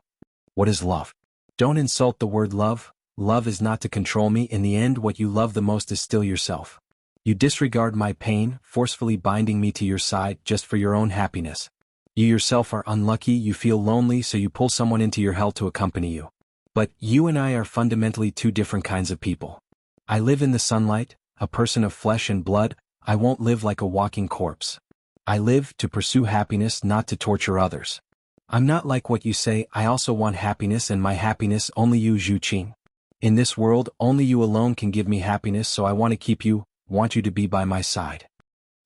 What is love? Don't insult the word love. Love is not to control me. In the end, what you love the most is still yourself. You disregard my pain, forcefully binding me to your side just for your own happiness. You yourself are unlucky, you feel lonely, so you pull someone into your hell to accompany you. But you and I are fundamentally two different kinds of people. I live in the sunlight, a person of flesh and blood. I won't live like a walking corpse. I live to pursue happiness, not to torture others. I'm not like what you say. I also want happiness, and my happiness only you, Zhuqing. In this world, only you alone can give me happiness, so I want to keep you, want you to be by my side.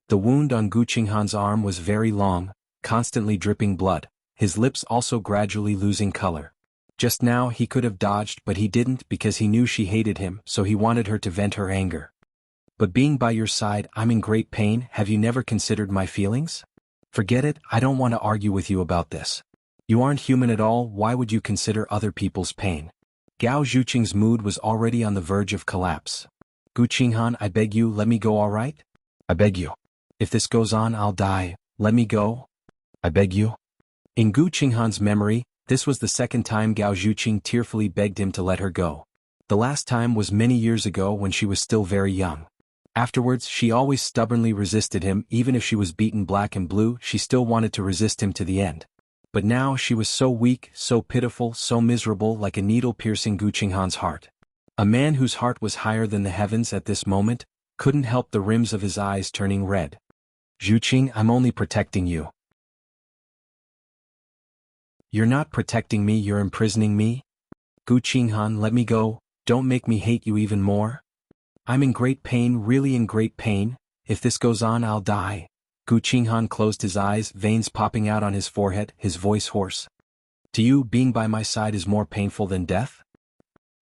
The wound on Gu Qinghan's arm was very long, constantly dripping blood, his lips also gradually losing color. Just now he could have dodged, but he didn't because he knew she hated him, so he wanted her to vent her anger. But being by your side, I'm in great pain. Have you never considered my feelings? Forget it, I don't want to argue with you about this. You aren't human at all, why would you consider other people's pain? Gao Zhuqing's mood was already on the verge of collapse. Gu Qinghan, I beg you, let me go, all right? I beg you. If this goes on, I'll die. Let me go. I beg you. In Gu Qinghan's memory, this was the second time Gao Zhuqing tearfully begged him to let her go. The last time was many years ago when she was still very young. Afterwards, she always stubbornly resisted him. Even if she was beaten black and blue, she still wanted to resist him to the end. But now she was so weak, so pitiful, so miserable, like a needle piercing Gu Qinghan's heart. A man whose heart was higher than the heavens at this moment couldn't help the rims of his eyes turning red. Zhuqing, I'm only protecting you. You're not protecting me, you're imprisoning me. Gu Qinghan, let me go, don't make me hate you even more. I'm in great pain, really in great pain. If this goes on, I'll die. Gu Qinghan closed his eyes, veins popping out on his forehead, his voice hoarse. To you, being by my side is more painful than death?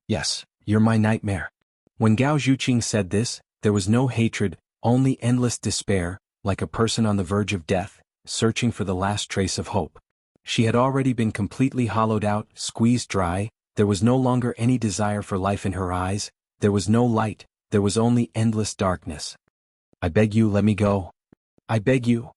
Yes, you're my nightmare. When Gao Zhuqing said this, there was no hatred, only endless despair, like a person on the verge of death, searching for the last trace of hope. She had already been completely hollowed out, squeezed dry. There was no longer any desire for life in her eyes. There was no light, there was only endless darkness. I beg you, let me go. I beg you.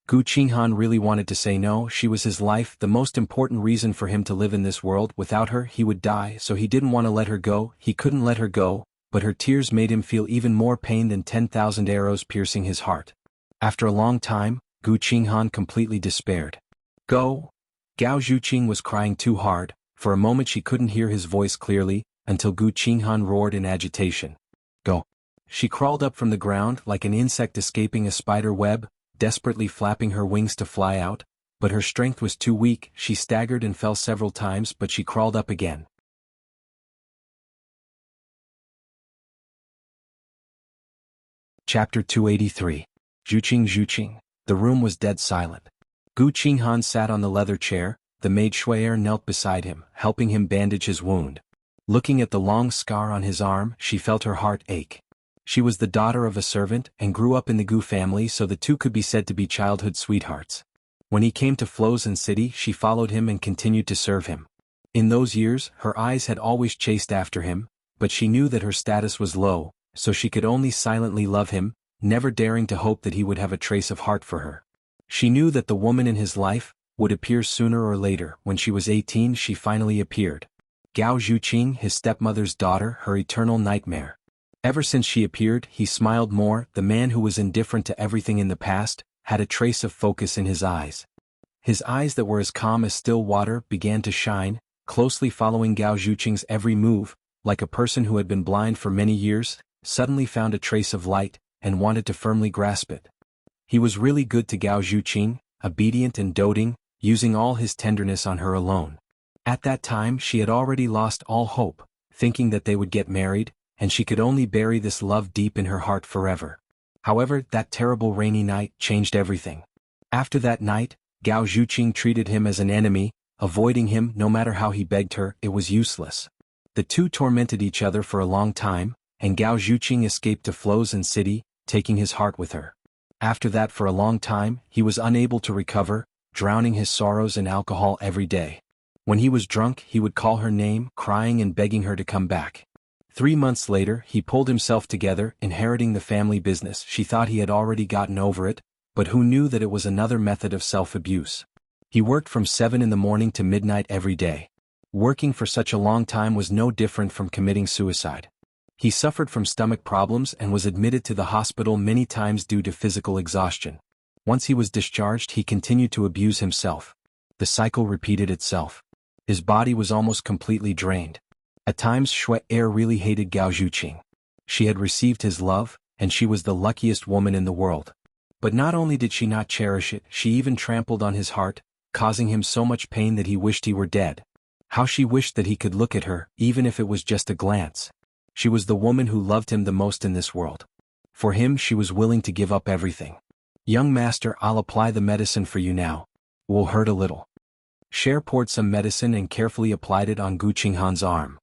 Gu Qinghan really wanted to say no. She was his life, the most important reason for him to live in this world. Without her, he would die, so he didn't want to let her go. He couldn't let her go, but her tears made him feel even more pain than 10,000 arrows piercing his heart. After a long time, Gu Qinghan completely despaired. Go. Gao Zhuqing was crying too hard. For a moment she couldn't hear his voice clearly, until Gu Qinghan roared in agitation. Go. She crawled up from the ground like an insect escaping a spider web, desperately flapping her wings to fly out, but her strength was too weak. She staggered and fell several times, but she crawled up again. Chapter 283. Zhuqing. The room was dead silent. Gu Qinghan sat on the leather chair, the maid Shui'er knelt beside him, helping him bandage his wound. Looking at the long scar on his arm, she felt her heart ache. She was the daughter of a servant and grew up in the Gu family, so the two could be said to be childhood sweethearts. When he came to Flozen City, she followed him and continued to serve him. In those years, her eyes had always chased after him, but she knew that her status was low, so she could only silently love him, never daring to hope that he would have a trace of heart for her. She knew that the woman in his life would appear sooner or later. When she was 18, she finally appeared. Gao Zhuqing, his stepmother's daughter, her eternal nightmare. Ever since she appeared, he smiled more. The man who was indifferent to everything in the past had a trace of focus in his eyes. His eyes that were as calm as still water began to shine, closely following Gao Zhuqing's every move, like a person who had been blind for many years, suddenly found a trace of light, and wanted to firmly grasp it. He was really good to Gao Zhuqing, obedient and doting, using all his tenderness on her alone. At that time she had already lost all hope, thinking that they would get married, and she could only bury this love deep in her heart forever. However, that terrible rainy night changed everything. After that night, Gao Zhuqing treated him as an enemy, avoiding him no matter how he begged her. It was useless. The two tormented each other for a long time, and Gao Zhuqing escaped to Flozen City, taking his heart with her. After that, for a long time, he was unable to recover, drowning his sorrows in alcohol every day. When he was drunk, he would call her name, crying and begging her to come back. 3 months later, he pulled himself together, inheriting the family business. She thought he had already gotten over it, but who knew that it was another method of self-abuse. He worked from 7 in the morning to midnight every day. Working for such a long time was no different from committing suicide. He suffered from stomach problems and was admitted to the hospital many times due to physical exhaustion. Once he was discharged, he continued to abuse himself. The cycle repeated itself. His body was almost completely drained. At times, Shui Er really hated Gao Zhuqing. She had received his love, and she was the luckiest woman in the world. But not only did she not cherish it, she even trampled on his heart, causing him so much pain that he wished he were dead. How she wished that he could look at her, even if it was just a glance. She was the woman who loved him the most in this world. For him, she was willing to give up everything. "Young master, I'll apply the medicine for you now. Will hurt a little." Cher poured some medicine and carefully applied it on Gu Qinghan's arm.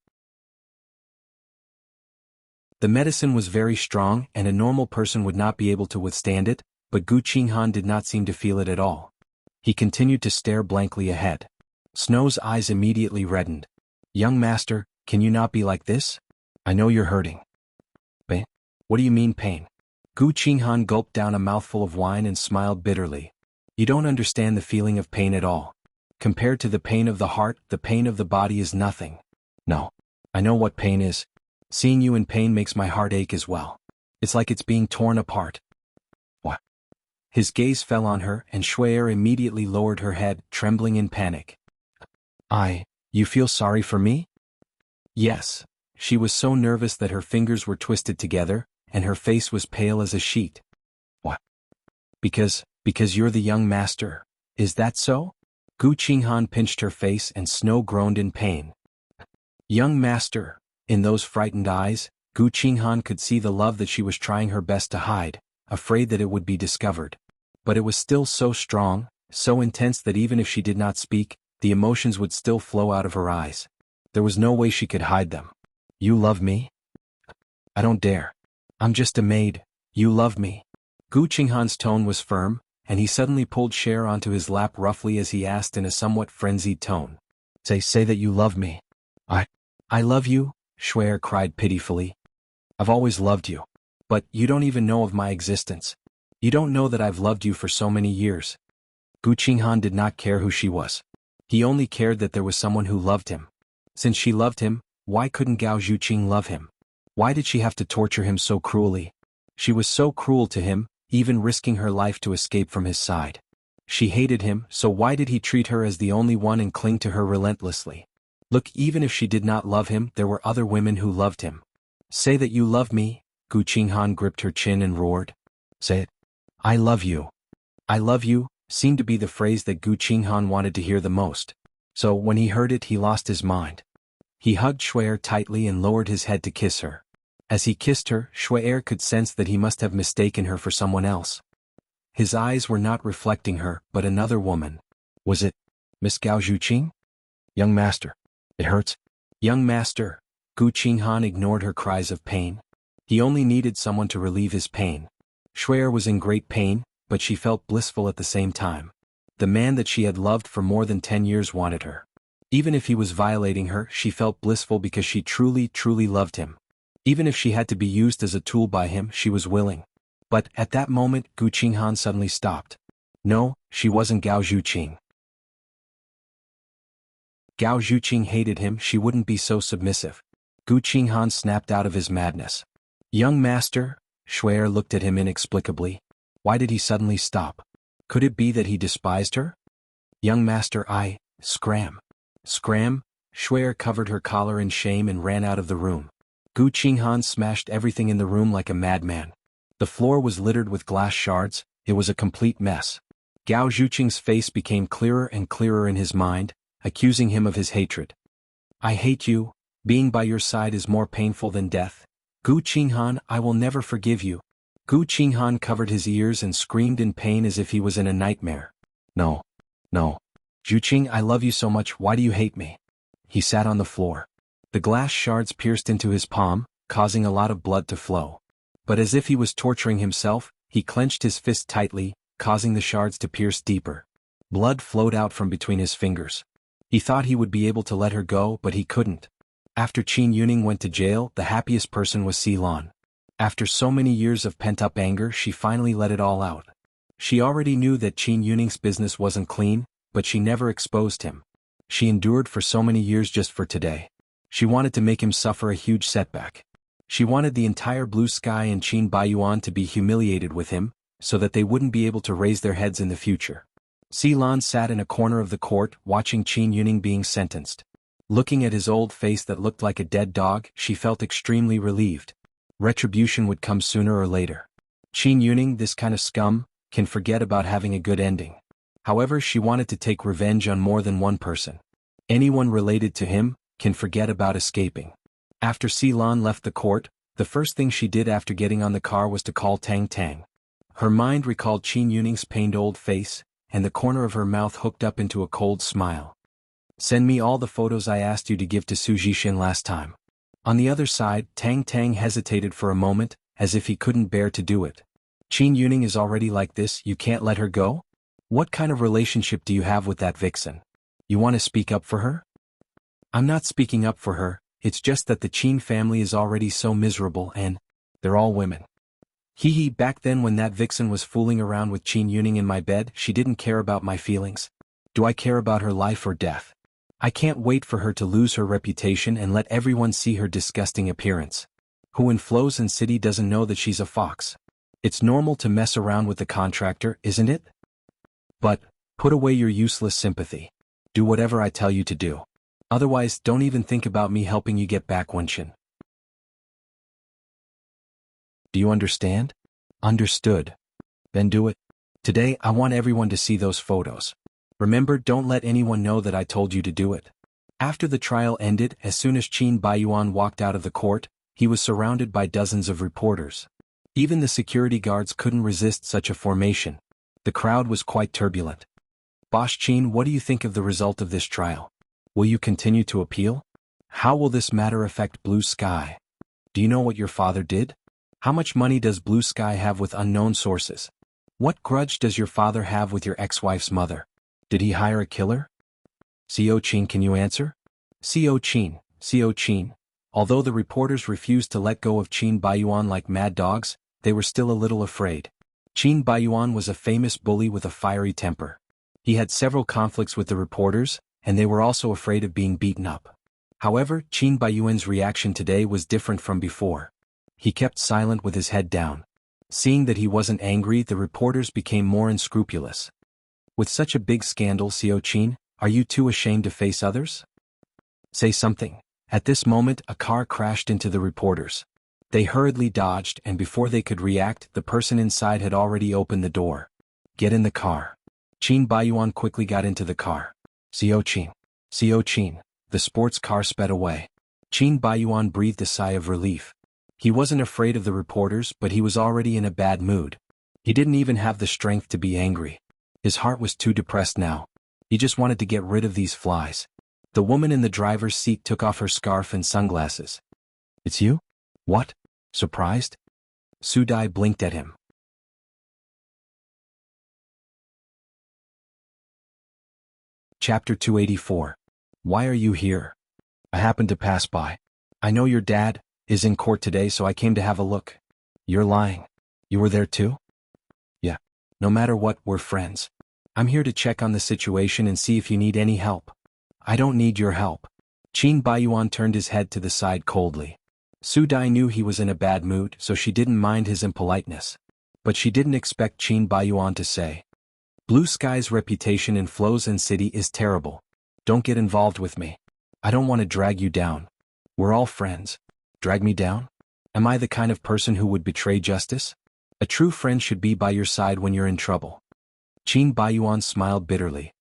The medicine was very strong, and a normal person would not be able to withstand it, but Gu Qinghan did not seem to feel it at all. He continued to stare blankly ahead. Snow's eyes immediately reddened. "Young master, can you not be like this? I know you're hurting." "Pain? What do you mean pain?" Gu Qinghan gulped down a mouthful of wine and smiled bitterly. "You don't understand the feeling of pain at all. Compared to the pain of the heart, the pain of the body is nothing." "No. I know what pain is. Seeing you in pain makes my heart ache as well. It's like it's being torn apart." "What?" His gaze fell on her, and Shui'er immediately lowered her head, trembling in panic. You feel sorry for me?" "Yes." She was so nervous that her fingers were twisted together, and her face was pale as a sheet. "What? Because you're the young master. Is that so?" Gu Qinghan pinched her face and Snow groaned in pain. "Young master." In those frightened eyes, Gu Qinghan could see the love that she was trying her best to hide, afraid that it would be discovered. But it was still so strong, so intense that even if she did not speak, the emotions would still flow out of her eyes. There was no way she could hide them. "You love me?" "I don't dare. I'm just a maid. You love me." Gu Qinghan's tone was firm, and he suddenly pulled Cher onto his lap roughly as he asked in a somewhat frenzied tone. Say that you love me." I love you," Shui'er cried pitifully. "I've always loved you. But you don't even know of my existence. You don't know that I've loved you for so many years." Gu Qinghan did not care who she was. He only cared that there was someone who loved him. Since she loved him, why couldn't Gao Zhuqing love him? Why did she have to torture him so cruelly? She was so cruel to him, even risking her life to escape from his side. She hated him, so why did he treat her as the only one and cling to her relentlessly? Look, even if she did not love him, there were other women who loved him. "Say that you love me," Gu Qinghan gripped her chin and roared. "Say it. I love you." "I love you," seemed to be the phrase that Gu Qinghan wanted to hear the most. So when he heard it, he lost his mind. He hugged Shui'er tightly and lowered his head to kiss her. As he kissed her, Shui'er could sense that he must have mistaken her for someone else. His eyes were not reflecting her, but another woman. Was it Miss Gao Zhuqing? "Young master. It hurts." "Young master." Gu Qinghan ignored her cries of pain. He only needed someone to relieve his pain. Shui'er was in great pain, but she felt blissful at the same time. The man that she had loved for more than 10 years wanted her. Even if he was violating her, she felt blissful because she truly, truly loved him. Even if she had to be used as a tool by him, she was willing. But at that moment, Gu Qinghan suddenly stopped. No, she wasn't Gao Zhuqing. Gao Zhuqing hated him, she wouldn't be so submissive. Gu Qinghan snapped out of his madness. "Young master?" Shui'er looked at him inexplicably. Why did he suddenly stop? Could it be that he despised her? "Young master, scram." "Scram?" Shui'er covered her collar in shame and ran out of the room. Gu Qinghan smashed everything in the room like a madman. The floor was littered with glass shards, it was a complete mess. Gao Zhuqing's face became clearer and clearer in his mind, accusing him of his hatred. "I hate you. Being by your side is more painful than death. Gu Qinghan, I will never forgive you. Gu Qinghan covered his ears and screamed in pain as if he was in a nightmare. No. No. Juqing, I love you so much, why do you hate me? He sat on the floor. The glass shards pierced into his palm, causing a lot of blood to flow. But as if he was torturing himself, he clenched his fist tightly, causing the shards to pierce deeper. Blood flowed out from between his fingers. He thought he would be able to let her go, but he couldn't. After Qin Yuning went to jail, the happiest person was Lan. After so many years of pent-up anger, she finally let it all out. She already knew that Qin Yuning's business wasn't clean, but she never exposed him. She endured for so many years just for today. She wanted to make him suffer a huge setback. She wanted the entire Blue Sky and Qin Baiyuan to be humiliated with him, so that they wouldn't be able to raise their heads in the future. Lan sat in a corner of the court, watching Qin Yuning being sentenced. Looking at his old face that looked like a dead dog, she felt extremely relieved. Retribution would come sooner or later. Qin Yuning, this kind of scum, can forget about having a good ending. However, she wanted to take revenge on more than one person. Anyone related to him can forget about escaping. After Lan left the court, the first thing she did after getting on the car was to call Tang Tang. Her mind recalled Qin Yuning's pained old face, and the corner of her mouth hooked up into a cold smile. Send me all the photos I asked you to give to Su Jixin last time. On the other side, Tang Tang hesitated for a moment, as if he couldn't bear to do it. Qin Yuning is already like this, you can't let her go? What kind of relationship do you have with that vixen? You want to speak up for her? I'm not speaking up for her, it's just that the Qin family is already so miserable and they're all women. Hee, back then when that vixen was fooling around with Qin Yuning in my bed, she didn't care about my feelings. Do I care about her life or death? I can't wait for her to lose her reputation and let everyone see her disgusting appearance. Who in Flozen City doesn't know that she's a fox? It's normal to mess around with the contractor, isn't it? But, put away your useless sympathy. Do whatever I tell you to do. Otherwise, don't even think about me helping you get back Wenqin. Do you understand? Understood. Then do it. Today, I want everyone to see those photos. Remember, don't let anyone know that I told you to do it. After the trial ended, as soon as Qin Baiyuan walked out of the court, he was surrounded by dozens of reporters. Even the security guards couldn't resist such a formation. The crowd was quite turbulent. Boss Qin, what do you think of the result of this trial? Will you continue to appeal? How will this matter affect Blue Sky? Do you know what your father did? How much money does Blue Sky have with unknown sources? What grudge does your father have with your ex-wife's mother? Did he hire a killer? Co Qin, can you answer? Co Qin. Although the reporters refused to let go of Qin Baiyuan like mad dogs, they were still a little afraid. Qin Baiyuan was a famous bully with a fiery temper. He had several conflicts with the reporters, and they were also afraid of being beaten up. However, Qin Baiyuan's reaction today was different from before. He kept silent with his head down. Seeing that he wasn't angry, the reporters became more unscrupulous. With such a big scandal, Co Qin, are you too ashamed to face others? Say something. At this moment, a car crashed into the reporters. They hurriedly dodged, and before they could react, the person inside had already opened the door. Get in the car. Qin Baiyuan quickly got into the car. Co Qin. The sports car sped away. Qin Baiyuan breathed a sigh of relief. He wasn't afraid of the reporters, but he was already in a bad mood. He didn't even have the strength to be angry. His heart was too depressed now. He just wanted to get rid of these flies. The woman in the driver's seat took off her scarf and sunglasses. It's you? What? Surprised? Su Dai blinked at him. Chapter 284. Why are you here? I happened to pass by. I know your dad is in court today, so I came to have a look. You're lying. You were there too? Yeah. No matter what, we're friends. I'm here to check on the situation and see if you need any help. I don't need your help. Qin Baiyuan turned his head to the side coldly. Su Dai knew he was in a bad mood, so she didn't mind his impoliteness. But she didn't expect Qin Baiyuan to say, Blue Sky's reputation in Flozen City is terrible. Don't get involved with me. I don't want to drag you down. We're all friends. Drag me down? Am I the kind of person who would betray justice? A true friend should be by your side when you're in trouble. Qin Baiyuan smiled bitterly.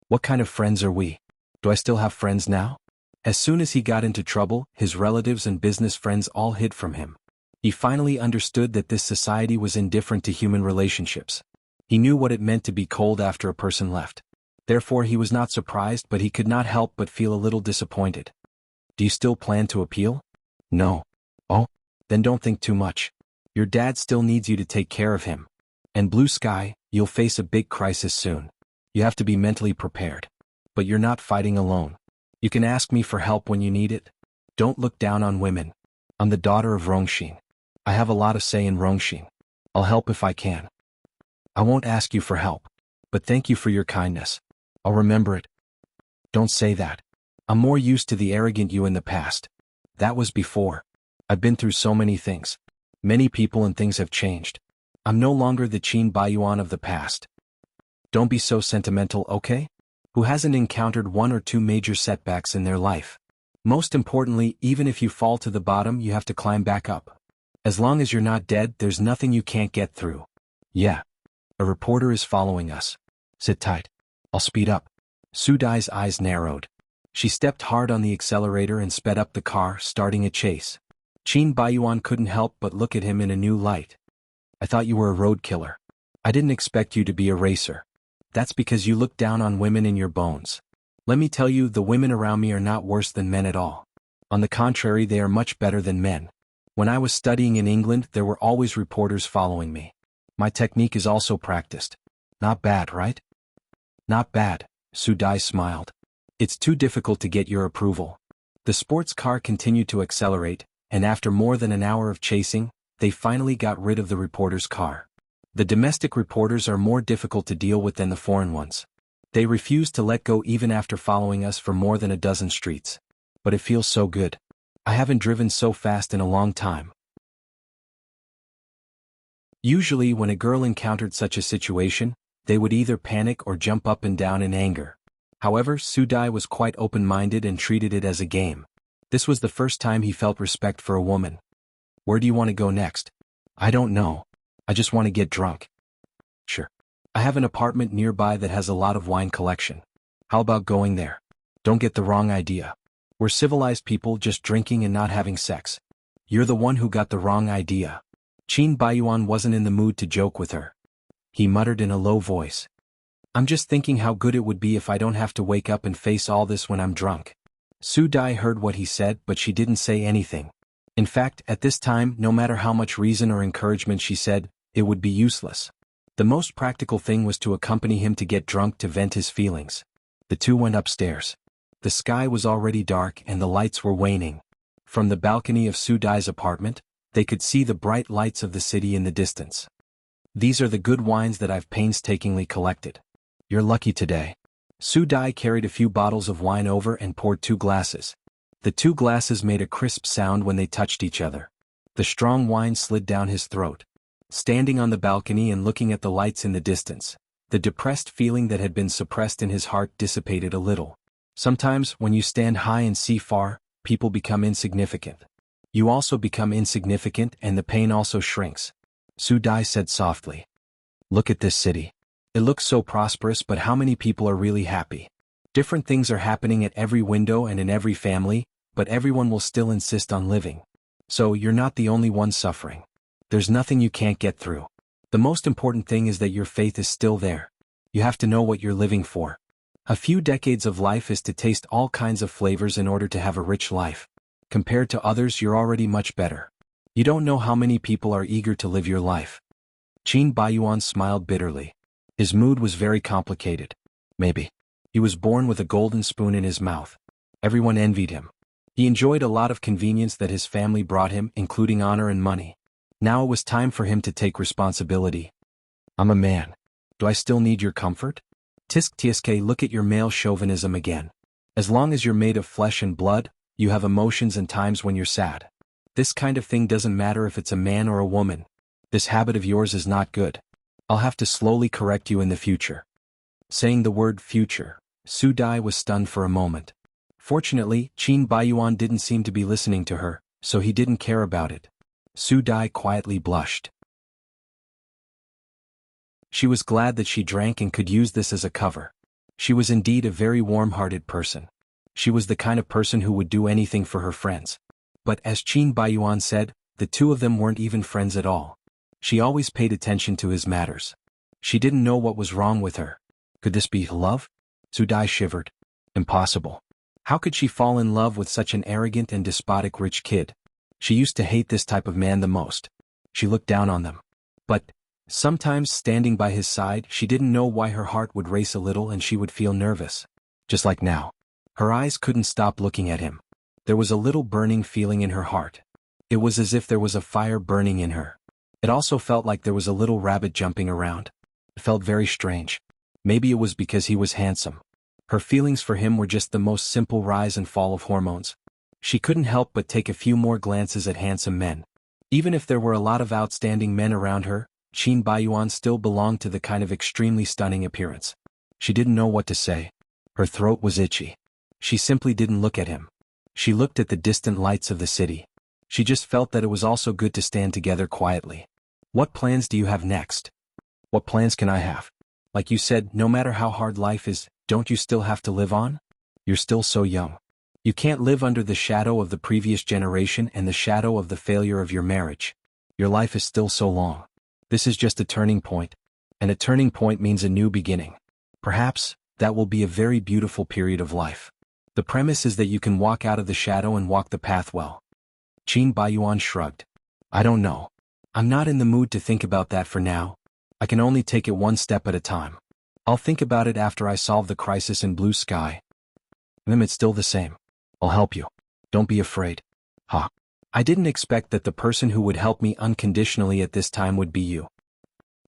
What kind of friends are we? Do I still have friends now? As soon as he got into trouble, his relatives and business friends all hid from him. He finally understood that this society was indifferent to human relationships. He knew what it meant to be cold after a person left. Therefore he was not surprised, but he could not help but feel a little disappointed. Do you still plan to appeal? No. Oh? Then don't think too much. Your dad still needs you to take care of him. And blue sky, you'll face a big crisis soon. You have to be mentally prepared. But you're not fighting alone. You can ask me for help when you need it. Don't look down on women. I'm the daughter of Rongshin. I have a lot of say in Rongshin. I'll help if I can. I won't ask you for help. But thank you for your kindness. I'll remember it. Don't say that. I'm more used to the arrogant you in the past. That was before. I've been through so many things. Many people and things have changed. I'm no longer the Qin Baiyuan of the past. Don't be so sentimental, okay? Who hasn't encountered one or two major setbacks in their life? Most importantly, even if you fall to the bottom, you have to climb back up. As long as you're not dead, there's nothing you can't get through. Yeah. A reporter is following us. Sit tight. I'll speed up. Su Dai's eyes narrowed. She stepped hard on the accelerator and sped up the car, starting a chase. Qin Baiyuan couldn't help but look at him in a new light. I thought you were a road killer. I didn't expect you to be a racer. That's because you look down on women in your bones. Let me tell you, the women around me are not worse than men at all. On the contrary, they are much better than men. When I was studying in England, there were always reporters following me. My technique is also practiced. Not bad, right? Not bad, Su Dai smiled. It's too difficult to get your approval. The sports car continued to accelerate, and after more than an hour of chasing, they finally got rid of the reporter's car. The domestic reporters are more difficult to deal with than the foreign ones. They refuse to let go even after following us for more than a dozen streets. But it feels so good. I haven't driven so fast in a long time. Usually when a girl encountered such a situation, they would either panic or jump up and down in anger. However, Su Dai was quite open-minded and treated it as a game. This was the first time he felt respect for a woman. Where do you want to go next? I don't know. I just want to get drunk. Sure. I have an apartment nearby that has a lot of wine collection. How about going there? Don't get the wrong idea. We're civilized people, just drinking and not having sex. You're the one who got the wrong idea. Qin Baiyuan wasn't in the mood to joke with her. He muttered in a low voice. I'm just thinking how good it would be if I don't have to wake up and face all this when I'm drunk. Su Dai heard what he said, but she didn't say anything. In fact, at this time, no matter how much reason or encouragement she said, it would be useless. The most practical thing was to accompany him to get drunk to vent his feelings. The two went upstairs. The sky was already dark and the lights were waning. From the balcony of Su Dai's apartment, they could see the bright lights of the city in the distance. These are the good wines that I've painstakingly collected. You're lucky today. Su Dai carried a few bottles of wine over and poured 2 glasses. The 2 glasses made a crisp sound when they touched each other. The strong wine slid down his throat. Standing on the balcony and looking at the lights in the distance, the depressed feeling that had been suppressed in his heart dissipated a little. Sometimes, when you stand high and see far, people become insignificant. You also become insignificant and the pain also shrinks. Su Dai said softly. Look at this city. It looks so prosperous, but how many people are really happy? Different things are happening at every window and in every family, but everyone will still insist on living. So you're not the only one suffering. There's nothing you can't get through. The most important thing is that your faith is still there. You have to know what you're living for. A few decades of life is to taste all kinds of flavors in order to have a rich life. Compared to others, you're already much better. You don't know how many people are eager to live your life. Qin Baiyuan smiled bitterly. His mood was very complicated. Maybe. He was born with a golden spoon in his mouth. Everyone envied him. He enjoyed a lot of convenience that his family brought him, including honor and money. Now it was time for him to take responsibility. I'm a man. Do I still need your comfort? Tisk tsk, look at your male chauvinism again. As long as you're made of flesh and blood, you have emotions and times when you're sad. This kind of thing doesn't matter if it's a man or a woman. This habit of yours is not good. I'll have to slowly correct you in the future. Saying the word future, Su Dai was stunned for a moment. Fortunately, Qin Baiyuan didn't seem to be listening to her, so he didn't care about it. Su Dai quietly blushed. She was glad that she drank and could use this as a cover. She was indeed a very warm-hearted person. She was the kind of person who would do anything for her friends. But as Qin Baiyuan said, The two of them weren't even friends at all. She always paid attention to his matters. She didn't know what was wrong with her. Could this be love? Sudai shivered. Impossible. How could she fall in love with such an arrogant and despotic rich kid? She used to hate this type of man the most. She looked down on them. But, sometimes standing by his side, she didn't know why her heart would race a little and she would feel nervous. Just like now. Her eyes couldn't stop looking at him. There was a little burning feeling in her heart. It was as if there was a fire burning in her. It also felt like there was a little rabbit jumping around. It felt very strange. Maybe it was because he was handsome. Her feelings for him were just the most simple rise and fall of hormones. She couldn't help but take a few more glances at handsome men. Even if there were a lot of outstanding men around her, Qin Baiyuan still belonged to the kind of extremely stunning appearance. She didn't know what to say. Her throat was itchy. She simply didn't look at him. She looked at the distant lights of the city. She just felt that it was also good to stand together quietly. What plans do you have next? What plans can I have? Like you said, no matter how hard life is, don't you still have to live on? You're still so young. You can't live under the shadow of the previous generation and the shadow of the failure of your marriage. Your life is still so long. This is just a turning point. And a turning point means a new beginning. Perhaps, that will be a very beautiful period of life. The premise is that you can walk out of the shadow and walk the path well. Qin Baiyuan shrugged. I don't know. I'm not in the mood to think about that for now. I can only take it one step at a time. I'll think about it after I solve the crisis in Blue Sky. It's still the same. I'll help you. Don't be afraid. Ha. I didn't expect that the person who would help me unconditionally at this time would be you.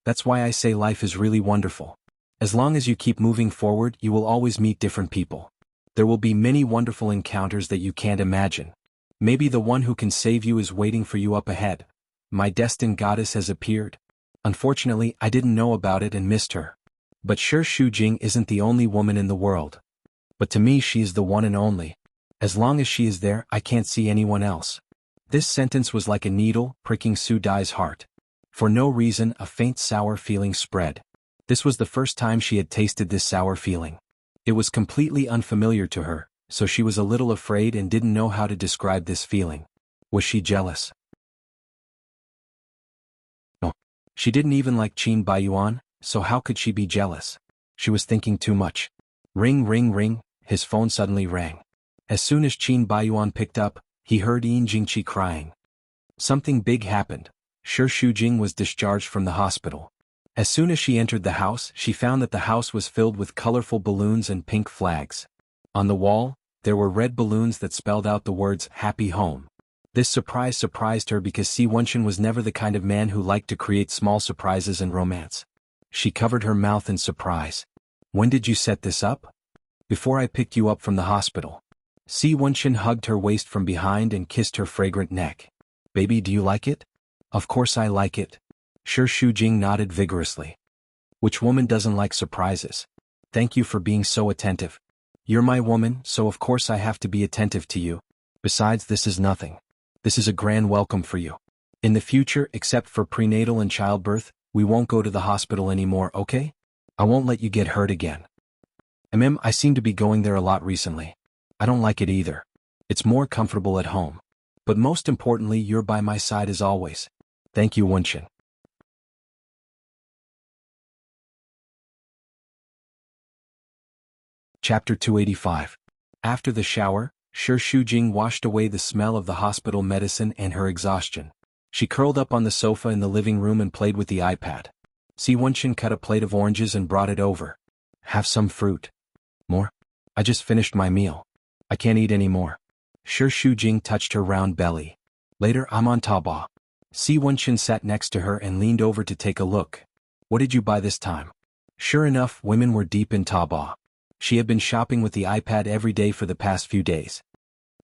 That's why I say life is really wonderful. As long as you keep moving forward, you will always meet different people. There will be many wonderful encounters that you can't imagine. Maybe the one who can save you is waiting for you up ahead. My destined goddess has appeared. Unfortunately, I didn't know about it and missed her. But sure, Shujing isn't the only woman in the world. But to me she is the one and only. As long as she is there, I can't see anyone else. This sentence was like a needle pricking Su Dai's heart. For no reason, a faint sour feeling spread. This was the first time she had tasted this sour feeling. It was completely unfamiliar to her, so she was a little afraid and didn't know how to describe this feeling. Was she jealous? No. She didn't even like Qin Baiyuan, so how could she be jealous? She was thinking too much. Ring ring ring, his phone suddenly rang. As soon as Qin Baiyuan picked up, he heard Yin Jingqi crying. Something big happened. Shi Shujing was discharged from the hospital. As soon as she entered the house, she found that the house was filled with colorful balloons and pink flags. On the wall, there were red balloons that spelled out the words, Happy Home. This surprise surprised her because Si Wenchen was never the kind of man who liked to create small surprises and romance. She covered her mouth in surprise. When did you set this up? Before I picked you up from the hospital. Si Wenchen hugged her waist from behind and kissed her fragrant neck. Baby, do you like it? Of course I like it. Shi Shujing nodded vigorously. Which woman doesn't like surprises? Thank you for being so attentive. You're my woman, so of course I have to be attentive to you. Besides, this is nothing. This is a grand welcome for you. In the future, except for prenatal and childbirth, we won't go to the hospital anymore, okay? I won't let you get hurt again. I seem to be going there a lot recently. I don't like it either. It's more comfortable at home. But most importantly, you're by my side as always. Thank you, Wenchen. Chapter 285. After the shower, Shi Shujing washed away the smell of the hospital medicine and her exhaustion. She curled up on the sofa in the living room and played with the iPad. Si Wenchen cut a plate of oranges and brought it over. Have some fruit. More? I just finished my meal. I can't eat any more. Shi Shujing touched her round belly. Later, I'm on Taobao. Si Wenchen sat next to her and leaned over to take a look. What did you buy this time? Sure enough, women were deep in Taobao. She had been shopping with the iPad every day for the past few days.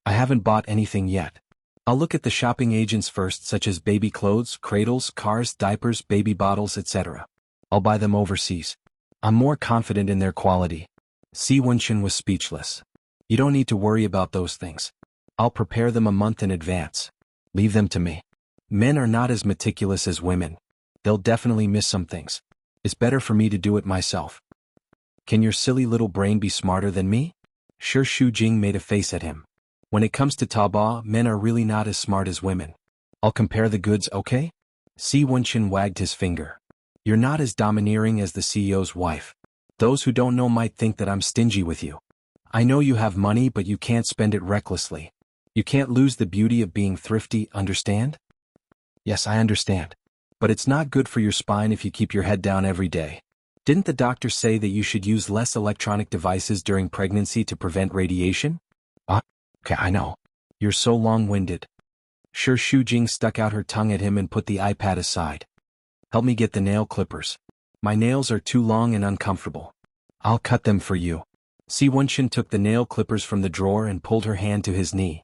I haven't bought anything yet. I'll look at the shopping agents first, such as baby clothes, cradles, cars, diapers, baby bottles, etc. I'll buy them overseas. I'm more confident in their quality. Si Wenchen was speechless. You don't need to worry about those things. I'll prepare them a month in advance. Leave them to me. Men are not as meticulous as women. They'll definitely miss some things. It's better for me to do it myself. Can your silly little brain be smarter than me? Shi Shujing made a face at him. When it comes to Taobao, men are really not as smart as women. I'll compare the goods, okay? Si Wenqin wagged his finger. You're not as domineering as the CEO's wife. Those who don't know might think that I'm stingy with you. I know you have money, but you can't spend it recklessly. You can't lose the beauty of being thrifty, understand? Yes, I understand. But it's not good for your spine if you keep your head down every day. Didn't the doctor say that you should use less electronic devices during pregnancy to prevent radiation? Okay, I know. You're so long-winded. Shi Shujing stuck out her tongue at him and put the iPad aside. Help me get the nail clippers. My nails are too long and uncomfortable. I'll cut them for you. Si Wenqin took the nail clippers from the drawer and pulled her hand to his knee.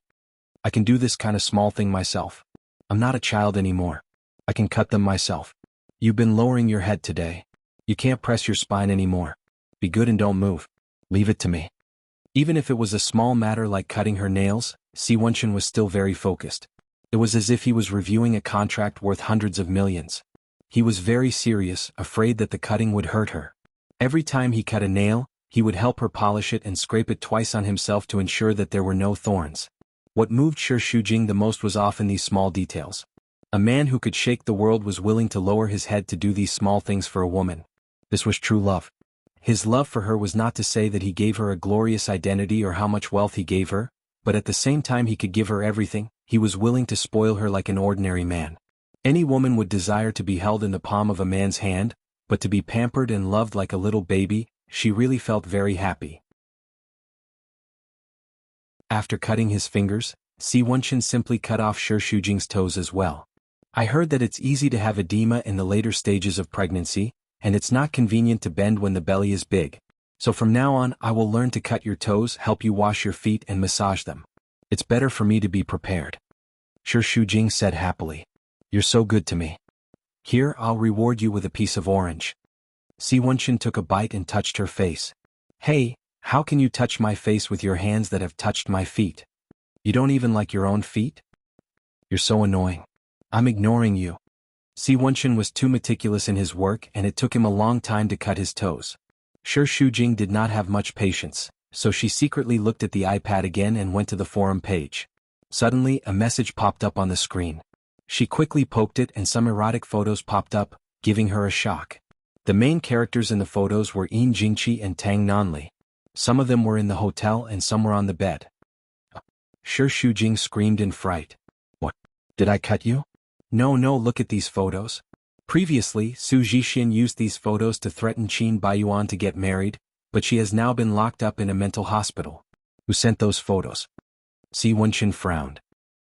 I can do this kind of small thing myself. I'm not a child anymore. I can cut them myself. You've been lowering your head today. You can't press your spine anymore. Be good and don't move. Leave it to me. Even if it was a small matter like cutting her nails, Si Wenqin was still very focused. It was as if he was reviewing a contract worth hundreds of millions. He was very serious, afraid that the cutting would hurt her. Every time he cut a nail, he would help her polish it and scrape it twice on himself to ensure that there were no thorns. What moved Shi Shujing the most was often these small details. A man who could shake the world was willing to lower his head to do these small things for a woman. This was true love. His love for her was not to say that he gave her a glorious identity or how much wealth he gave her, but at the same time he could give her everything. He was willing to spoil her like an ordinary man. Any woman would desire to be held in the palm of a man's hand, but to be pampered and loved like a little baby, she really felt very happy. After cutting his fingers, Si Wenqin simply cut off Shi Shujing's toes as well. I heard that it's easy to have edema in the later stages of pregnancy, and it's not convenient to bend when the belly is big. So from now on I will learn to cut your toes, help you wash your feet and massage them. It's better for me to be prepared. Shi Shujing said happily. You're so good to me. Here, I'll reward you with a piece of orange. Si Wenqin took a bite and touched her face. Hey, how can you touch my face with your hands that have touched my feet? You don't even like your own feet? You're so annoying. I'm ignoring you. Si Wenqin was too meticulous in his work and it took him a long time to cut his toes. Shi Shujing did not have much patience, so she secretly looked at the iPad again and went to the forum page. Suddenly, a message popped up on the screen. She quickly poked it and some erotic photos popped up, giving her a shock. The main characters in the photos were Yin Jingqi and Tang Nanli. Some of them were in the hotel and some were on the bed. Shi Shujing screamed in fright. What? Did I cut you? No, look at these photos. Previously, Su Zhixin used these photos to threaten Qin Baiyuan to get married, but she has now been locked up in a mental hospital. Who sent those photos? Si Wenqin frowned.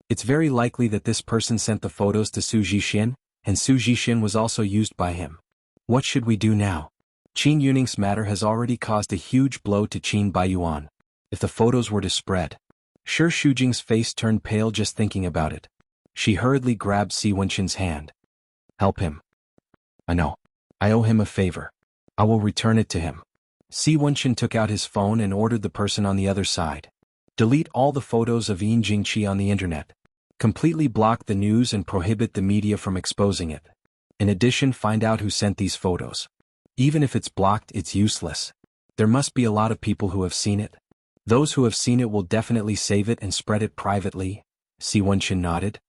It's very likely that this person sent the photos to Su Zhixin, and Su Zhixin was also used by him. What should we do now? Qin Yuning's matter has already caused a huge blow to Qin Baiyuan. If the photos were to spread. Shi Shujing's face turned pale just thinking about it. She hurriedly grabbed Si Wenqin's hand. Help him. I know. I owe him a favor. I will return it to him. Si Wenqin took out his phone and ordered the person on the other side. Delete all the photos of Yin Jingqi on the internet. Completely block the news and prohibit the media from exposing it. In addition, find out who sent these photos. Even if it's blocked, it's useless. There must be a lot of people who have seen it. Those who have seen it will definitely save it and spread it privately. Si Wenqin nodded.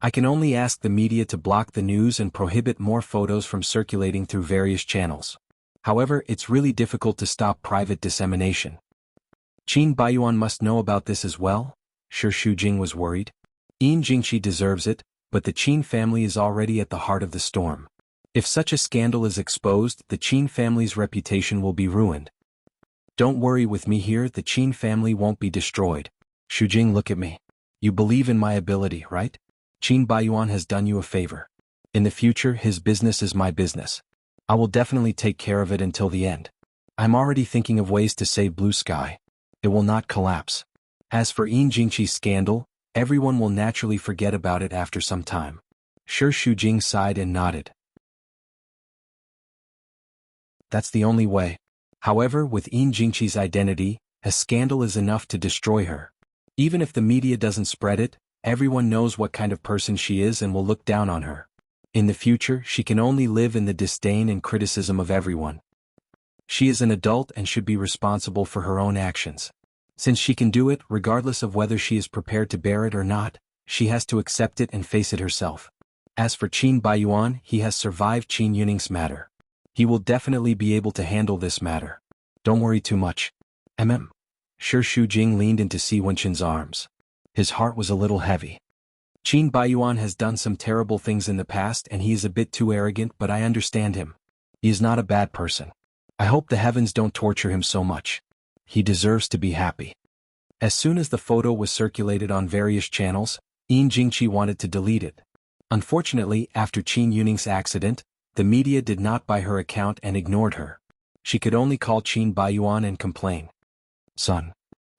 I can only ask the media to block the news and prohibit more photos from circulating through various channels. However, it's really difficult to stop private dissemination. Qin Baiyuan must know about this as well. Shi Shujing was worried. Yin Jingqi deserves it, but the Qin family is already at the heart of the storm. If such a scandal is exposed, the Qin family's reputation will be ruined. Don't worry with me here, the Qin family won't be destroyed. Shujing, look at me. You believe in my ability, right? Qin Baiyuan has done you a favor. In the future, his business is my business. I will definitely take care of it until the end. I'm already thinking of ways to save Blue Sky. It will not collapse. As for Yin Jingqi's scandal, everyone will naturally forget about it after some time. Shi Shujing sighed and nodded. That's the only way. However, with Yin Jingqi's identity, a scandal is enough to destroy her. Even if the media doesn't spread it, everyone knows what kind of person she is and will look down on her. In the future, she can only live in the disdain and criticism of everyone. She is an adult and should be responsible for her own actions. Since she can do it, regardless of whether she is prepared to bear it or not, She has to accept it and face it herself. As for Qin Baiyuan, he has survived Qin Yuning's matter. He will definitely be able to handle this matter. Don't worry too much. Shi Shujing leaned into Si Wenqin's arms. His heart was a little heavy. Qin Baiyuan has done some terrible things in the past and he is a bit too arrogant, but I understand him. He is not a bad person. I hope the heavens don't torture him so much. He deserves to be happy. As soon as the photo was circulated on various channels, Yin Jingqi wanted to delete it. Unfortunately, after Qin Yuning's accident, the media did not buy her account and ignored her. She could only call Qin Baiyuan and complain. Son,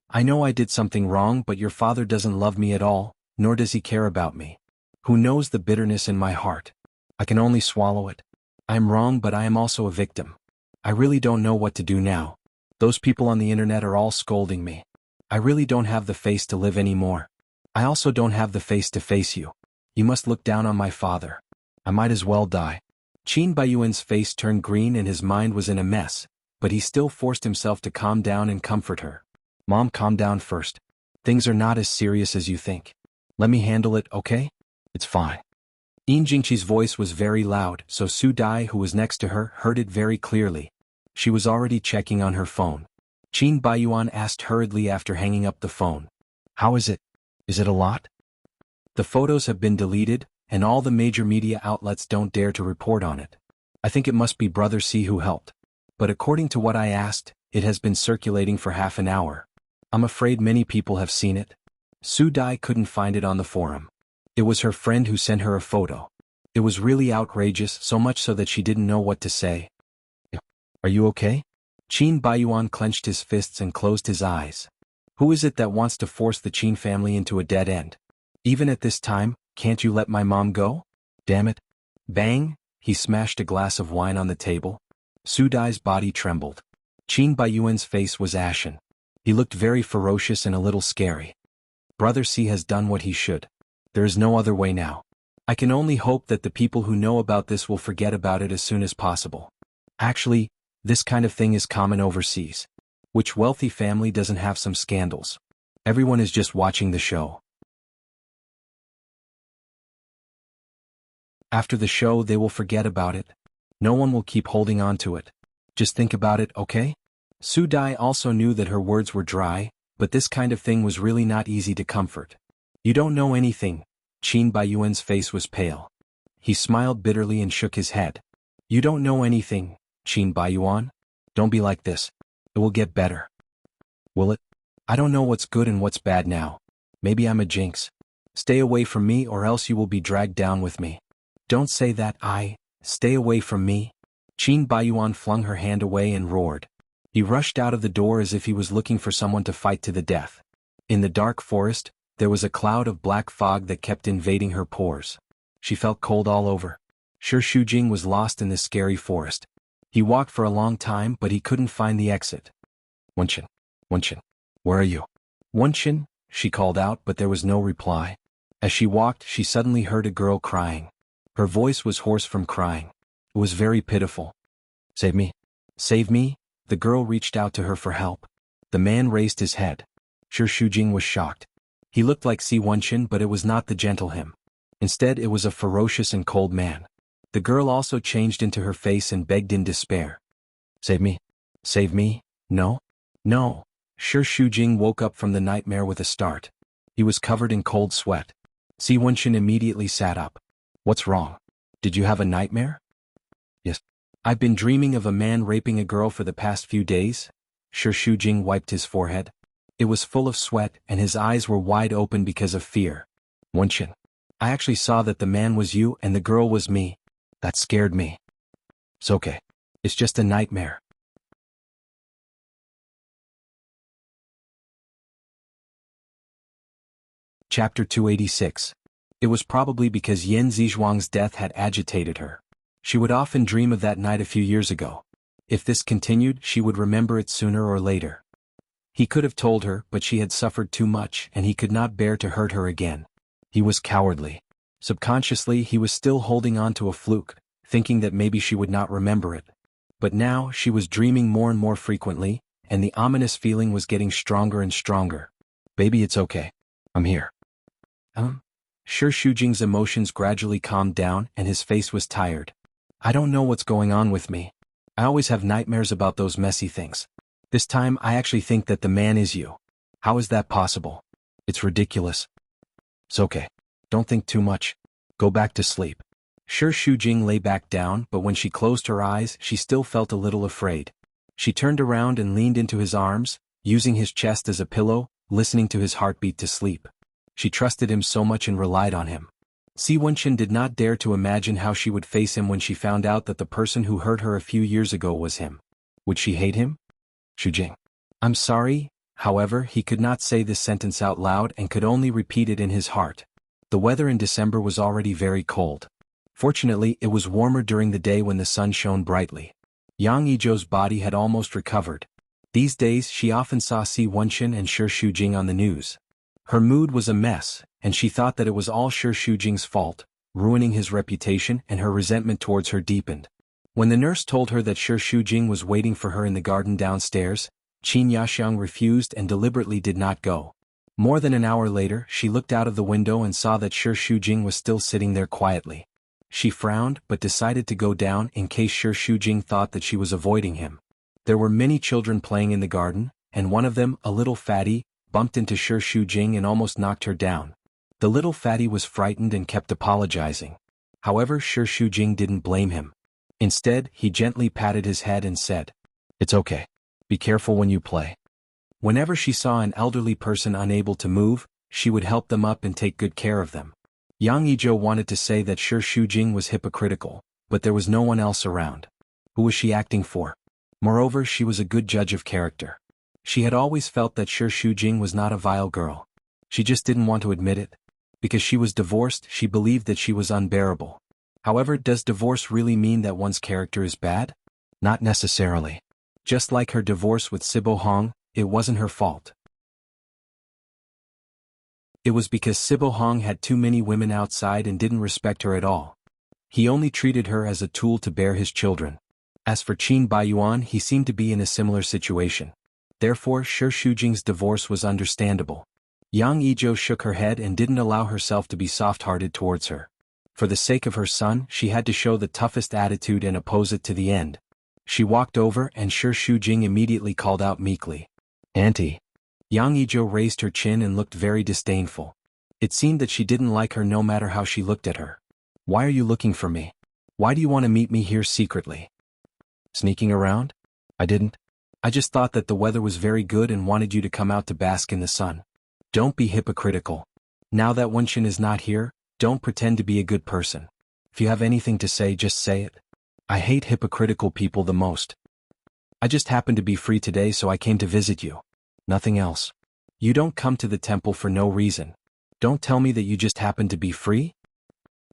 I know I did something wrong, but your father doesn't love me at all, nor does he care about me. Who knows the bitterness in my heart? I can only swallow it. I am wrong, but I am also a victim. I really don't know what to do now. Those people on the internet are all scolding me. I really don't have the face to live anymore. I also don't have the face to face you. You must look down on my father. I might as well die. Qin Baiyuan's face turned green and his mind was in a mess, but he still forced himself to calm down and comfort her. Mom, calm down first. Things are not as serious as you think. Let me handle it, okay? It's fine. Yin Jingqi's voice was very loud, so Su Dai, who was next to her, heard it very clearly. She was already checking on her phone. Qin Baiyuan asked hurriedly after hanging up the phone. How is it? Is it a lot? The photos have been deleted, and all the major media outlets don't dare to report on it. I think it must be Brother C who helped. But according to what I asked, it has been circulating for half an hour. I'm afraid many people have seen it. Su Dai couldn't find it on the forum. It was her friend who sent her a photo. It was really outrageous, so much so that she didn't know what to say. Are you okay? Qin Baiyuan clenched his fists and closed his eyes. Who is it that wants to force the Qin family into a dead end? Even at this time, can't you let my mom go? Damn it. Bang! He smashed a glass of wine on the table. Su Dai's body trembled. Qin Baiyuan's face was ashen. He looked very ferocious and a little scary. Brother C has done what he should. There is no other way now. I can only hope that the people who know about this will forget about it as soon as possible. Actually, this kind of thing is common overseas. Which wealthy family doesn't have some scandals? Everyone is just watching the show. After the show, they will forget about it. No one will keep holding on to it. Just think about it, okay? Su Dai also knew that her words were dry, but this kind of thing was really not easy to comfort. You don't know anything. Qin Baiyuan's face was pale. He smiled bitterly and shook his head. You don't know anything, Qin Baiyuan? Don't be like this. It will get better. Will it? I don't know what's good and what's bad now. Maybe I'm a jinx. Stay away from me or else you will be dragged down with me. Don't say that. Stay away from me. Qin Baiyuan flung her hand away and roared. He rushed out of the door as if he was looking for someone to fight to the death. In the dark forest, there was a cloud of black fog that kept invading her pores. She felt cold all over. Shi Shujing was lost in this scary forest. He walked for a long time, but he couldn't find the exit. Wenqin, where are you? Wenqin, she called out, but there was no reply. As she walked, she suddenly heard a girl crying. Her voice was hoarse from crying. It was very pitiful. Save me. Save me. The girl reached out to her for help. The man raised his head. Shi Shujing was shocked. He looked like Si Wenqin, but it was not the gentle him. Instead, it was a ferocious and cold man. The girl also changed into her face and begged in despair. Save me. Save me. No. No. Shi Shujing woke up from the nightmare with a start. He was covered in cold sweat. Si Wenqin immediately sat up. What's wrong? Did you have a nightmare? Yes. I've been dreaming of a man raping a girl for the past few days. Shi Shujing wiped his forehead. It was full of sweat and his eyes were wide open because of fear. Wenqin, I actually saw that the man was you and the girl was me. That scared me. It's okay. It's just a nightmare. Chapter 286. It was probably because Yan Zizhuang's death had agitated her. She would often dream of that night a few years ago. If this continued, she would remember it sooner or later. He could have told her, but she had suffered too much and he could not bear to hurt her again. He was cowardly. Subconsciously, he was still holding on to a fluke, thinking that maybe she would not remember it. But now, she was dreaming more and more frequently, and the ominous feeling was getting stronger and stronger. Baby, it's okay. I'm here. Shi Shujing's emotions gradually calmed down and his face was tired. I don't know what's going on with me. I always have nightmares about those messy things. This time I actually think that the man is you. How is that possible? It's ridiculous. It's okay. Don't think too much. Go back to sleep. Shi Shujing lay back down, but when she closed her eyes, she still felt a little afraid. She turned around and leaned into his arms, using his chest as a pillow, listening to his heartbeat to sleep. She trusted him so much and relied on him. Si Wenqin did not dare to imagine how she would face him when she found out that the person who hurt her a few years ago was him. Would she hate him? Shujing. I'm sorry. However, he could not say this sentence out loud and could only repeat it in his heart. The weather in December was already very cold. Fortunately, it was warmer during the day when the sun shone brightly. Yang Yizhou's body had almost recovered. These days she often saw Si Wenqin and Shi Shujing on the news. Her mood was a mess, and she thought that it was all Shi Shujing's fault, ruining his reputation, and her resentment towards her deepened. When the nurse told her that Shi Shujing was waiting for her in the garden downstairs, Qin Yaxiang refused and deliberately did not go. More than an hour later, she looked out of the window and saw that Shi Shujing was still sitting there quietly. She frowned but decided to go down in case Shi Shujing thought that she was avoiding him. There were many children playing in the garden, and one of them, a little fatty, bumped into Shi Shujing and almost knocked her down. The little fatty was frightened and kept apologizing. However, Shi Shujing didn't blame him. Instead, he gently patted his head and said, "It's okay. Be careful when you play." Whenever she saw an elderly person unable to move, she would help them up and take good care of them. Yang Yizhou wanted to say that Shi Shujing was hypocritical, but there was no one else around. Who was she acting for? Moreover, she was a good judge of character. She had always felt that Shi Shujing was not a vile girl. She just didn't want to admit it. Because she was divorced, she believed that she was unbearable. However, does divorce really mean that one's character is bad? Not necessarily. Just like her divorce with Sibo Hong, it wasn't her fault. It was because Sibo Hong had too many women outside and didn't respect her at all. He only treated her as a tool to bear his children. As for Qin Baiyuan, he seemed to be in a similar situation. Therefore, Shi Shujing's divorce was understandable. Yang Yizhou shook her head and didn't allow herself to be soft-hearted towards her. For the sake of her son, she had to show the toughest attitude and oppose it to the end. She walked over and Shi Shujing immediately called out meekly, "Auntie." Yang Yizhou raised her chin and looked very disdainful. It seemed that she didn't like her no matter how she looked at her. "Why are you looking for me? Why do you want to meet me here secretly?" "Sneaking around? I didn't. I just thought that the weather was very good and wanted you to come out to bask in the sun." "Don't be hypocritical. Now that Wenqin is not here, don't pretend to be a good person. If you have anything to say, just say it. I hate hypocritical people the most. I just happened to be free today, so I came to visit you. Nothing else. You don't come to the temple for no reason. Don't tell me that you just happened to be free."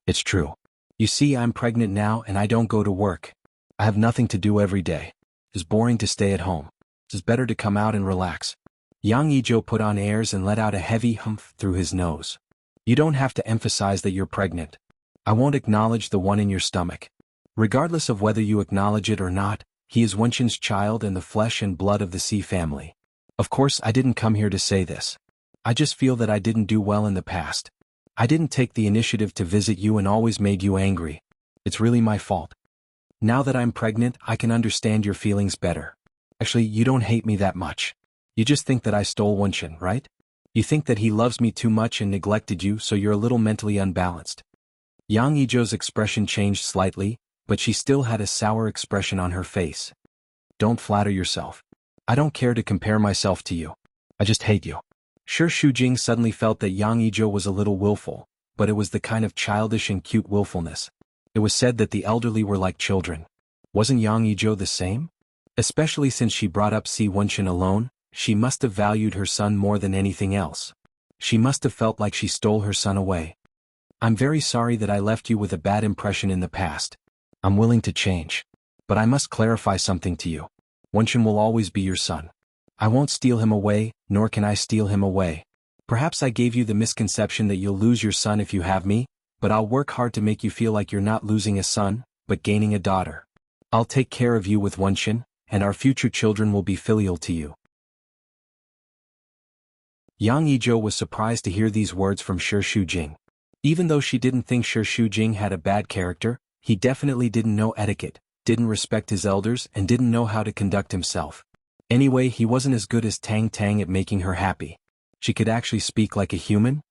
"It's true. You see, I'm pregnant now and I don't go to work. I have nothing to do every day. It's boring to stay at home. It's better to come out and relax." Yang Yizhou put on airs and let out a heavy humph through his nose. "You don't have to emphasize that you're pregnant. I won't acknowledge the one in your stomach. Regardless of whether you acknowledge it or not, he is Wenqin's child and the flesh and blood of the Si family. Of course, I didn't come here to say this. I just feel that I didn't do well in the past. I didn't take the initiative to visit you and always made you angry. It's really my fault. Now that I'm pregnant, I can understand your feelings better. Actually, you don't hate me that much. You just think that I stole Wenqin, right? You think that he loves me too much and neglected you, so you're a little mentally unbalanced." Yang Yizhou's expression changed slightly, but she still had a sour expression on her face. "Don't flatter yourself. I don't care to compare myself to you. I just hate you." Shi Shujing suddenly felt that Yang Yizhou was a little willful, but it was the kind of childish and cute willfulness. It was said that the elderly were like children. Wasn't Yang Yizhou the same? Especially since she brought up Si Wenqin alone, she must have valued her son more than anything else. She must have felt like she stole her son away. "I'm very sorry that I left you with a bad impression in the past. I'm willing to change. But I must clarify something to you. Wenqin will always be your son. I won't steal him away, nor can I steal him away. Perhaps I gave you the misconception that you'll lose your son if you have me, but I'll work hard to make you feel like you're not losing a son, but gaining a daughter. I'll take care of you with Wenqin, and our future children will be filial to you." Yang Yizhou was surprised to hear these words from Shi Shujing. Even though she didn't think Shi Shujing had a bad character, he definitely didn't know etiquette, didn't respect his elders, and didn't know how to conduct himself. Anyway, he wasn't as good as Tang Tang at making her happy. She could actually speak like a human?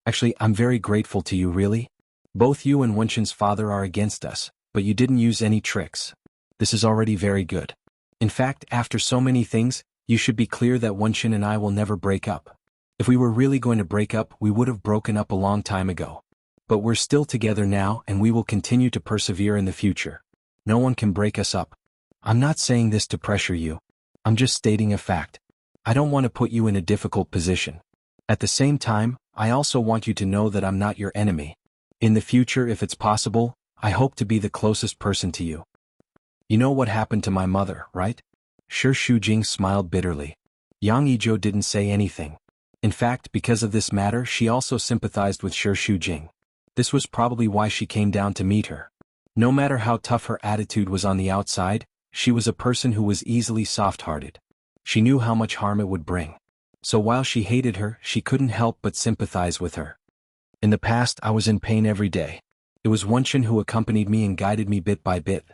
Actually, I'm very grateful to you, really. Both you and Wenshin's father are against us, but you didn't use any tricks. This is already very good. In fact, after so many things, you should be clear that Wenshin and I will never break up. If we were really going to break up, we would have broken up a long time ago. But we're still together now, and we will continue to persevere in the future. No one can break us up. I'm not saying this to pressure you. I'm just stating a fact. I don't want to put you in a difficult position. At the same time, I also want you to know that I'm not your enemy. In the future, if it's possible, I hope to be the closest person to you. You know what happened to my mother, right? Shi Shujing smiled bitterly. Yang Yizhou didn't say anything. In fact, because of this matter, she also sympathized with Shi Shujing. This was probably why she came down to meet her. No matter how tough her attitude was on the outside, she was a person who was easily soft-hearted. She knew how much harm it would bring. So while she hated her, she couldn't help but sympathize with her. In the past, I was in pain every day. It was Wenshin who accompanied me and guided me bit by bit.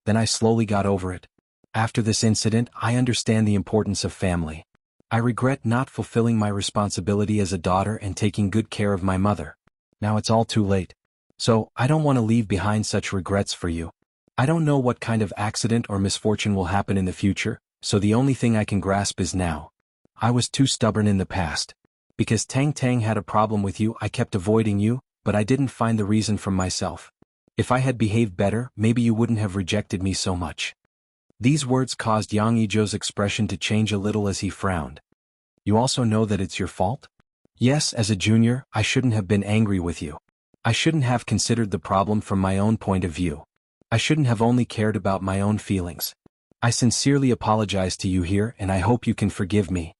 Then I slowly got over it. After this incident, I understand the importance of family. I regret not fulfilling my responsibility as a daughter and taking good care of my mother. Now it's all too late. So, I don't want to leave behind such regrets for you. I don't know what kind of accident or misfortune will happen in the future, so the only thing I can grasp is now. I was too stubborn in the past. Because Tang Tang had a problem with you, I kept avoiding you, but I didn't find the reason from myself. If I had behaved better, maybe you wouldn't have rejected me so much. These words caused Yang Yizhou's expression to change a little as he frowned. You also know that it's your fault? Yes, as a junior, I shouldn't have been angry with you. I shouldn't have considered the problem from my own point of view. I shouldn't have only cared about my own feelings. I sincerely apologize to you here, and I hope you can forgive me.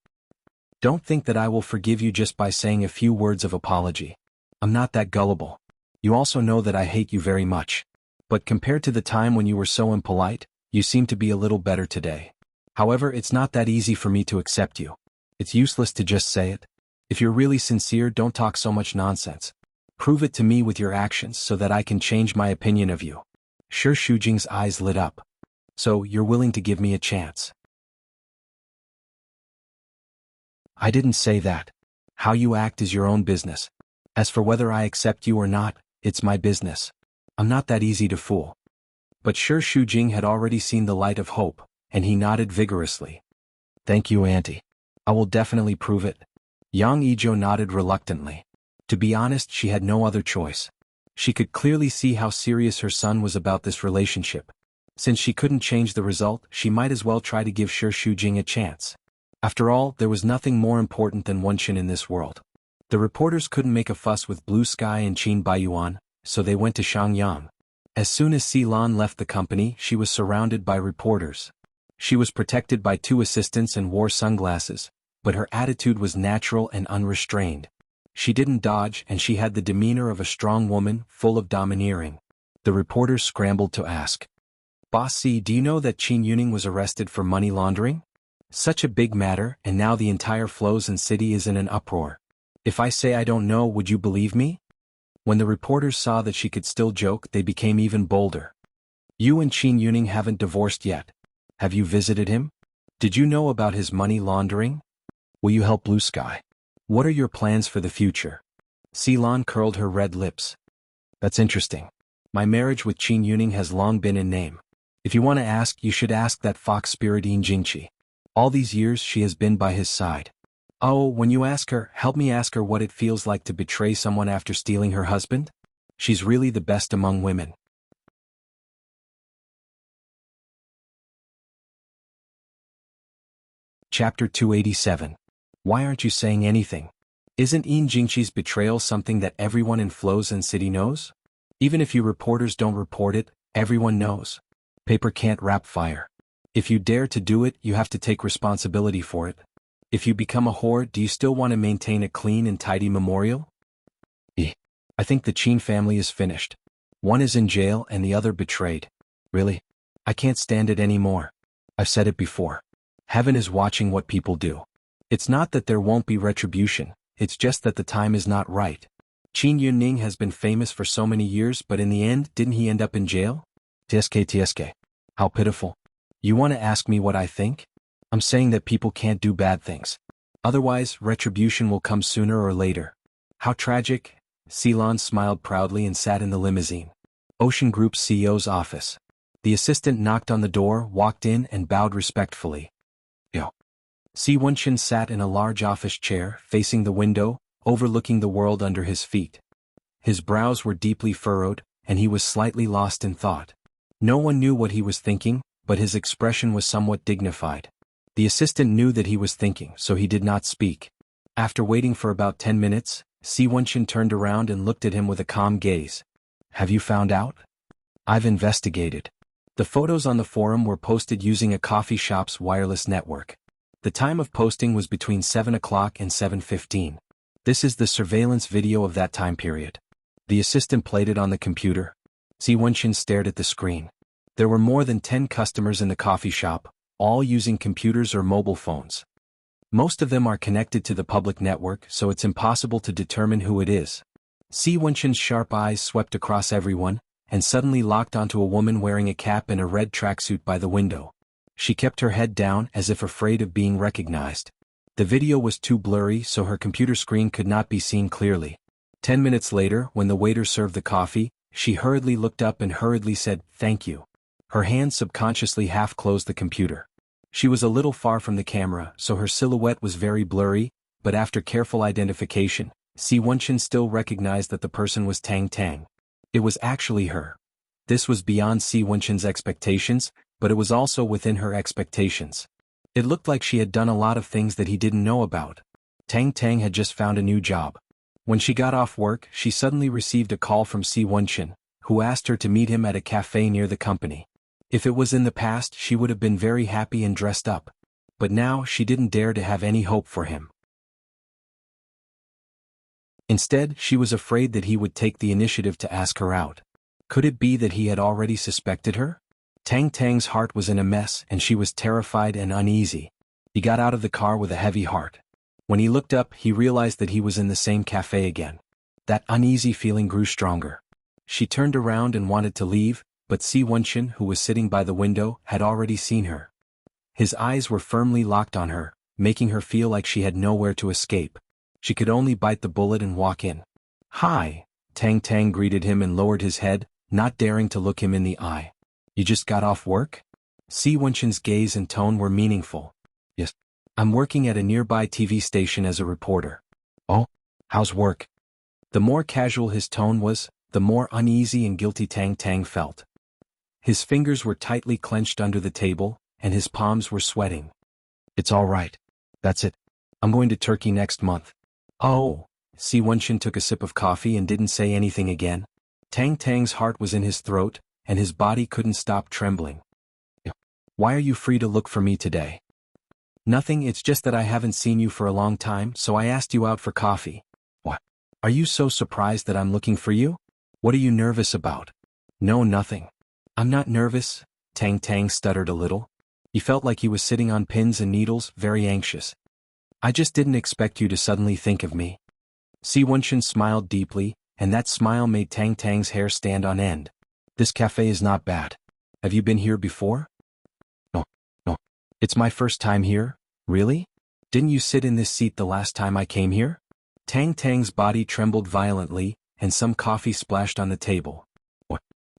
Don't think that I will forgive you just by saying a few words of apology. I'm not that gullible. You also know that I hate you very much. But compared to the time when you were so impolite, you seem to be a little better today. However, it's not that easy for me to accept you. It's useless to just say it. If you're really sincere, don't talk so much nonsense. Prove it to me with your actions so that I can change my opinion of you. Shi Shujing's eyes lit up. So, you're willing to give me a chance? I didn't say that. How you act is your own business. As for whether I accept you or not, it's my business. I'm not that easy to fool. But Shi Shujing had already seen the light of hope, and he nodded vigorously. Thank you, Auntie. I will definitely prove it. Yang Yizhou nodded reluctantly. To be honest, she had no other choice. She could clearly see how serious her son was about this relationship. Since she couldn't change the result, she might as well try to give Shi Shujing a chance. After all, there was nothing more important than Wenshin in this world. The reporters couldn't make a fuss with Blue Sky and Qin Baiyuan, so they went to Shangyang. As soon as Silan left the company, she was surrounded by reporters. She was protected by 2 assistants and wore sunglasses, but her attitude was natural and unrestrained. She didn't dodge, and she had the demeanor of a strong woman, full of domineering. The reporters scrambled to ask. Boss C, do you know that Qin Yuning was arrested for money laundering? Such a big matter, and now the entire Flozen city is in an uproar. If I say I don't know, would you believe me? When the reporters saw that she could still joke, they became even bolder. You and Qin Yuning haven't divorced yet. Have you visited him? Did you know about his money laundering? Will you help Blue Sky? What are your plans for the future? Silan curled her red lips. That's interesting. My marriage with Qin Yuning has long been in name. If you want to ask, you should ask that fox spirit Yin Jingqi. All these years she has been by his side. Oh, when you ask her, help me ask her what it feels like to betray someone after stealing her husband? She's really the best among women. Chapter 287. Why aren't you saying anything? Isn't Yin Jingqi's betrayal something that everyone in Flozen City knows? Even if you reporters don't report it, everyone knows. Paper can't wrap fire. If you dare to do it, you have to take responsibility for it. If you become a whore, do you still want to maintain a clean and tidy memorial? I think the Qin family is finished. One is in jail and the other betrayed. Really? I can't stand it anymore. I've said it before. Heaven is watching what people do. It's not that there won't be retribution, it's just that the time is not right. Qin Yunning has been famous for so many years, but in the end, didn't he end up in jail? TSK. How pitiful. You want to ask me what I think? I'm saying that people can't do bad things. Otherwise, retribution will come sooner or later. How tragic. Ceylon smiled proudly and sat in the limousine. Ocean Group's CEO's office. The assistant knocked on the door, walked in, and bowed respectfully. Yo. Si Wenchen sat in a large office chair, facing the window, overlooking the world under his feet. His brows were deeply furrowed, and he was slightly lost in thought. No one knew what he was thinking, but his expression was somewhat dignified. The assistant knew that he was thinking, so he did not speak. After waiting for about 10 minutes, Si Wenchen turned around and looked at him with a calm gaze. Have you found out? I've investigated. The photos on the forum were posted using a coffee shop's wireless network. The time of posting was between 7 o'clock and 7:15. This is the surveillance video of that time period. The assistant played it on the computer. Si Wenchen stared at the screen. There were more than 10 customers in the coffee shop, all using computers or mobile phones. Most of them are connected to the public network, so it's impossible to determine who it is. Si Wenchen's sharp eyes swept across everyone, and suddenly locked onto a woman wearing a cap and a red tracksuit by the window. She kept her head down as if afraid of being recognized. The video was too blurry, so her computer screen could not be seen clearly. 10 minutes later, when the waiter served the coffee, she hurriedly looked up and hurriedly said, "Thank you." Her hand subconsciously half-closed the computer. She was a little far from the camera, so her silhouette was very blurry, but after careful identification, Si Wenchen still recognized that the person was Tang Tang. It was actually her. This was beyond Si Wenchen's expectations, but it was also within her expectations. It looked like she had done a lot of things that he didn't know about. Tang Tang had just found a new job. When she got off work, she suddenly received a call from Si Wenchen, who asked her to meet him at a cafe near the company. If it was in the past, she would have been very happy and dressed up. But now she didn't dare to have any hope for him. Instead, she was afraid that he would take the initiative to ask her out. Could it be that he had already suspected her? Tang Tang's heart was in a mess and she was terrified and uneasy. He got out of the car with a heavy heart. When he looked up, he realized that he was in the same cafe again. That uneasy feeling grew stronger. She turned around and wanted to leave, but Si Wenchen, who was sitting by the window, had already seen her. His eyes were firmly locked on her, making her feel like she had nowhere to escape. She could only bite the bullet and walk in. "Hi," Tang Tang greeted him and lowered his head, not daring to look him in the eye. "You just got off work?" Si Wenchen's gaze and tone were meaningful. "Yes. I'm working at a nearby TV station as a reporter." "Oh, how's work?" The more casual his tone was, the more uneasy and guilty Tang Tang felt. His fingers were tightly clenched under the table, and his palms were sweating. "It's all right. That's it. I'm going to Turkey next month." "Oh." Si Wenchen took a sip of coffee and didn't say anything again. Tang Tang's heart was in his throat, and his body couldn't stop trembling. "Why are you free to look for me today?" "Nothing, it's just that I haven't seen you for a long time, so I asked you out for coffee." "What? Are you so surprised that I'm looking for you? What are you nervous about?" "No, nothing. I'm not nervous," Tang Tang stuttered a little. He felt like he was sitting on pins and needles, very anxious. "I just didn't expect you to suddenly think of me." Si Wenchen smiled deeply, and that smile made Tang Tang's hair stand on end. "This cafe is not bad. Have you been here before?" No. It's my first time here." "Really? Didn't you sit in this seat the last time I came here?" Tang Tang's body trembled violently, and some coffee splashed on the table.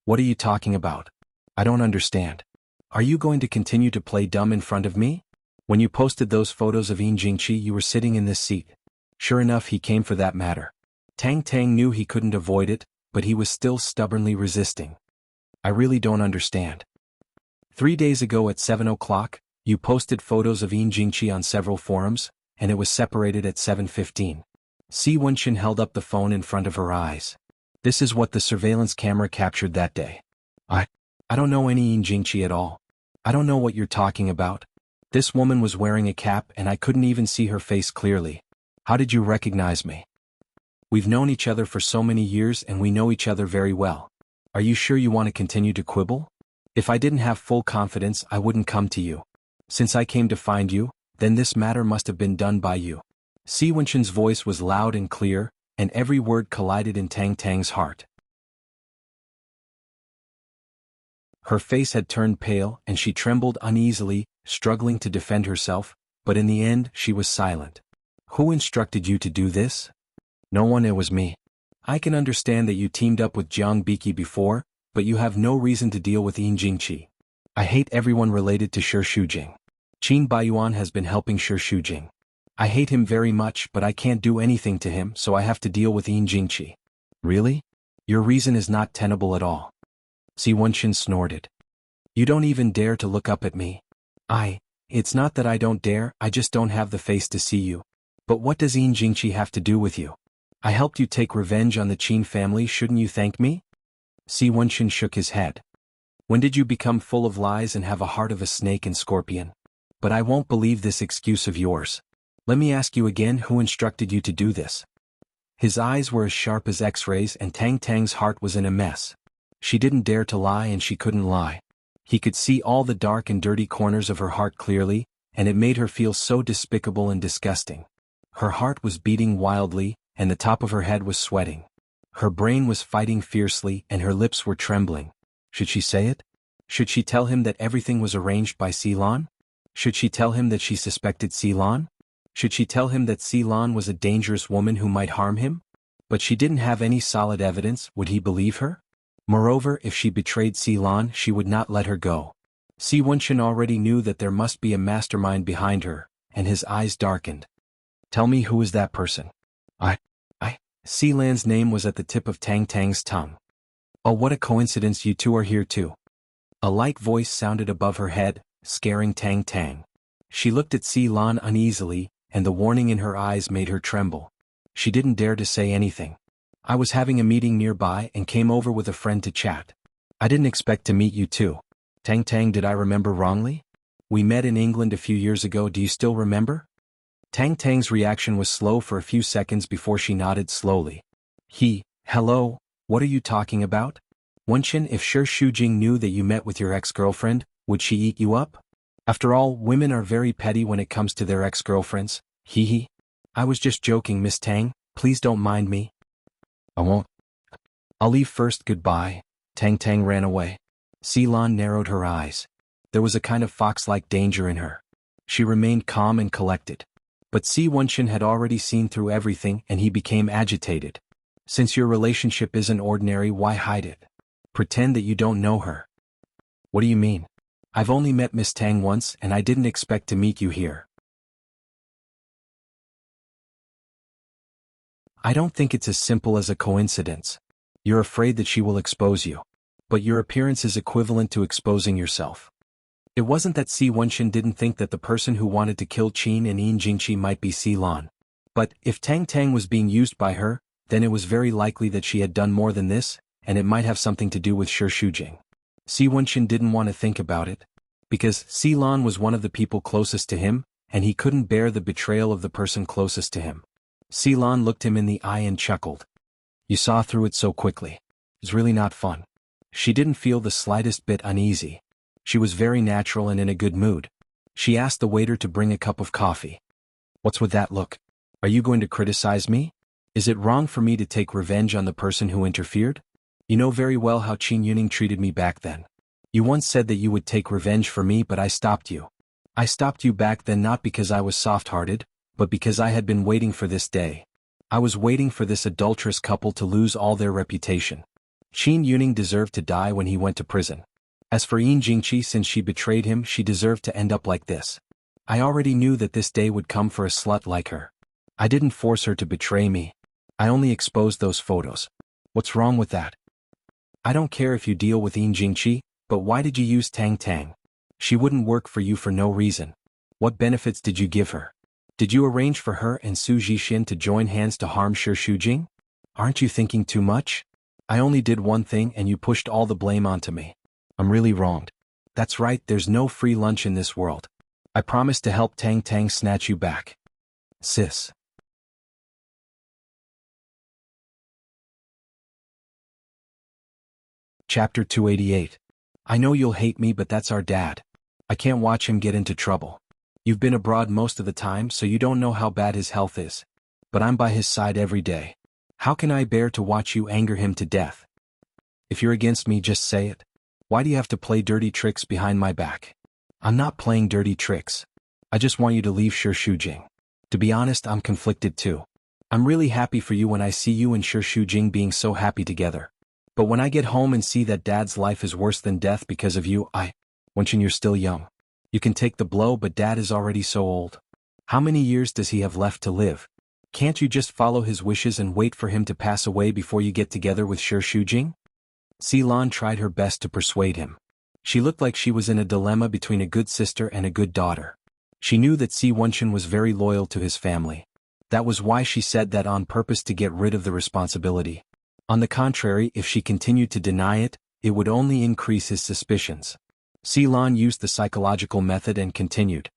What are you talking about? I don't understand. Are you going to continue to play dumb in front of me? When you posted those photos of Yin Jingqi, you were sitting in this seat." Sure enough, he came for that matter. Tang Tang knew he couldn't avoid it, but he was still stubbornly resisting. "I really don't understand. 3 days ago at 7 o'clock, you posted photos of Yin Jingqi on several forums, and it was separated at 7:15. Si Wenchen held up the phone in front of her eyes. "This is what the surveillance camera captured that day." I don't know any Yin Jingqi at all. I don't know what you're talking about. This woman was wearing a cap and I couldn't even see her face clearly. How did you recognize me?" "We've known each other for so many years and we know each other very well. Are you sure you want to continue to quibble? If I didn't have full confidence, I wouldn't come to you. Since I came to find you, then this matter must have been done by you." Si Wenchen's voice was loud and clear, and every word collided in Tang Tang's heart. Her face had turned pale and she trembled uneasily, struggling to defend herself, but in the end she was silent. Who instructed you to do this? No one, it was me. I can understand that you teamed up with Jiang Biki before, but you have no reason to deal with Yin Jingqi. I hate everyone related to Shi Shujing. Qin Baiyuan has been helping Shi Shujing. I hate him very much, but I can't do anything to him, so I have to deal with Yin Jingqi. Really? Your reason is not tenable at all. Si Wenxin snorted. You don't even dare to look up at me. It's not that I don't dare, I just don't have the face to see you. But what does Yin Jingqi have to do with you? I helped you take revenge on the Qin family, shouldn't you thank me? Si Wenxin shook his head. When did you become full of lies and have a heart of a snake and scorpion? But I won't believe this excuse of yours. Let me ask you again, who instructed you to do this? His eyes were as sharp as X-rays and Tang Tang's heart was in a mess. She didn't dare to lie and she couldn't lie. He could see all the dark and dirty corners of her heart clearly, and it made her feel so despicable and disgusting. Her heart was beating wildly, and the top of her head was sweating. Her brain was fighting fiercely and her lips were trembling. Should she say it? Should she tell him that everything was arranged by Ceylon? Should she tell him that she suspected Ceylon? Should she tell him that Ceylon was a dangerous woman who might harm him? But she didn't have any solid evidence, would he believe her? Moreover, if she betrayed Ceylon, she would not let her go. Si Wenxin already knew that there must be a mastermind behind her, and his eyes darkened. Tell me, who is that person? Ceylon's name was at the tip of Tang Tang's tongue. Oh, what a coincidence, you two are here too. A light voice sounded above her head, scaring Tang Tang. She looked at Ceylon uneasily, and the warning in her eyes made her tremble. She didn't dare to say anything. I was having a meeting nearby and came over with a friend to chat. I didn't expect to meet you too. Tang Tang, did I remember wrongly? We met in England a few years ago, do you still remember? Tang Tang's reaction was slow for a few seconds before she nodded slowly. Hello, what are you talking about? Wenxin, if Shi Shujing knew that you met with your ex-girlfriend, would she eat you up? After all, women are very petty when it comes to their ex-girlfriends. I was just joking, Miss Tang, please don't mind me. I won't. I'll leave first, goodbye. Tang Tang ran away. Ceylon narrowed her eyes. There was a kind of fox-like danger in her. She remained calm and collected. But Si Wenxin had already seen through everything and he became agitated. Since your relationship isn't ordinary, why hide it? Pretend that you don't know her. What do you mean? I've only met Miss Tang once and I didn't expect to meet you here. I don't think it's as simple as a coincidence. You're afraid that she will expose you. But your appearance is equivalent to exposing yourself. It wasn't that Si Wenxin didn't think that the person who wanted to kill Qin and Yin Jingqi might be Ceylon. But if Tang Tang was being used by her, then it was very likely that she had done more than this, and it might have something to do with Shi Shujing. Si Wenxin didn't want to think about it, because Ceylon was one of the people closest to him, and he couldn't bear the betrayal of the person closest to him. Ceylon looked him in the eye and chuckled. You saw through it so quickly. It's really not fun. She didn't feel the slightest bit uneasy. She was very natural and in a good mood. She asked the waiter to bring a cup of coffee. What's with that look? Are you going to criticize me? Is it wrong for me to take revenge on the person who interfered? You know very well how Qin Yuning treated me back then. You once said that you would take revenge for me, but I stopped you. I stopped you back then not because I was soft-hearted, but because I had been waiting for this day. I was waiting for this adulterous couple to lose all their reputation. Qin Yuning deserved to die when he went to prison. As for Yin Jingqi, since she betrayed him, she deserved to end up like this. I already knew that this day would come for a slut like her. I didn't force her to betray me. I only exposed those photos. What's wrong with that? I don't care if you deal with Yin Jingqi, but why did you use Tang Tang? She wouldn't work for you for no reason. What benefits did you give her? Did you arrange for her and Su Zhixin to join hands to harm Shi Shujing? Aren't you thinking too much? I only did one thing and you pushed all the blame onto me. I'm really wronged. That's right, there's no free lunch in this world. I promise to help Tang Tang snatch you back. Sis. Chapter 288. I know you'll hate me, but that's our dad. I can't watch him get into trouble. You've been abroad most of the time, so you don't know how bad his health is. But I'm by his side every day. How can I bear to watch you anger him to death? If you're against me, just say it. Why do you have to play dirty tricks behind my back? I'm not playing dirty tricks. I just want you to leave Shujing. To be honest, I'm conflicted too. I'm really happy for you when I see you and Shujing being so happy together. But when I get home and see that Dad's life is worse than death because of you, Wenchen, you're still young. You can take the blow, but Dad is already so old. How many years does he have left to live? Can't you just follow his wishes and wait for him to pass away before you get together with Shujing? Ceylon tried her best to persuade him. She looked like she was in a dilemma between a good sister and a good daughter. She knew that Si Wenchen was very loyal to his family. That was why she said that on purpose, to get rid of the responsibility. On the contrary, if she continued to deny it, it would only increase his suspicions. Ceylon used the psychological method and continued.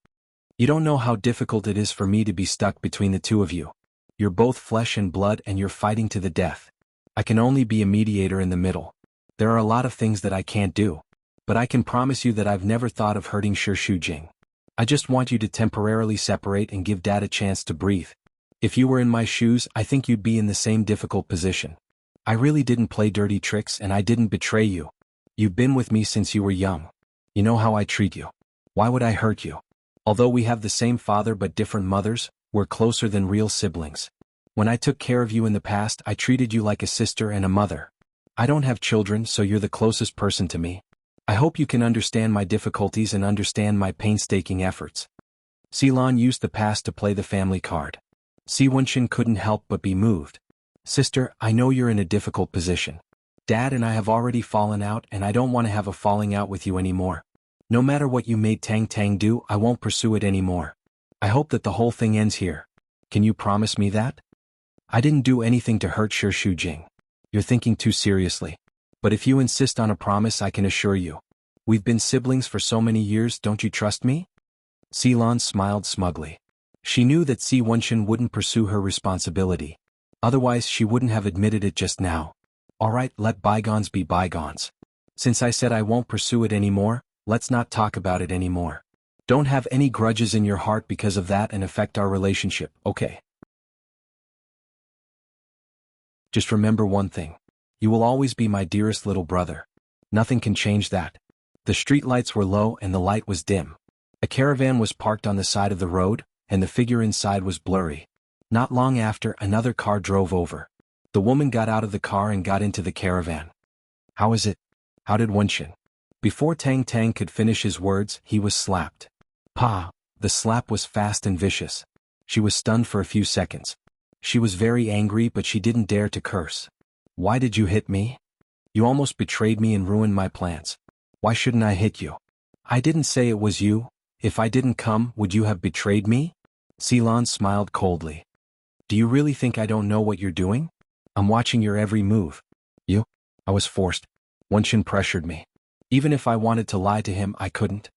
You don't know how difficult it is for me to be stuck between the two of you. You're both flesh and blood and you're fighting to the death. I can only be a mediator in the middle. There are a lot of things that I can't do. But I can promise you that I've never thought of hurting Shujing. I just want you to temporarily separate and give Dad a chance to breathe. If you were in my shoes, I think you'd be in the same difficult position. I really didn't play dirty tricks and I didn't betray you. You've been with me since you were young. You know how I treat you. Why would I hurt you? Although we have the same father but different mothers, we're closer than real siblings. When I took care of you in the past, I treated you like a sister and a mother. I don't have children, so you're the closest person to me. I hope you can understand my difficulties and understand my painstaking efforts. Ceylon used the past to play the family card. Si Wenchen couldn't help but be moved. Sister, I know you're in a difficult position. Dad and I have already fallen out and I don't want to have a falling out with you anymore. No matter what you made Tang Tang do, I won't pursue it anymore. I hope that the whole thing ends here. Can you promise me that? I didn't do anything to hurt Shujing. You're thinking too seriously. But if you insist on a promise, I can assure you. We've been siblings for so many years, don't you trust me? Ceylon smiled smugly. She knew that Si Wenchen wouldn't pursue her responsibility. Otherwise she wouldn't have admitted it just now. All right, let bygones be bygones. Since I said I won't pursue it anymore, let's not talk about it anymore. Don't have any grudges in your heart because of that and affect our relationship, okay? Just remember one thing. You will always be my dearest little brother. Nothing can change that. The streetlights were low and the light was dim. A caravan was parked on the side of the road, and the figure inside was blurry. Not long after, another car drove over. The woman got out of the car and got into the caravan. How is it? How did Wenchen? Before Tang Tang could finish his words, he was slapped. Pa! The slap was fast and vicious. She was stunned for a few seconds. She was very angry, but she didn't dare to curse. Why did you hit me? You almost betrayed me and ruined my plans. Why shouldn't I hit you? I didn't say it was you. If I didn't come, would you have betrayed me? Ceylon smiled coldly. Do you really think I don't know what you're doing? I'm watching your every move. You? I was forced. Wenchen pressured me. Even if I wanted to lie to him, I couldn't.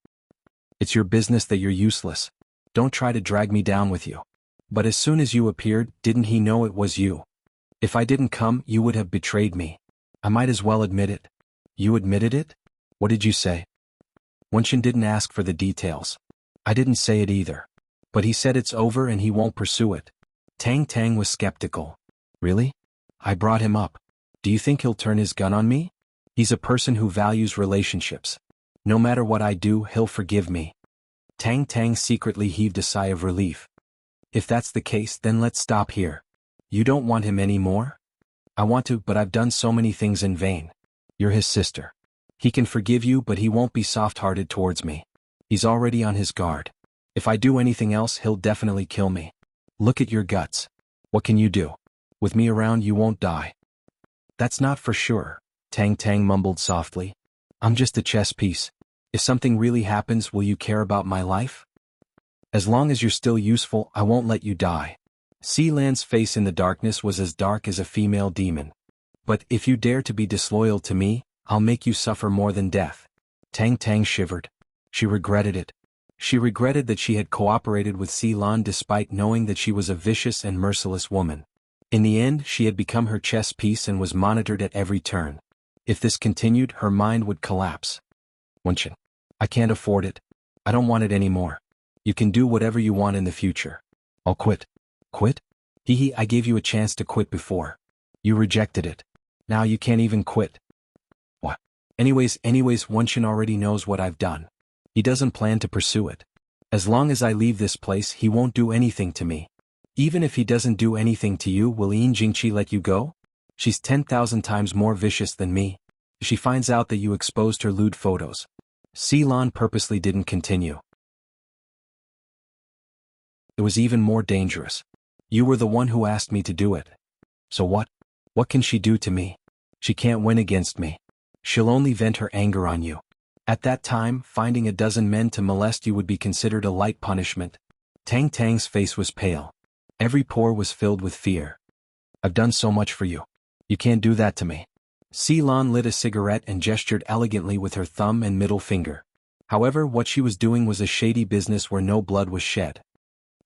It's your business that you're useless. Don't try to drag me down with you. But as soon as you appeared, didn't he know it was you? If I didn't come, you would have betrayed me. I might as well admit it. You admitted it? What did you say? Wenchen didn't ask for the details. I didn't say it either. But he said it's over and he won't pursue it. Tang Tang was skeptical. Really? I brought him up. Do you think he'll turn his gun on me? He's a person who values relationships. No matter what I do, he'll forgive me. Tang Tang secretly heaved a sigh of relief. If that's the case, then let's stop here. You don't want him anymore? I want to, but I've done so many things in vain. You're his sister. He can forgive you, but he won't be soft-hearted towards me. He's already on his guard. If I do anything else, he'll definitely kill me. Look at your guts. What can you do? With me around, you won't die. That's not for sure, Tang Tang mumbled softly. I'm just a chess piece. If something really happens, will you care about my life? As long as you're still useful, I won't let you die. Sealand's face in the darkness was as dark as a female demon. But if you dare to be disloyal to me, I'll make you suffer more than death. Tang Tang shivered. She regretted it. She regretted that she had cooperated with Sealand despite knowing that she was a vicious and merciless woman. In the end, she had become her chess piece and was monitored at every turn. If this continued, her mind would collapse. Wenchen, I can't afford it. I don't want it anymore. You can do whatever you want in the future. I'll quit. Quit? Hee, I gave you a chance to quit before. You rejected it. Now you can't even quit. What? Anyways, Wunshin already knows what I've done. He doesn't plan to pursue it. As long as I leave this place, he won't do anything to me. Even if he doesn't do anything to you, will Yin Jingqi let you go? She's 10,000 times more vicious than me. She finds out that you exposed her lewd photos. Ceylon purposely didn't continue. It was even more dangerous. You were the one who asked me to do it. So what? What can she do to me? She can't win against me. She'll only vent her anger on you. At that time, finding a dozen men to molest you would be considered a light punishment. Tang Tang's face was pale. Every pore was filled with fear. I've done so much for you. You can't do that to me. Ceylon lit a cigarette and gestured elegantly with her thumb and middle finger. However, what she was doing was a shady business where no blood was shed.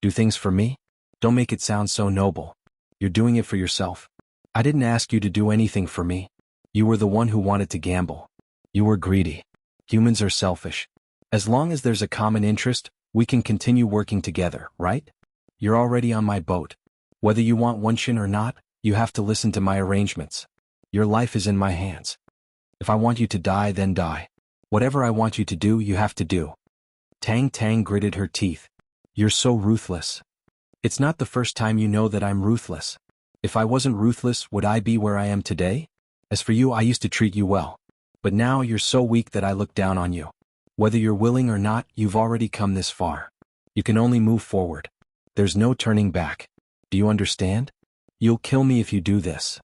Do things for me? Don't make it sound so noble. You're doing it for yourself. I didn't ask you to do anything for me. You were the one who wanted to gamble. You were greedy. Humans are selfish. As long as there's a common interest, we can continue working together, right? You're already on my boat. Whether you want Wunshin or not, you have to listen to my arrangements. Your life is in my hands. If I want you to die, then die. Whatever I want you to do, you have to do. Tang Tang gritted her teeth. You're so ruthless. It's not the first time you know that I'm ruthless. If I wasn't ruthless, would I be where I am today? As for you, I used to treat you well. But now you're so weak that I look down on you. Whether you're willing or not, you've already come this far. You can only move forward. There's no turning back. Do you understand? You'll kill me if you do this.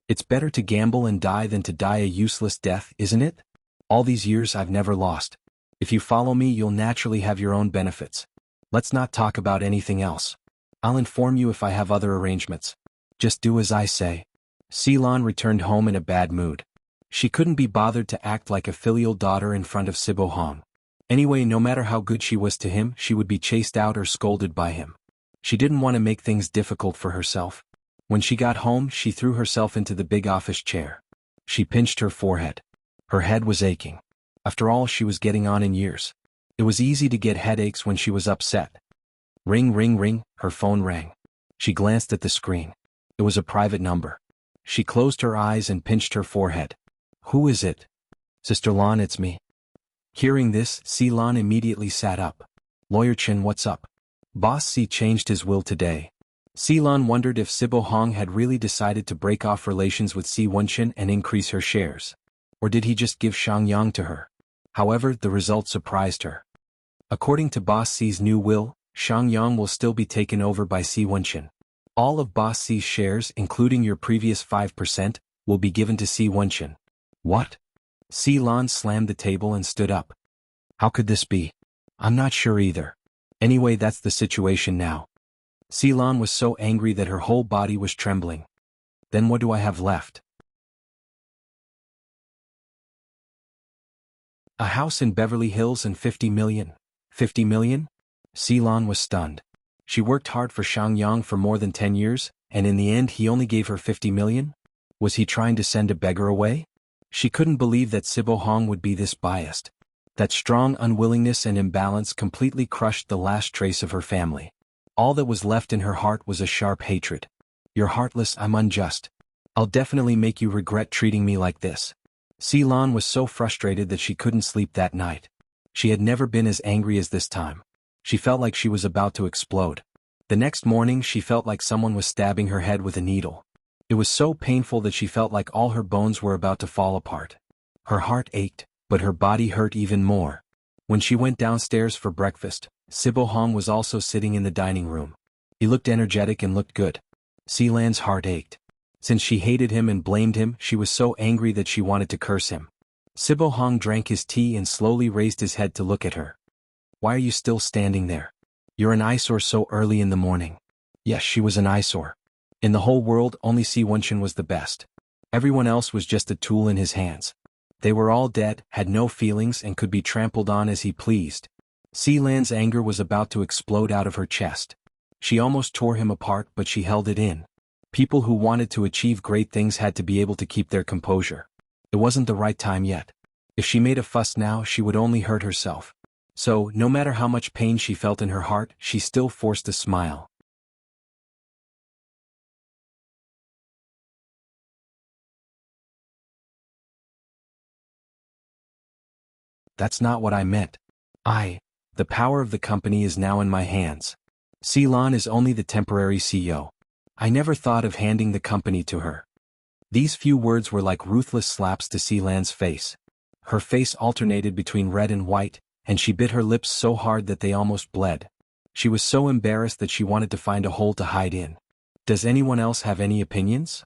It's better to gamble and die than to die a useless death, isn't it? All these years I've never lost. If you follow me, you'll naturally have your own benefits. Let's not talk about anything else. I'll inform you if I have other arrangements. Just do as I say. Ceylon returned home in a bad mood. She couldn't be bothered to act like a filial daughter in front of Sibo Hong. Anyway, no matter how good she was to him, she would be chased out or scolded by him. She didn't want to make things difficult for herself. When she got home, she threw herself into the big office chair. She pinched her forehead. Her head was aching. After all, she was getting on in years. It was easy to get headaches when she was upset. Ring, ring, ring, her phone rang. She glanced at the screen. It was a private number. She closed her eyes and pinched her forehead. Who is it? Sister Lan, it's me. Hearing this, Ceylon immediately sat up. Lawyer Chen, what's up? Boss C changed his will today. Ceylon wondered if Sibo Hong had really decided to break off relations with Si Wunshin and increase her shares. Or did he just give Shangyang to her? However, the result surprised her. According to Boss C's new will, Shangyang will still be taken over by Si Wunshin. All of Boss C's shares, including your previous 5%, will be given to Si Wunshin. What? Ceylon slammed the table and stood up. How could this be? I'm not sure either. Anyway, that's the situation now. Ceylon was so angry that her whole body was trembling. Then what do I have left? A house in Beverly Hills and 50 million. 50 million? Ceylon was stunned. She worked hard for Shangyang for more than 10 years, and in the end he only gave her 50 million? Was he trying to send a beggar away? She couldn't believe that Sibo Hong would be this biased. That strong unwillingness and imbalance completely crushed the last trace of her family. All that was left in her heart was a sharp hatred. You're heartless, I'm unjust. I'll definitely make you regret treating me like this. Ceylon was so frustrated that she couldn't sleep that night. She had never been as angry as this time. She felt like she was about to explode. The next morning she felt like someone was stabbing her head with a needle. It was so painful that she felt like all her bones were about to fall apart. Her heart ached, but her body hurt even more. When she went downstairs for breakfast, Sibo Hong was also sitting in the dining room. He looked energetic and looked good. Ceylon's heart ached. Since she hated him and blamed him, she was so angry that she wanted to curse him. Sibo Hong drank his tea and slowly raised his head to look at her. Why are you still standing there? You're an eyesore so early in the morning. Yes, she was an eyesore. In the whole world, only Si Wunshin was the best. Everyone else was just a tool in his hands. They were all dead, had no feelings, and could be trampled on as he pleased. Ceylon's anger was about to explode out of her chest. She almost tore him apart, but she held it in. People who wanted to achieve great things had to be able to keep their composure. It wasn't the right time yet. If she made a fuss now, she would only hurt herself. So, no matter how much pain she felt in her heart, she still forced a smile. that's not what I meant. The power of the company is now in my hands. Ceylon is only the temporary CEO. I never thought of handing the company to her. These few words were like ruthless slaps to Ceylon's face. Her face alternated between red and white, and she bit her lips so hard that they almost bled. She was so embarrassed that she wanted to find a hole to hide in. Does anyone else have any opinions?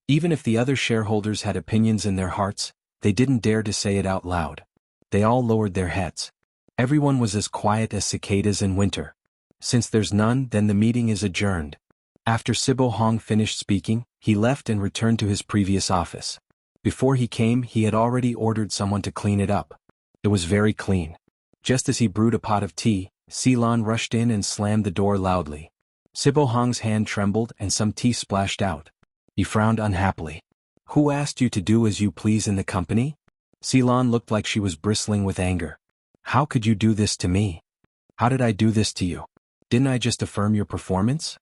Even if the other shareholders had opinions in their hearts, they didn't dare to say it out loud. They all lowered their heads. Everyone was as quiet as cicadas in winter. Since there's none, then the meeting is adjourned. After Sibo Hong finished speaking, he left and returned to his previous office. Before he came, he had already ordered someone to clean it up. It was very clean. Just as he brewed a pot of tea, Ceylon rushed in and slammed the door loudly. Sibo Hong's hand trembled and some tea splashed out. He frowned unhappily. Who asked you to do as you please in the company? Ceylon looked like she was bristling with anger. How could you do this to me? How did I do this to you? Didn't I just affirm your performance?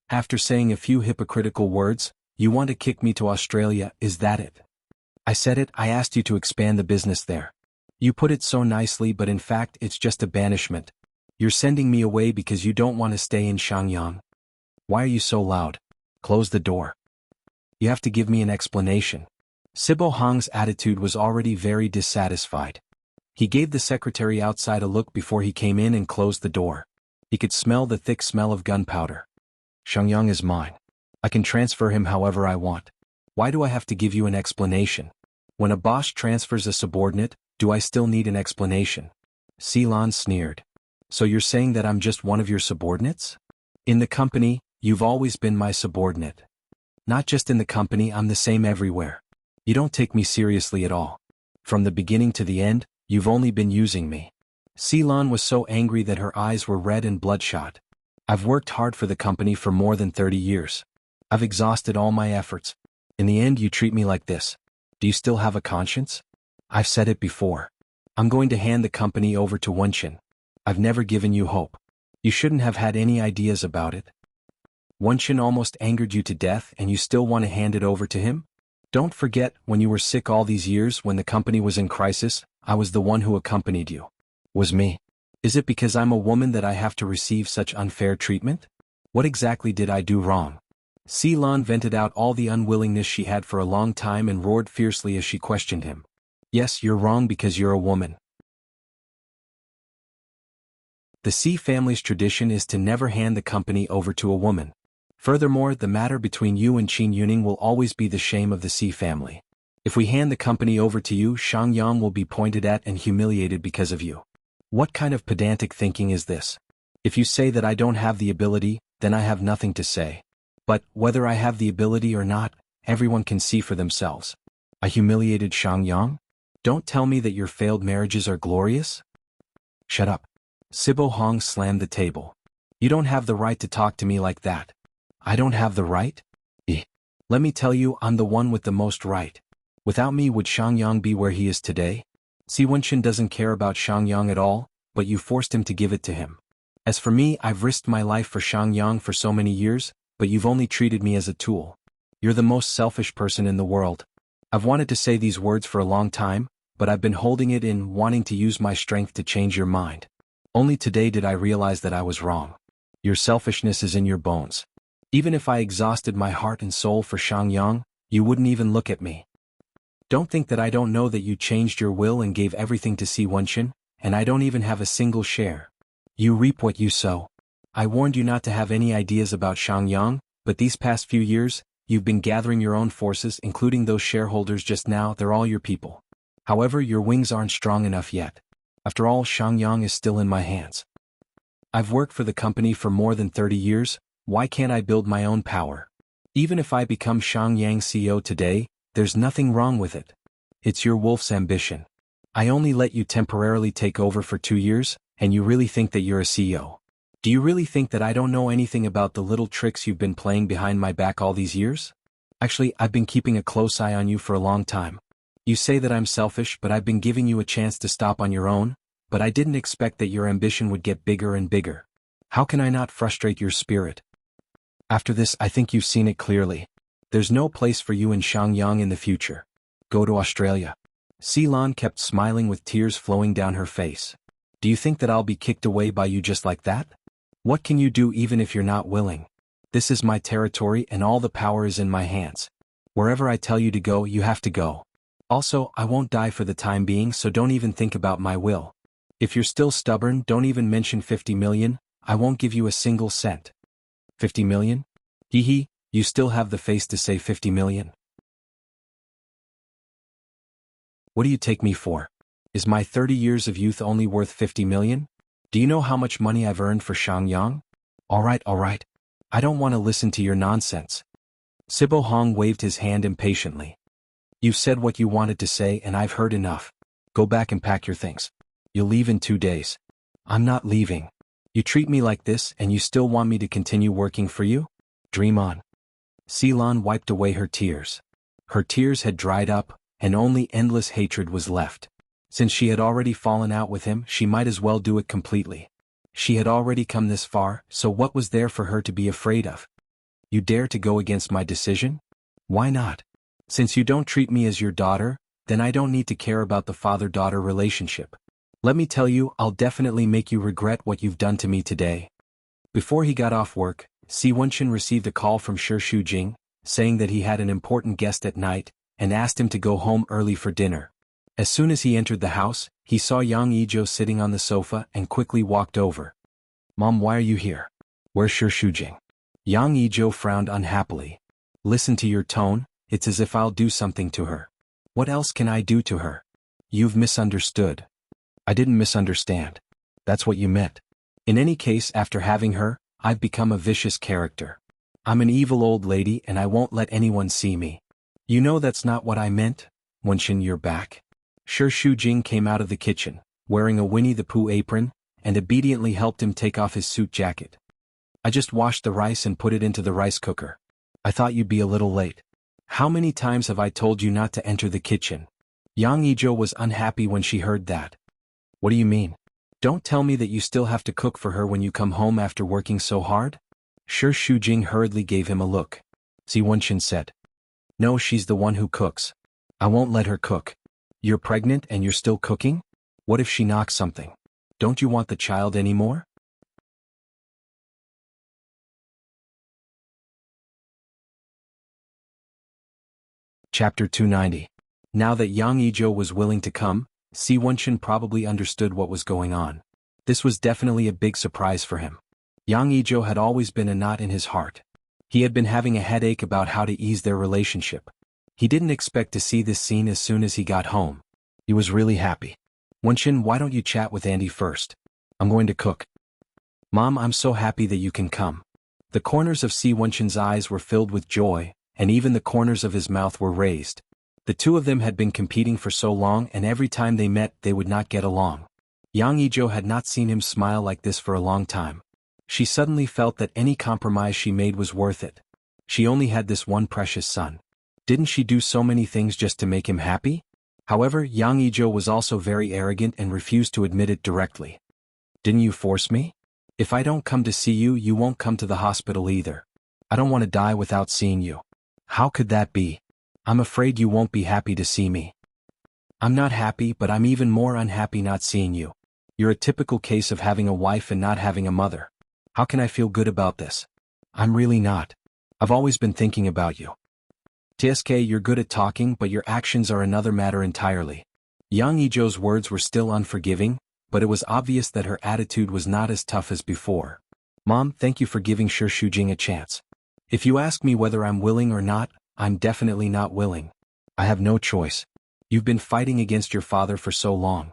After saying a few hypocritical words, you want to kick me to Australia, is that it? I said it, I asked you to expand the business there. You put it so nicely, but in fact it's just a banishment. You're sending me away because you don't want to stay in Shangyang. Why are you so loud? Close the door. You have to give me an explanation. Sibo Hong's attitude was already very dissatisfied. He gave the secretary outside a look before he came in and closed the door. He could smell the thick smell of gunpowder. Shangyang is mine. I can transfer him however I want. Why do I have to give you an explanation? When a boss transfers a subordinate, do I still need an explanation? Ceylon sneered. So you're saying that I'm just one of your subordinates? In the company, you've always been my subordinate. Not just in the company, I'm the same everywhere. You don't take me seriously at all. From the beginning to the end, you've only been using me. Ceylon was so angry that her eyes were red and bloodshot. I've worked hard for the company for more than 30 years. I've exhausted all my efforts. In the end, you treat me like this. Do you still have a conscience? I've said it before. I'm going to hand the company over to Wuxia. I've never given you hope. You shouldn't have had any ideas about it. Wuxia almost angered you to death and you still want to hand it over to him? Don't forget, when you were sick all these years when the company was in crisis, I was the one who accompanied you. Was me. Is it because I'm a woman that I have to receive such unfair treatment? What exactly did I do wrong? Ceylon vented out all the unwillingness she had for a long time and roared fiercely as she questioned him. Yes, you're wrong because you're a woman. The C family's tradition is to never hand the company over to a woman. Furthermore, the matter between you and Qin Yuning will always be the shame of the C family. If we hand the company over to you, Shangyang will be pointed at and humiliated because of you. What kind of pedantic thinking is this? If you say that I don't have the ability, then I have nothing to say. But, whether I have the ability or not, everyone can see for themselves. I humiliated Shangyang? Don't tell me that your failed marriages are glorious? Shut up. Sibo Hong slammed the table. You don't have the right to talk to me like that. I don't have the right? Let me tell you, I'm the one with the most right. Without me, would Shangyang be where he is today? Si Wuxia doesn't care about Shangyang at all, but you forced him to give it to him. As for me, I've risked my life for Shangyang for so many years, but you've only treated me as a tool. You're the most selfish person in the world. I've wanted to say these words for a long time, but I've been holding it in, wanting to use my strength to change your mind. Only today did I realize that I was wrong. Your selfishness is in your bones. Even if I exhausted my heart and soul for Shangyang, you wouldn't even look at me. Don't think that I don't know that you changed your will and gave everything to Si Wuxia, and I don't even have a single share. You reap what you sow. I warned you not to have any ideas about Shangyang, but these past few years, you've been gathering your own forces, including those shareholders just now. They're all your people. However, your wings aren't strong enough yet. After all, Shangyang is still in my hands. I've worked for the company for more than 30 years, why can't I build my own power? Even if I become Shangyang CEO today, there's nothing wrong with it. It's your wolf's ambition. I only let you temporarily take over for 2 years, and you really think that you're a CEO. Do you really think that I don't know anything about the little tricks you've been playing behind my back all these years? Actually, I've been keeping a close eye on you for a long time. You say that I'm selfish, but I've been giving you a chance to stop on your own, but I didn't expect that your ambition would get bigger and bigger. How can I not frustrate your spirit? After this, I think you've seen it clearly. There's no place for you in Shangyang in the future. Go to Australia. Ceylon kept smiling with tears flowing down her face. Do you think that I'll be kicked away by you just like that? What can you do even if you're not willing? This is my territory and all the power is in my hands. Wherever I tell you to go, you have to go. Also, I won't die for the time being, so don't even think about my will. If you're still stubborn, don't even mention 50 million, I won't give you a single cent. 50 million? Hee hee, you still have the face to say 50 million? What do you take me for? Is my 30 years of youth only worth 50 million? Do you know how much money I've earned for Shangyang? Alright. I don't want to listen to your nonsense. Sibo Hong waved his hand impatiently. You've said what you wanted to say and I've heard enough. Go back and pack your things. You'll leave in 2 days. I'm not leaving. You treat me like this and you still want me to continue working for you? Dream on. Ceylon wiped away her tears. Her tears had dried up, and only endless hatred was left. Since she had already fallen out with him, she might as well do it completely. She had already come this far, so what was there for her to be afraid of? You dare to go against my decision? Why not? Since you don't treat me as your daughter, then I don't need to care about the father-daughter relationship. Let me tell you, I'll definitely make you regret what you've done to me today. Before he got off work, Si Wenchen received a call from Shi Shujing, saying that he had an important guest at night, and asked him to go home early for dinner. As soon as he entered the house, he saw Yang Yizhou sitting on the sofa and quickly walked over. Mom, why are you here? Where's Shi Shujing? Yang Yizhou frowned unhappily. Listen to your tone, it's as if I'll do something to her. What else can I do to her? You've misunderstood. I didn't misunderstand. That's what you meant. In any case, after having her, I've become a vicious character. I'm an evil old lady and I won't let anyone see me. You know that's not what I meant. Wenchen, you're back. Shi Shujing came out of the kitchen, wearing a Winnie the Pooh apron, and obediently helped him take off his suit jacket. I just washed the rice and put it into the rice cooker. I thought you'd be a little late. How many times have I told you not to enter the kitchen? Yang Yizhou was unhappy when she heard that. What do you mean? Don't tell me that you still have to cook for her when you come home after working so hard? Shi Shujing hurriedly gave him a look. Si Wenchen said. No, she's the one who cooks. I won't let her cook. You're pregnant and you're still cooking? What if she knocks something? Don't you want the child anymore? Chapter 290. Now that Yang Yizhou was willing to come, Si Wenchen probably understood what was going on. This was definitely a big surprise for him. Yang Yizhou had always been a knot in his heart. He had been having a headache about how to ease their relationship. He didn't expect to see this scene as soon as he got home. He was really happy. Wenchen, why don't you chat with Andy first? I'm going to cook. Mom, I'm so happy that you can come. The corners of Si Wenchen's eyes were filled with joy, and even the corners of his mouth were raised. The two of them had been competing for so long, and every time they met they would not get along. Yang Yizhou had not seen him smile like this for a long time. She suddenly felt that any compromise she made was worth it. She only had this one precious son. Didn't she do so many things just to make him happy? However, Yang Yizhou was also very arrogant and refused to admit it directly. Didn't you force me? If I don't come to see you, you won't come to the hospital either. I don't want to die without seeing you. How could that be? I'm afraid you won't be happy to see me. I'm not happy, but I'm even more unhappy not seeing you. You're a typical case of having a wife and not having a mother. How can I feel good about this? I'm really not. I've always been thinking about you. TSK, you're good at talking, but your actions are another matter entirely. Yang Yizhou's words were still unforgiving, but it was obvious that her attitude was not as tough as before. Mom, thank you for giving Shi Shujing a chance. If you ask me whether I'm willing or not, I'm definitely not willing. I have no choice. You've been fighting against your father for so long.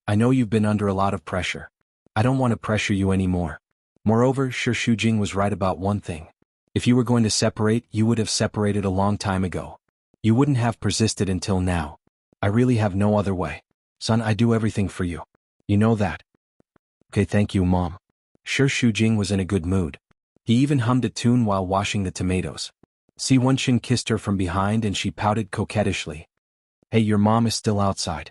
I know you've been under a lot of pressure. I don't want to pressure you anymore. Moreover, Shi Shujing was right about one thing. If you were going to separate, you would have separated a long time ago. You wouldn't have persisted until now. I really have no other way. Son, I do everything for you. You know that. Okay, thank you, Mom. Shi Shujing was in a good mood. He even hummed a tune while washing the tomatoes. Si Wenchen kissed her from behind and she pouted coquettishly. Hey, your mom is still outside.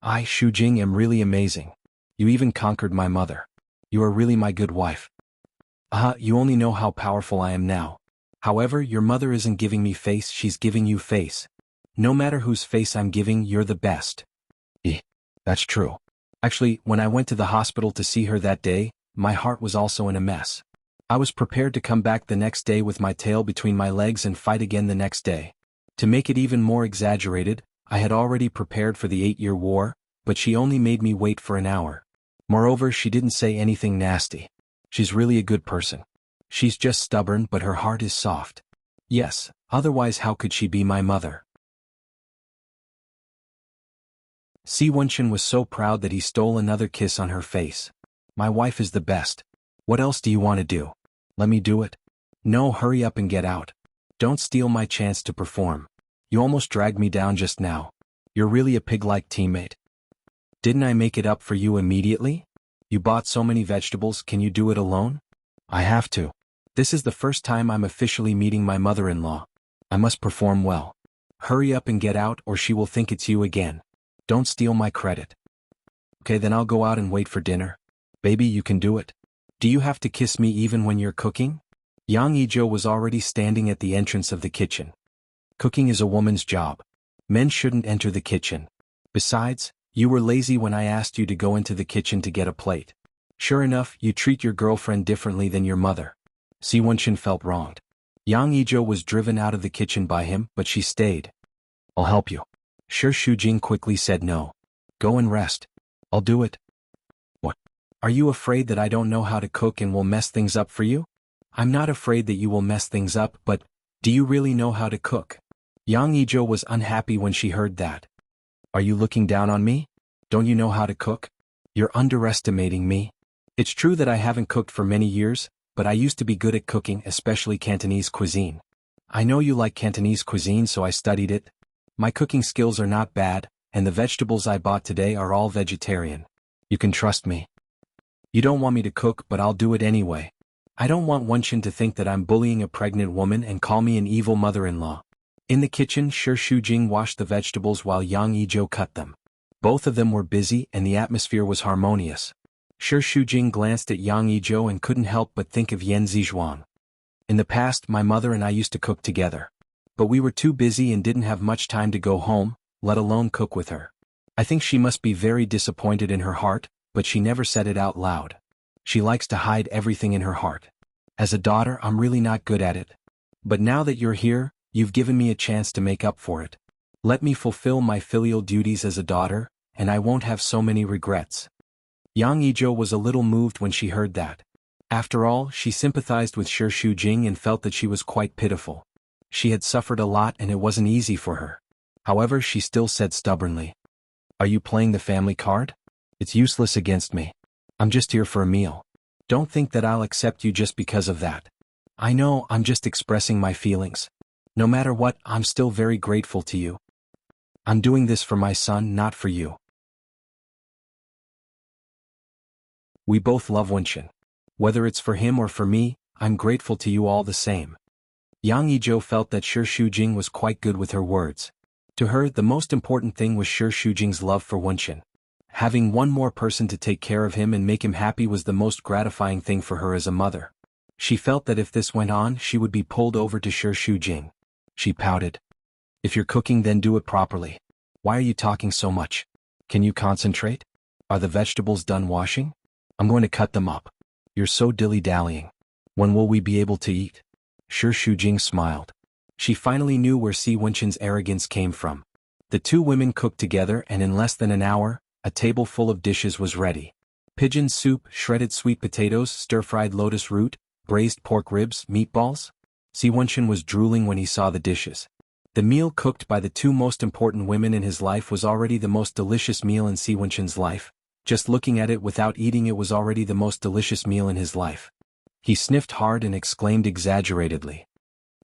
I, Shujing, am really amazing. You even conquered my mother. You are really my good wife. You only know how powerful I am now. However, your mother isn't giving me face, she's giving you face. No matter whose face I'm giving, you're the best. That's true. Actually, when I went to the hospital to see her that day, my heart was also in a mess. I was prepared to come back the next day with my tail between my legs and fight again the next day. To make it even more exaggerated, I had already prepared for the 8-year war, but she only made me wait for an hour. Moreover, she didn't say anything nasty. She's really a good person. She's just stubborn, but her heart is soft. Yes, otherwise how could she be my mother? Si Wenchen was so proud that he stole another kiss on her face. My wife is the best. What else do you want to do? Let me do it? No, hurry up and get out. Don't steal my chance to perform. You almost dragged me down just now. You're really a pig-like teammate. Didn't I make it up for you immediately? You bought so many vegetables, can you do it alone? I have to. This is the first time I'm officially meeting my mother-in-law. I must perform well. Hurry up and get out or she will think it's you again. Don't steal my credit. Okay, then I'll go out and wait for dinner. Baby, you can do it. Do you have to kiss me even when you're cooking? Yang Yizhou was already standing at the entrance of the kitchen. Cooking is a woman's job. Men shouldn't enter the kitchen. Besides, you were lazy when I asked you to go into the kitchen to get a plate. Sure enough, you treat your girlfriend differently than your mother. Si Wenchen felt wronged. Yang Yizhou was driven out of the kitchen by him, but she stayed. I'll help you. Shi Shujing quickly said no. Go and rest. I'll do it. What? Are you afraid that I don't know how to cook and will mess things up for you? I'm not afraid that you will mess things up, but do you really know how to cook? Yang Yizhou was unhappy when she heard that. Are you looking down on me? Don't you know how to cook? You're underestimating me. It's true that I haven't cooked for many years, but I used to be good at cooking, especially Cantonese cuisine. I know you like Cantonese cuisine, so I studied it. My cooking skills are not bad, and the vegetables I bought today are all vegetarian. You can trust me. You don't want me to cook, but I'll do it anyway. I don't want Wenchen to think that I'm bullying a pregnant woman and call me an evil mother-in-law. In the kitchen, Shi Shujing washed the vegetables while Yang Yizhou cut them. Both of them were busy and the atmosphere was harmonious. Shi Shujing glanced at Yang Yizhou and couldn't help but think of Yan Zizhuang. In the past, my mother and I used to cook together. But we were too busy and didn't have much time to go home, let alone cook with her. I think she must be very disappointed in her heart, but she never said it out loud. She likes to hide everything in her heart. As a daughter, I'm really not good at it. But now that you're here, you've given me a chance to make up for it. Let me fulfill my filial duties as a daughter, and I won't have so many regrets. Yang Yizhou was a little moved when she heard that. After all, she sympathized with Shi Shujing and felt that she was quite pitiful. She had suffered a lot and it wasn't easy for her. However, she still said stubbornly, Are you playing the family card? It's useless against me. I'm just here for a meal. Don't think that I'll accept you just because of that. I know, I'm just expressing my feelings. No matter what, I'm still very grateful to you. I'm doing this for my son, not for you. We both love Wenchen. Whether it's for him or for me, I'm grateful to you all the same. Yang Yizhou felt that Shi Shujing was quite good with her words. To her, the most important thing was Shi Shujing's love for Wenchen. Having one more person to take care of him and make him happy was the most gratifying thing for her as a mother. She felt that if this went on, she would be pulled over to Shi Shujing. She pouted. If you're cooking, then do it properly. Why are you talking so much? Can you concentrate? Are the vegetables done washing? I'm going to cut them up. You're so dilly-dallying. When will we be able to eat? Shi Shujing smiled. She finally knew where Si Wenchen's arrogance came from. The two women cooked together and in less than an hour, a table full of dishes was ready. Pigeon soup, shredded sweet potatoes, stir-fried lotus root, braised pork ribs, meatballs. Si Wenchen was drooling when he saw the dishes. The meal cooked by the two most important women in his life was already the most delicious meal in Si Wenchen's life. Just looking at it without eating it was already the most delicious meal in his life. He sniffed hard and exclaimed exaggeratedly.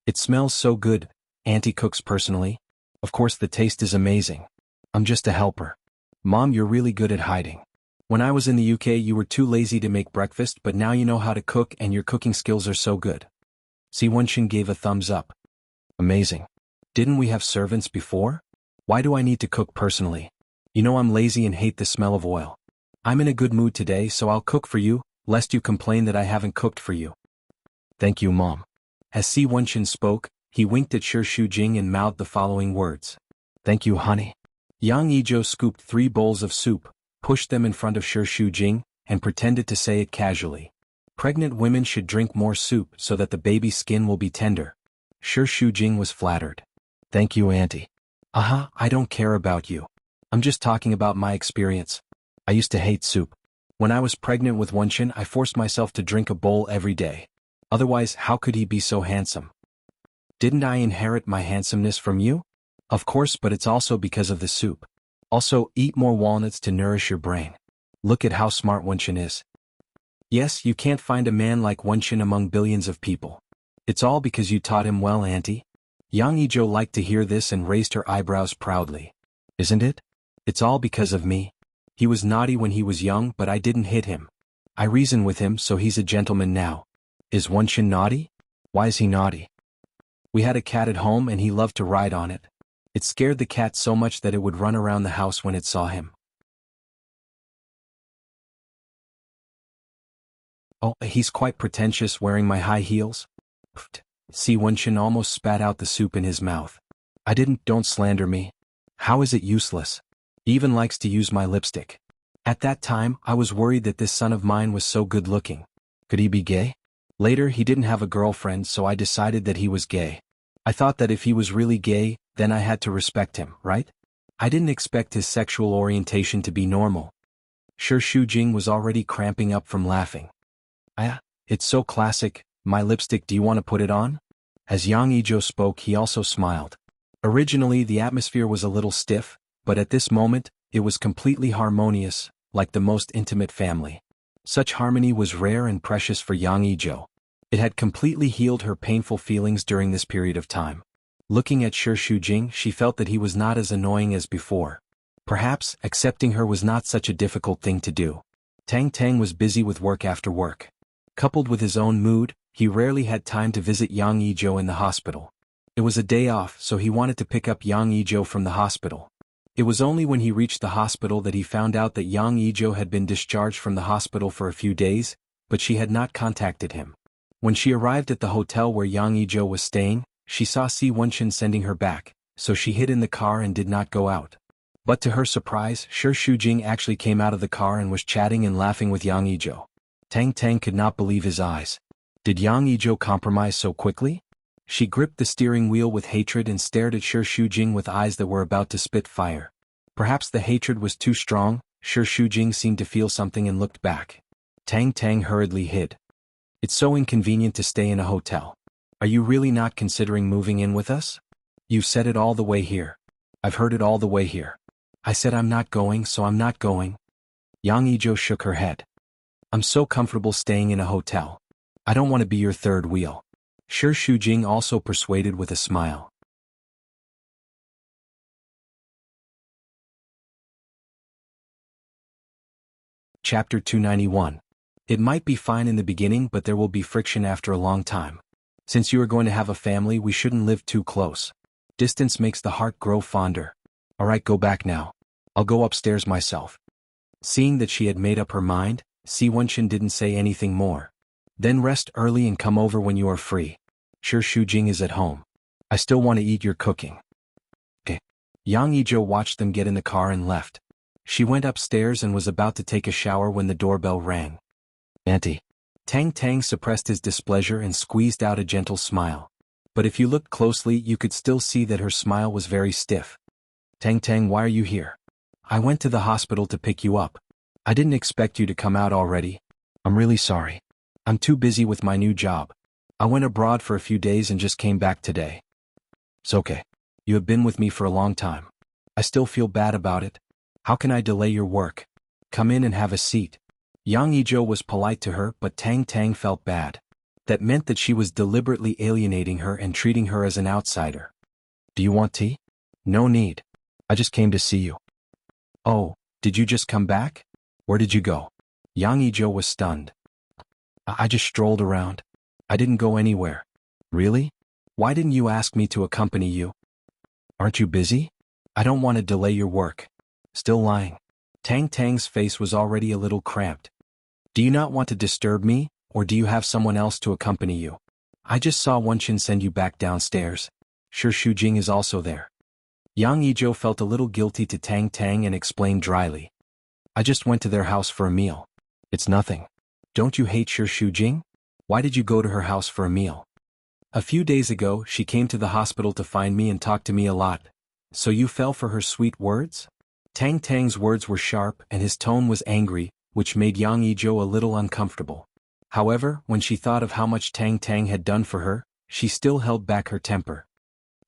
It smells so good, Auntie cooks personally. Of course the taste is amazing. I'm just a helper. Mom, you're really good at hiding. When I was in the UK you were too lazy to make breakfast, but now you know how to cook and your cooking skills are so good. Si Wenchen gave a thumbs up. Amazing. Didn't we have servants before? Why do I need to cook personally? You know I'm lazy and hate the smell of oil. I'm in a good mood today, so I'll cook for you, lest you complain that I haven't cooked for you. Thank you, Mom. As Si Wenchen spoke, he winked at Shi Shujing and mouthed the following words. Thank you, honey. Yang Yizhou scooped 3 bowls of soup, pushed them in front of Shi Shujing, and pretended to say it casually. Pregnant women should drink more soup so that the baby's skin will be tender. Shi Shujing was flattered. Thank you, Auntie. I don't care about you. I'm just talking about my experience. I used to hate soup. When I was pregnant with Wunshin, I forced myself to drink a bowl every day. Otherwise, how could he be so handsome? Didn't I inherit my handsomeness from you? Of course, but it's also because of the soup. Also, eat more walnuts to nourish your brain. Look at how smart Wunshin is. Yes, you can't find a man like Wunshin among billions of people. It's all because you taught him well, Auntie. Yang Yizhou liked to hear this and raised her eyebrows proudly. Isn't it? It's all because of me. He was naughty when he was young, but I didn't hit him. I reasoned with him, so he's a gentleman now. Is Wunshin naughty? Why is he naughty? We had a cat at home and he loved to ride on it. It scared the cat so much that it would run around the house when it saw him. Oh, he's quite pretentious wearing my high heels. Pfft. See, Wunshin almost spat out the soup in his mouth. Don't slander me. How is it useless? He even likes to use my lipstick. At that time, I was worried that this son of mine was so good looking. Could he be gay? Later, he didn't have a girlfriend, so I decided that he was gay. I thought that if he was really gay, then I had to respect him, right? I didn't expect his sexual orientation to be normal. Shi Shujing was already cramping up from laughing. It's so classic. My lipstick, do you want to put it on? As Yang Yizhou spoke, he also smiled. Originally, the atmosphere was a little stiff, but at this moment, it was completely harmonious, like the most intimate family. Such harmony was rare and precious for Yang Yizhou. It had completely healed her painful feelings during this period of time. Looking at Shi Shujing, she felt that he was not as annoying as before. Perhaps, accepting her was not such a difficult thing to do. Tang Tang was busy with work after work. Coupled with his own mood, he rarely had time to visit Yang Yizhou in the hospital. It was a day off, so he wanted to pick up Yang Yizhou from the hospital. It was only when he reached the hospital that he found out that Yang Yizhou had been discharged from the hospital for a few days, but she had not contacted him. When she arrived at the hotel where Yang Yizhou was staying, she saw Si Wunshin sending her back, so she hid in the car and did not go out. But to her surprise, Shi Shujing actually came out of the car and was chatting and laughing with Yang Yizhou. Tang Tang could not believe his eyes. Did Yang Yizhou compromise so quickly? She gripped the steering wheel with hatred and stared at Shi Shujing with eyes that were about to spit fire. Perhaps the hatred was too strong. Shi Shujing seemed to feel something and looked back. Tang Tang hurriedly hid. It's so inconvenient to stay in a hotel. Are you really not considering moving in with us? You've said it all the way here. I've heard it all the way here. I said I'm not going, so I'm not going. Yang Yizhou shook her head. I'm so comfortable staying in a hotel. I don't want to be your third wheel. Shi Shujing also persuaded with a smile. Chapter 291. It might be fine in the beginning, but there will be friction after a long time. Since you are going to have a family, we shouldn't live too close. Distance makes the heart grow fonder. Alright, go back now. I'll go upstairs myself. Seeing that she had made up her mind, Si Wunshin didn't say anything more. Then rest early and come over when you are free. Shi Shujing is at home. I still want to eat your cooking. Okay. Yang Yizhou watched them get in the car and left. She went upstairs and was about to take a shower when the doorbell rang. Auntie. Tang Tang suppressed his displeasure and squeezed out a gentle smile. But if you looked closely, you could still see that her smile was very stiff. Tang Tang, why are you here? I went to the hospital to pick you up. I didn't expect you to come out already. I'm really sorry. I'm too busy with my new job. I went abroad for a few days and just came back today. It's okay. You have been with me for a long time. I still feel bad about it. How can I delay your work? Come in and have a seat. Yang Yizhou was polite to her, but Tang Tang felt bad. That meant that she was deliberately alienating her and treating her as an outsider. Do you want tea? No need. I just came to see you. Oh, did you just come back? Where did you go? Yang Yizhou was stunned. I just strolled around. I didn't go anywhere. Really? Why didn't you ask me to accompany you? Aren't you busy? I don't want to delay your work. Still lying. Tang Tang's face was already a little cramped. Do you not want to disturb me, or do you have someone else to accompany you? I just saw Wunshin send you back downstairs. Shi Shujing is also there. Yang Yizhou felt a little guilty to Tang Tang and explained dryly. I just went to their house for a meal. It's nothing. Don't you hate Shi Shujing? Why did you go to her house for a meal? A few days ago, she came to the hospital to find me and talked to me a lot. So you fell for her sweet words? Tang Tang's words were sharp and his tone was angry, which made Yang Yizhou a little uncomfortable. However, when she thought of how much Tang Tang had done for her, she still held back her temper.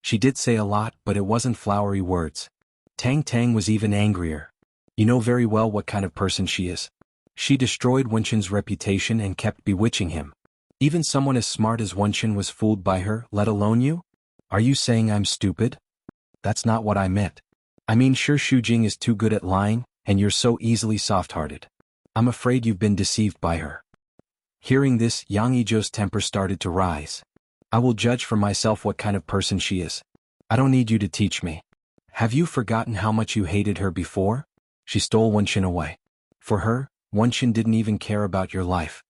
She did say a lot, but it wasn't flowery words. Tang Tang was even angrier. You know very well what kind of person she is. She destroyed Wenqin's reputation and kept bewitching him. Even someone as smart as Wenqin was fooled by her, let alone you? Are you saying I'm stupid? That's not what I meant. I mean Shi Shujing is too good at lying, and you're so easily soft-hearted. I'm afraid you've been deceived by her. Hearing this, Yang Yizhou's temper started to rise. I will judge for myself what kind of person she is. I don't need you to teach me. Have you forgotten how much you hated her before? She stole Wenqin away. For her, Wenqin didn't even care about your life.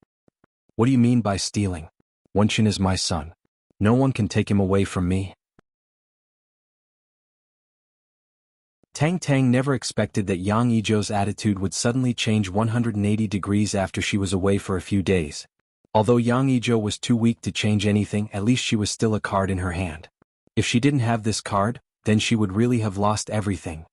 What do you mean by stealing? Wenqin is my son. No one can take him away from me. Tang Tang never expected that Yang Yizhou's attitude would suddenly change 180 degrees after she was away for a few days. Although Yang Yizhou was too weak to change anything, at least she was still a card in her hand. If she didn't have this card, then she would really have lost everything.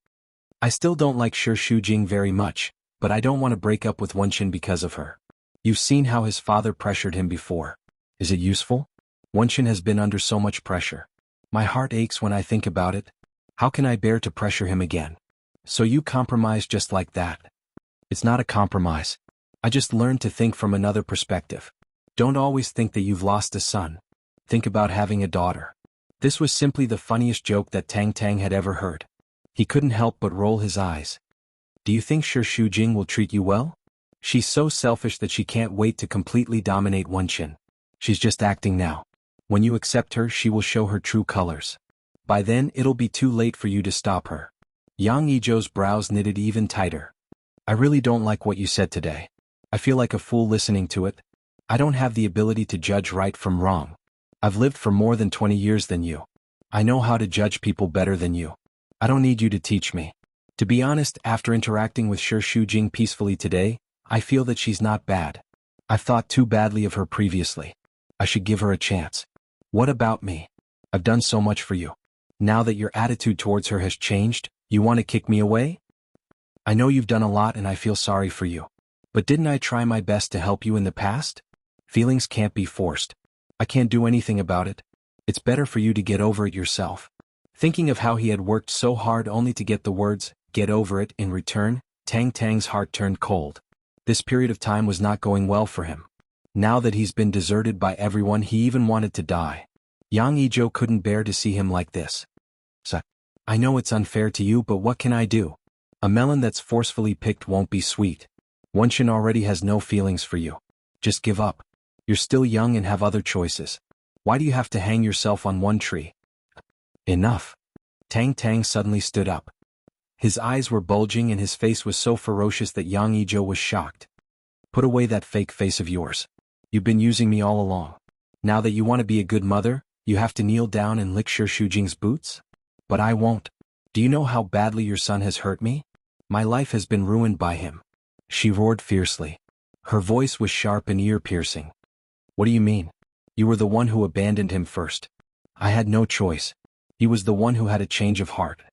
I still don't like Shi Shujing very much, but I don't want to break up with Wenqin because of her. You've seen how his father pressured him before. Is it useful? Wenqin has been under so much pressure. My heart aches when I think about it. How can I bear to pressure him again? So you compromise just like that? It's not a compromise. I just learned to think from another perspective. Don't always think that you've lost a son. Think about having a daughter. This was simply the funniest joke that Tang Tang had ever heard. He couldn't help but roll his eyes. Do you think Shi Shujing will treat you well? She's so selfish that she can't wait to completely dominate Wenqin. She's just acting now. When you accept her, she will show her true colors. By then, it'll be too late for you to stop her. Yang Yizhou's brows knitted even tighter. I really don't like what you said today. I feel like a fool listening to it. I don't have the ability to judge right from wrong. I've lived for more than 20 years than you. I know how to judge people better than you. I don't need you to teach me. To be honest, after interacting with Shi Shujing peacefully today, I feel that she's not bad. I've thought too badly of her previously. I should give her a chance. What about me? I've done so much for you. Now that your attitude towards her has changed, you want to kick me away? I know you've done a lot and I feel sorry for you. But didn't I try my best to help you in the past? Feelings can't be forced. I can't do anything about it. It's better for you to get over it yourself. Thinking of how he had worked so hard only to get the words, get over it, in return, Tang Tang's heart turned cold. This period of time was not going well for him. Now that he's been deserted by everyone, he even wanted to die. Yang Yizhou couldn't bear to see him like this. So, I know it's unfair to you, but what can I do? A melon that's forcefully picked won't be sweet. Wenqin already has no feelings for you. Just give up. You're still young and have other choices. Why do you have to hang yourself on one tree? Enough. Tang Tang suddenly stood up. His eyes were bulging and his face was so ferocious that Yang Yizhou was shocked. Put away that fake face of yours. You've been using me all along. Now that you want to be a good mother, you have to kneel down and lick Shi Shujing's boots? But I won't. Do you know how badly your son has hurt me? My life has been ruined by him. She roared fiercely. Her voice was sharp and ear-piercing. What do you mean? You were the one who abandoned him first. I had no choice. He was the one who had a change of heart.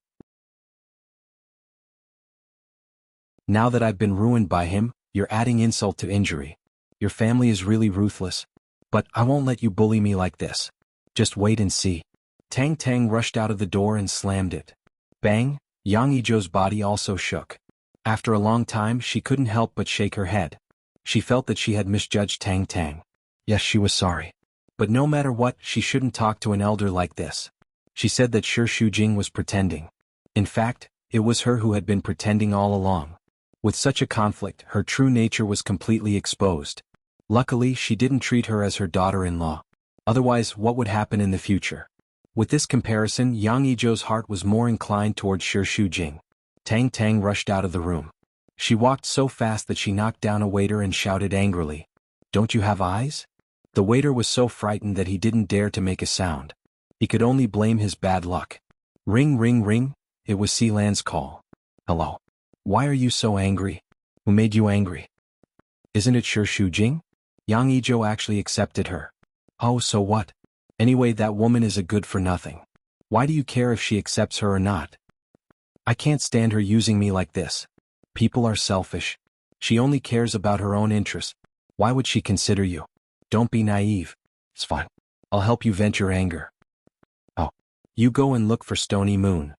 Now that I've been ruined by him, you're adding insult to injury. Your family is really ruthless. But I won't let you bully me like this. Just wait and see. Tang Tang rushed out of the door and slammed it. Bang! Yang Yizhou's body also shook. After a long time, she couldn't help but shake her head. She felt that she had misjudged Tang Tang. Yes, she was sorry. But no matter what, she shouldn't talk to an elder like this. She said that Shi Shujing was pretending. In fact, it was her who had been pretending all along. With such a conflict, her true nature was completely exposed. Luckily, she didn't treat her as her daughter-in-law. Otherwise, what would happen in the future? With this comparison, Yang Yizhou's heart was more inclined towards Shi Shujing. Tang Tang rushed out of the room. She walked so fast that she knocked down a waiter and shouted angrily, "Don't you have eyes?" The waiter was so frightened that he didn't dare to make a sound. He could only blame his bad luck. Ring, ring, ring, it was Sealand's call. Hello. Why are you so angry? Who made you angry? Isn't it Shi Shujing? Yang Yizhou actually accepted her. Oh, so what? Anyway, that woman is a good for nothing. Why do you care if she accepts her or not? I can't stand her using me like this. People are selfish. She only cares about her own interests. Why would she consider you? Don't be naive. It's fine. I'll help you vent your anger. Oh. You go and look for Stony Moon.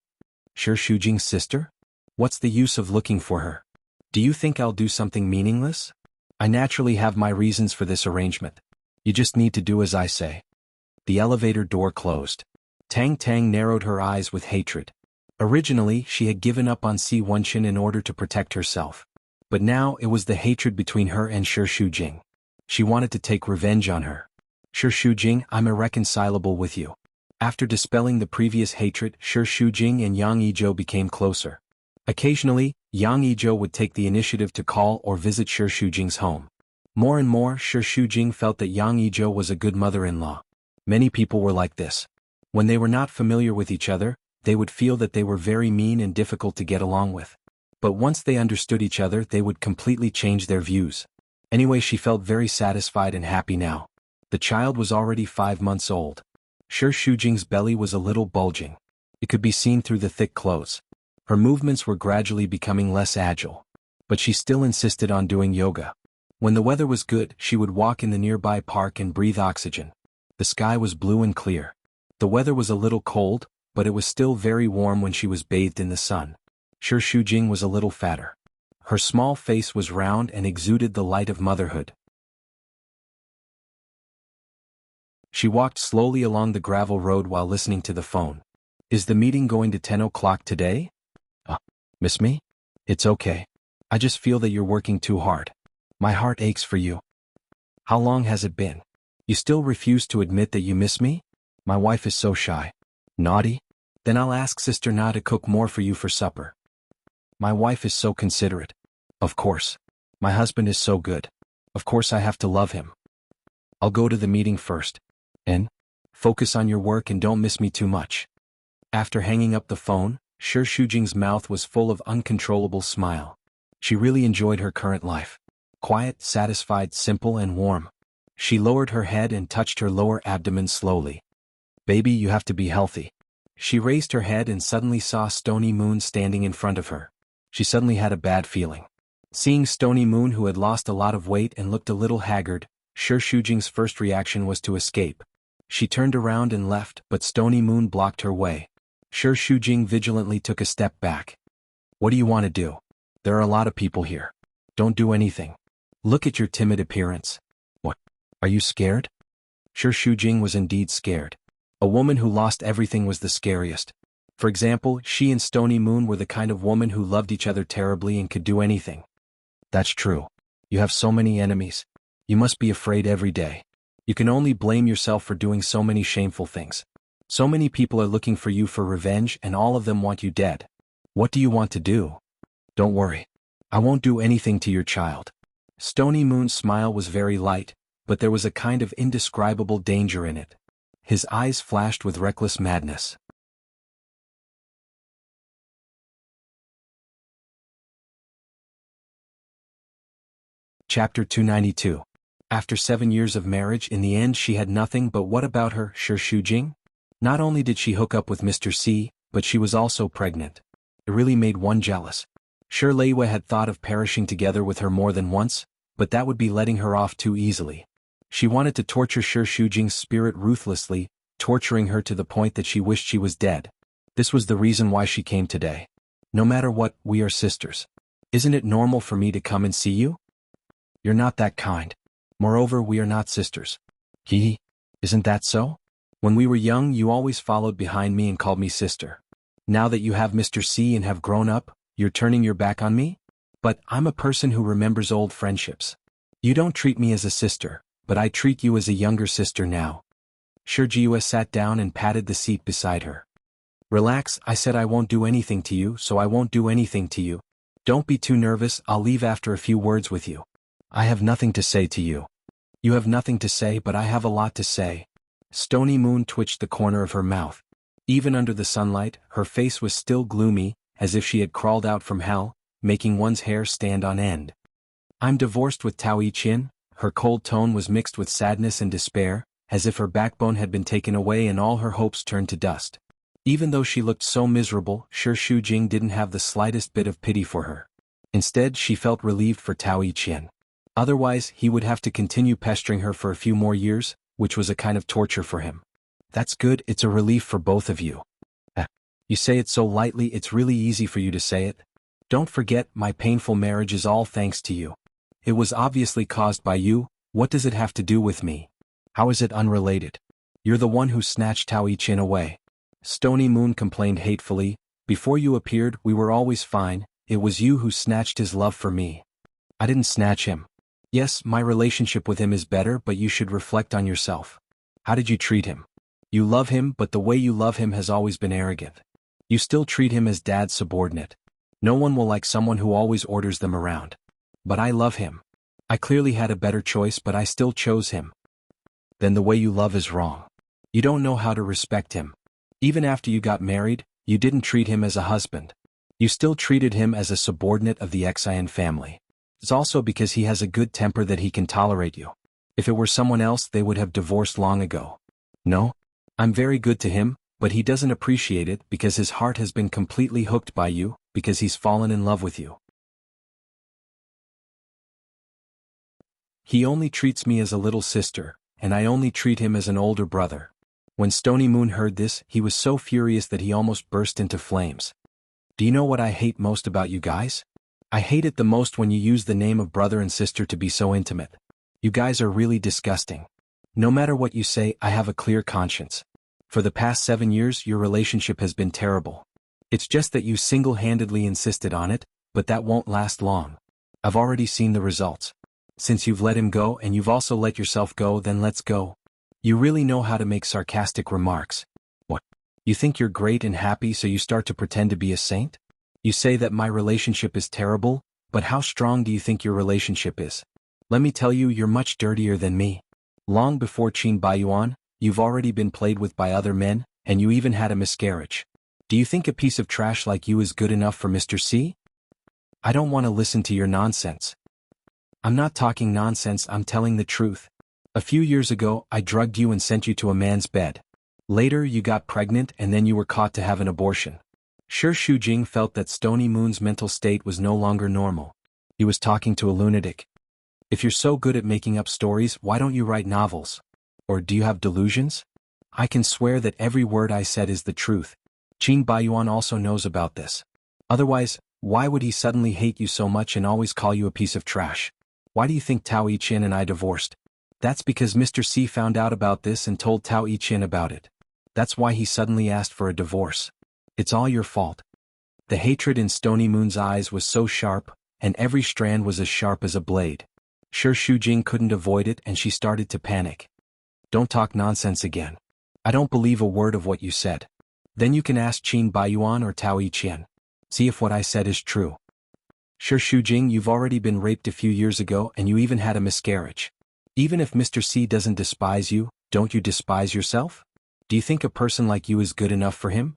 Shi Shujing's sister? What's the use of looking for her? Do you think I'll do something meaningless? I naturally have my reasons for this arrangement. You just need to do as I say. The elevator door closed. Tang Tang narrowed her eyes with hatred. Originally, she had given up on Si Wenxin in order to protect herself. But now it was the hatred between her and Shi Shujing. She wanted to take revenge on her. Shi Shujing, I'm irreconcilable with you. After dispelling the previous hatred, Shi Shujing and Yang Yizhou became closer. Occasionally, Yang Yizhou would take the initiative to call or visit Shi Shujing's home. More and more, Shi Shujing felt that Yang Yizhou was a good mother-in-law. Many people were like this. When they were not familiar with each other, they would feel that they were very mean and difficult to get along with. But once they understood each other, they would completely change their views. Anyway, she felt very satisfied and happy now. The child was already 5 months old. Shi Shujing's belly was a little bulging. It could be seen through the thick clothes. Her movements were gradually becoming less agile. But she still insisted on doing yoga. When the weather was good, she would walk in the nearby park and breathe oxygen. The sky was blue and clear. The weather was a little cold, but it was still very warm when she was bathed in the sun. Shi Shujing was a little fatter. Her small face was round and exuded the light of motherhood. She walked slowly along the gravel road while listening to the phone. Is the meeting going to 10 o'clock today? Miss me? It's okay. I just feel that you're working too hard. My heart aches for you. How long has it been? You still refuse to admit that you miss me? My wife is so shy. Naughty? Then I'll ask Sister Na to cook more for you for supper. My wife is so considerate. Of course. My husband is so good. Of course I have to love him. I'll go to the meeting first. And? Focus on your work and don't miss me too much. After hanging up the phone, Shi Shujing's mouth was full of uncontrollable smile. She really enjoyed her current life. Quiet, satisfied, simple and warm. She lowered her head and touched her lower abdomen slowly. Baby, you have to be healthy. She raised her head and suddenly saw Stony Moon standing in front of her. She suddenly had a bad feeling. Seeing Stony Moon, who had lost a lot of weight and looked a little haggard, Shi Shujing's first reaction was to escape. She turned around and left, but Stony Moon blocked her way. Shi Shujing vigilantly took a step back. What do you want to do? There are a lot of people here. Don't do anything. Look at your timid appearance. What? Are you scared? Shi Shujing was indeed scared. A woman who lost everything was the scariest. For example, she and Stony Moon were the kind of woman who loved each other terribly and could do anything. That's true. You have so many enemies. You must be afraid every day. You can only blame yourself for doing so many shameful things. So many people are looking for you for revenge and all of them want you dead. What do you want to do? Don't worry. I won't do anything to your child. Stony Moon's smile was very light, but there was a kind of indescribable danger in it. His eyes flashed with reckless madness. Chapter 292. After 7 years of marriage, in the end she had nothing, but what about her, Shi Shujing? Not only did she hook up with Mr. C, but she was also pregnant. It really made one jealous. Shi Leiwei had thought of perishing together with her more than once, but that would be letting her off too easily. She wanted to torture Shi Shujing's spirit ruthlessly, torturing her to the point that she wished she was dead. This was the reason why she came today. No matter what, we are sisters. Isn't it normal for me to come and see you? You're not that kind. Moreover, we are not sisters. Hee, isn't that so? When we were young, you always followed behind me and called me sister. Now that you have Mr. C and have grown up, you're turning your back on me? But I'm a person who remembers old friendships. You don't treat me as a sister, but I treat you as a younger sister now. Shi Jiue sat down and patted the seat beside her. Relax, I said I won't do anything to you, so I won't do anything to you. Don't be too nervous, I'll leave after a few words with you. I have nothing to say to you. You have nothing to say, but I have a lot to say. Stony Moon twitched the corner of her mouth. Even under the sunlight, her face was still gloomy, as if she had crawled out from hell, making one's hair stand on end. I'm divorced with Tao Yi-chin. Her cold tone was mixed with sadness and despair, as if her backbone had been taken away and all her hopes turned to dust. Even though she looked so miserable, Shi Shujing didn't have the slightest bit of pity for her. Instead, she felt relieved for Tao Yi-chin. Otherwise, he would have to continue pestering her for a few more years, which was a kind of torture for him. That's good, it's a relief for both of you. You say it so lightly, it's really easy for you to say it. Don't forget, my painful marriage is all thanks to you. It was obviously caused by you. What does it have to do with me? How is it unrelated? You're the one who snatched Tao Yi-chin away. Stony Moon complained hatefully. Before you appeared, we were always fine. It was you who snatched his love for me. I didn't snatch him. Yes, my relationship with him is better, but you should reflect on yourself. How did you treat him? You love him, but the way you love him has always been arrogant. You still treat him as dad's subordinate. No one will like someone who always orders them around. But I love him. I clearly had a better choice, but I still chose him. Then the way you love is wrong. You don't know how to respect him. Even after you got married, you didn't treat him as a husband. You still treated him as a subordinate of the Xian family. It's also because he has a good temper that he can tolerate you. If it were someone else, they would have divorced long ago. No? I'm very good to him, but he doesn't appreciate it because his heart has been completely hooked by you, because he's fallen in love with you. He only treats me as a little sister, and I only treat him as an older brother. When Stony Moon heard this, he was so furious that he almost burst into flames. Do you know what I hate most about you guys? I hate it the most when you use the name of brother and sister to be so intimate. You guys are really disgusting. No matter what you say, I have a clear conscience. For the past 7 years, your relationship has been terrible. It's just that you single-handedly insisted on it, but that won't last long. I've already seen the results. Since you've let him go and you've also let yourself go, then let's go. You really know how to make sarcastic remarks. What? You think you're great and happy, so you start to pretend to be a saint? You say that my relationship is terrible, but how strong do you think your relationship is? Let me tell you, you're much dirtier than me. Long before Qin Baiyuan, you've already been played with by other men, and you even had a miscarriage. Do you think a piece of trash like you is good enough for Mr. C? I don't want to listen to your nonsense. I'm not talking nonsense, I'm telling the truth. A few years ago, I drugged you and sent you to a man's bed. Later, you got pregnant and then you were caught to have an abortion. Shi Shujing felt that Stony Moon's mental state was no longer normal. He was talking to a lunatic. If you're so good at making up stories, why don't you write novels? Or do you have delusions? I can swear that every word I said is the truth. Qin Baiyuan also knows about this. Otherwise, why would he suddenly hate you so much and always call you a piece of trash? Why do you think Tao Yi-chin and I divorced? That's because Mr. C found out about this and told Tao Yi-chin about it. That's why he suddenly asked for a divorce. It's all your fault. The hatred in Stony Moon's eyes was so sharp, and every strand was as sharp as a blade. Shi Shujing couldn't avoid it and she started to panic. Don't talk nonsense again. I don't believe a word of what you said. Then you can ask Qin Baiyuan or Tao Yi-chin. See if what I said is true. Shi Shujing, you've already been raped a few years ago and you even had a miscarriage. Even if Mr. C doesn't despise you, don't you despise yourself? Do you think a person like you is good enough for him?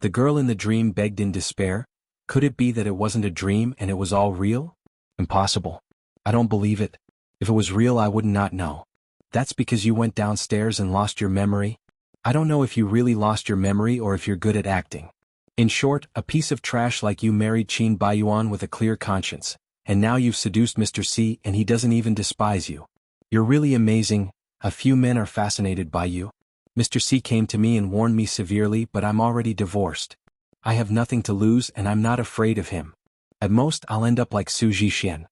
The girl in the dream begged in despair. Could it be that it wasn't a dream and it was all real? Impossible. I don't believe it. If it was real, I would not know. That's because you went downstairs and lost your memory. I don't know if you really lost your memory or if you're good at acting. In short, a piece of trash like you married Qin Baiyuan with a clear conscience, and now you've seduced Mr. C and he doesn't even despise you. You're really amazing. A few men are fascinated by you. Mr. C came to me and warned me severely, but I'm already divorced. I have nothing to lose and I'm not afraid of him. At most, I'll end up like Su Zhixian.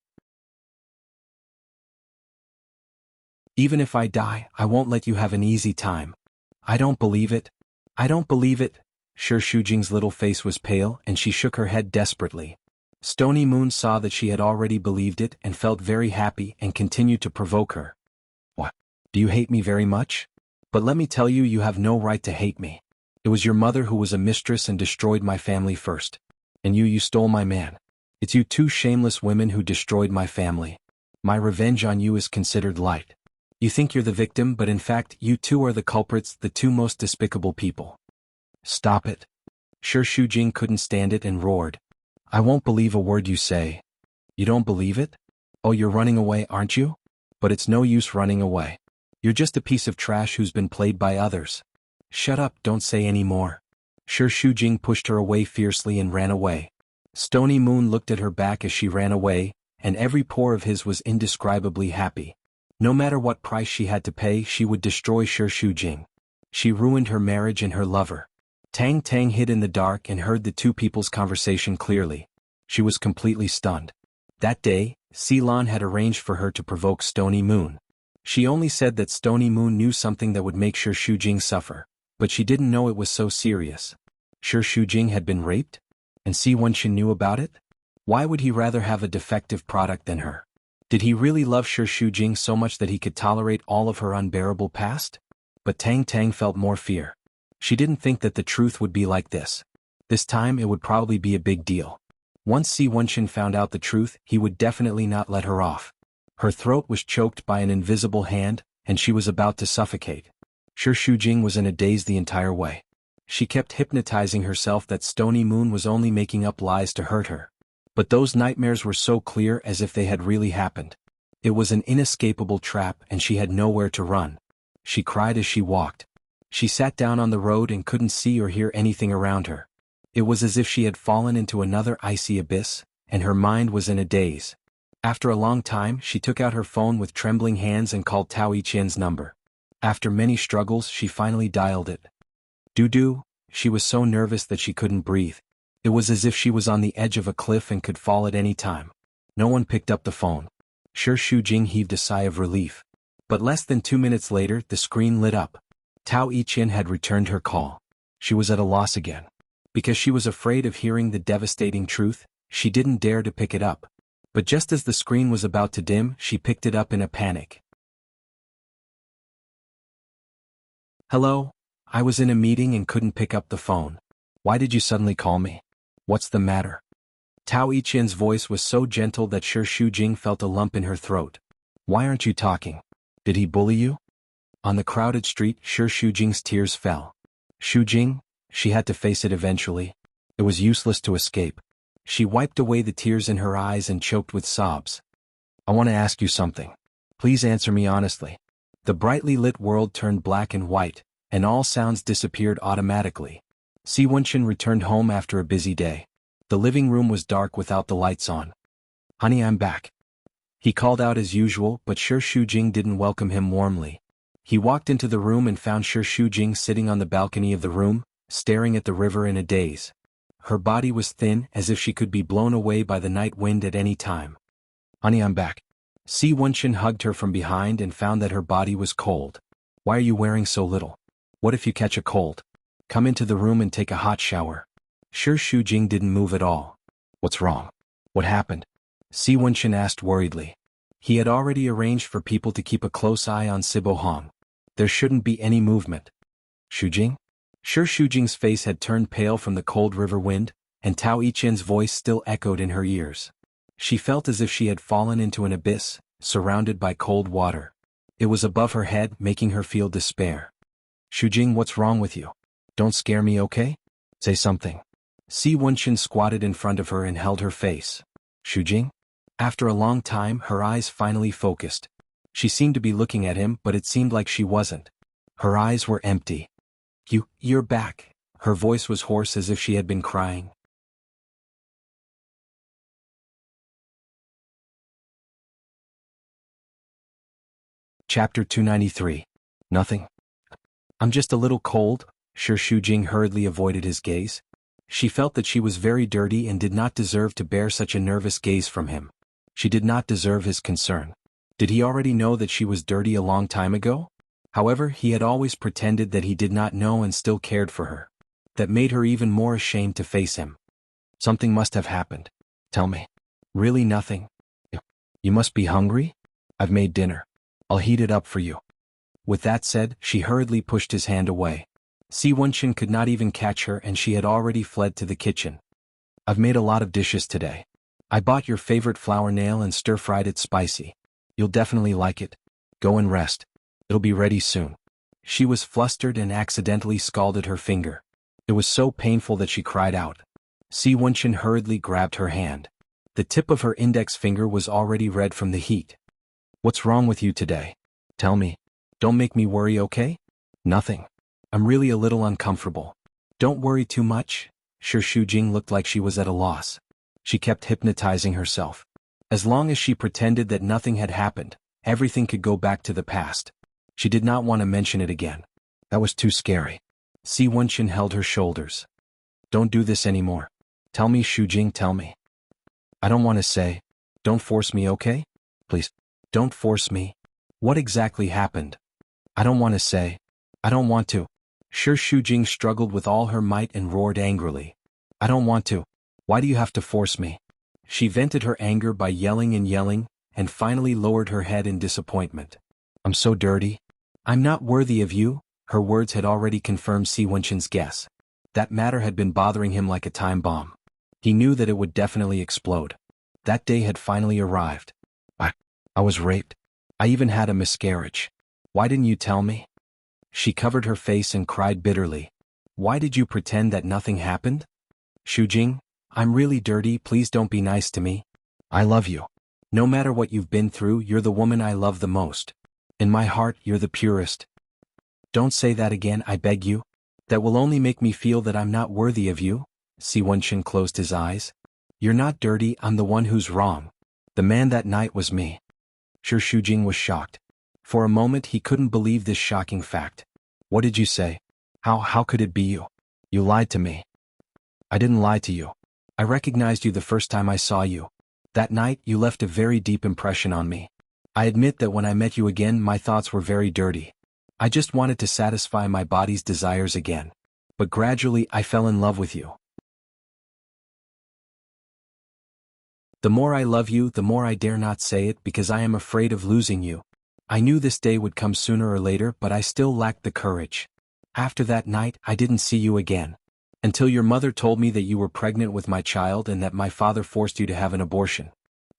Even if I die, I won't let you have an easy time. I don't believe it. I don't believe it. Shi Shujing's little face was pale and she shook her head desperately. Stony Moon saw that she had already believed it and felt very happy and continued to provoke her. What? Do you hate me very much? But let me tell you, you have no right to hate me. It was your mother who was a mistress and destroyed my family first. And you stole my man. It's you two shameless women who destroyed my family. My revenge on you is considered light. You think you're the victim, but in fact, you two are the culprits, the two most despicable people. Stop it. Shi Shujing couldn't stand it and roared. I won't believe a word you say. You don't believe it? Oh, you're running away, aren't you? But it's no use running away. You're just a piece of trash who's been played by others. Shut up, don't say any more. Shi Shujing pushed her away fiercely and ran away. Stony Moon looked at her back as she ran away, and every pore of his was indescribably happy. No matter what price she had to pay, she would destroy Shi Shujing. She ruined her marriage and her lover. Tang Tang hid in the dark and heard the two people's conversation clearly. She was completely stunned. That day, Ceylon had arranged for her to provoke Stony Moon. She only said that Stony Moon knew something that would make Shi Shujing suffer, but she didn't know it was so serious. Shi Shujing had been raped? And Si Wenxin knew about it? Why would he rather have a defective product than her? Did he really love Shi Shujing so much that he could tolerate all of her unbearable past? But Tang Tang felt more fear. She didn't think that the truth would be like this. This time it would probably be a big deal. Once Si Wenxin found out the truth, he would definitely not let her off. Her throat was choked by an invisible hand, and she was about to suffocate. Shi Shujing was in a daze the entire way. She kept hypnotizing herself that Stony Moon was only making up lies to hurt her. But those nightmares were so clear as if they had really happened. It was an inescapable trap and she had nowhere to run. She cried as she walked. She sat down on the road and couldn't see or hear anything around her. It was as if she had fallen into another icy abyss, and her mind was in a daze. After a long time, she took out her phone with trembling hands and called Tao Yiqian's number. After many struggles, she finally dialed it. Doo-doo, she was so nervous that she couldn't breathe. It was as if she was on the edge of a cliff and could fall at any time. No one picked up the phone. Shi Shujing heaved a sigh of relief. But less than 2 minutes later, the screen lit up. Tao Yiqian had returned her call. She was at a loss again. Because she was afraid of hearing the devastating truth, she didn't dare to pick it up. But just as the screen was about to dim, she picked it up in a panic. Hello? I was in a meeting and couldn't pick up the phone. Why did you suddenly call me? What's the matter? Tao Yiqian's voice was so gentle that Shi Shujing felt a lump in her throat. Why aren't you talking? Did he bully you? On the crowded street, Shi Shujing's tears fell. Shujing? She had to face it eventually. It was useless to escape. She wiped away the tears in her eyes and choked with sobs. I want to ask you something. Please answer me honestly. The brightly lit world turned black and white, and all sounds disappeared automatically. Si Wenxin returned home after a busy day. The living room was dark without the lights on. Honey, I'm back. He called out as usual, but Shi Shujing didn't welcome him warmly. He walked into the room and found Shi Shujing sitting on the balcony of the room, staring at the river in a daze. Her body was thin, as if she could be blown away by the night wind at any time. Honey, I'm back. Si Wenxin hugged her from behind and found that her body was cold. Why are you wearing so little? What if you catch a cold? Come into the room and take a hot shower. Shi Shujing didn't move at all. What's wrong? What happened? Si Wenxin asked worriedly. He had already arranged for people to keep a close eye on Sibo Hong. There shouldn't be any movement. Shujing? Shi Shujing's face had turned pale from the cold river wind, and Tao Yiqian's voice still echoed in her ears. She felt as if she had fallen into an abyss, surrounded by cold water. It was above her head, making her feel despair. Shujing, what's wrong with you? Don't scare me, okay? Say something. Si Wenxin squatted in front of her and held her face. Shujing? After a long time, her eyes finally focused. She seemed to be looking at him, but it seemed like she wasn't. Her eyes were empty. You're back. Her voice was hoarse as if she had been crying. Chapter 293. Nothing. I'm just a little cold. Shi Shujing hurriedly avoided his gaze. She felt that she was very dirty and did not deserve to bear such a nervous gaze from him. She did not deserve his concern. Did he already know that she was dirty a long time ago? However, he had always pretended that he did not know and still cared for her. That made her even more ashamed to face him. Something must have happened. Tell me. Really nothing? You must be hungry? I've made dinner. I'll heat it up for you. With that said, she hurriedly pushed his hand away. Si Wenxin could not even catch her and she had already fled to the kitchen. I've made a lot of dishes today. I bought your favorite flour nail and stir-fried it spicy. You'll definitely like it. Go and rest. It'll be ready soon. She was flustered and accidentally scalded her finger. It was so painful that she cried out. Si Wenchen hurriedly grabbed her hand. The tip of her index finger was already red from the heat. What's wrong with you today? Tell me. Don't make me worry, okay? Nothing. I'm really a little uncomfortable. Don't worry too much. Sure, Shujing looked like she was at a loss. She kept hypnotizing herself. As long as she pretended that nothing had happened, everything could go back to the past. She did not want to mention it again. That was too scary. Si Wenchen held her shoulders. Don't do this anymore. Tell me, Shujing, tell me. I don't want to say. Don't force me, okay? Please. Don't force me. What exactly happened? I don't want to say. I don't want to. Sure, Shujing struggled with all her might and roared angrily. I don't want to. Why do you have to force me? She vented her anger by yelling, and finally lowered her head in disappointment. I'm so dirty. I'm not worthy of you. Her words had already confirmed Si Wenchen's guess. That matter had been bothering him like a time bomb. He knew that it would definitely explode. That day had finally arrived. I was raped. I even had a miscarriage. Why didn't you tell me? She covered her face and cried bitterly. Why did you pretend that nothing happened? Shujing, I'm really dirty, please don't be nice to me. I love you. No matter what you've been through, you're the woman I love the most. In my heart, you're the purest. Don't say that again, I beg you. That will only make me feel that I'm not worthy of you. Si Wenchen closed his eyes. You're not dirty, I'm the one who's wrong. The man that night was me. Sure, Shujing was shocked. For a moment he couldn't believe this shocking fact. What did you say? How could it be you? You lied to me. I didn't lie to you. I recognized you the first time I saw you. That night you left a very deep impression on me. I admit that when I met you again my thoughts were very dirty. I just wanted to satisfy my body's desires again. But gradually I fell in love with you. The more I love you, the more I dare not say it because I am afraid of losing you. I knew this day would come sooner or later, but I still lacked the courage. After that night, I didn't see you again. Until your mother told me that you were pregnant with my child and that my father forced you to have an abortion.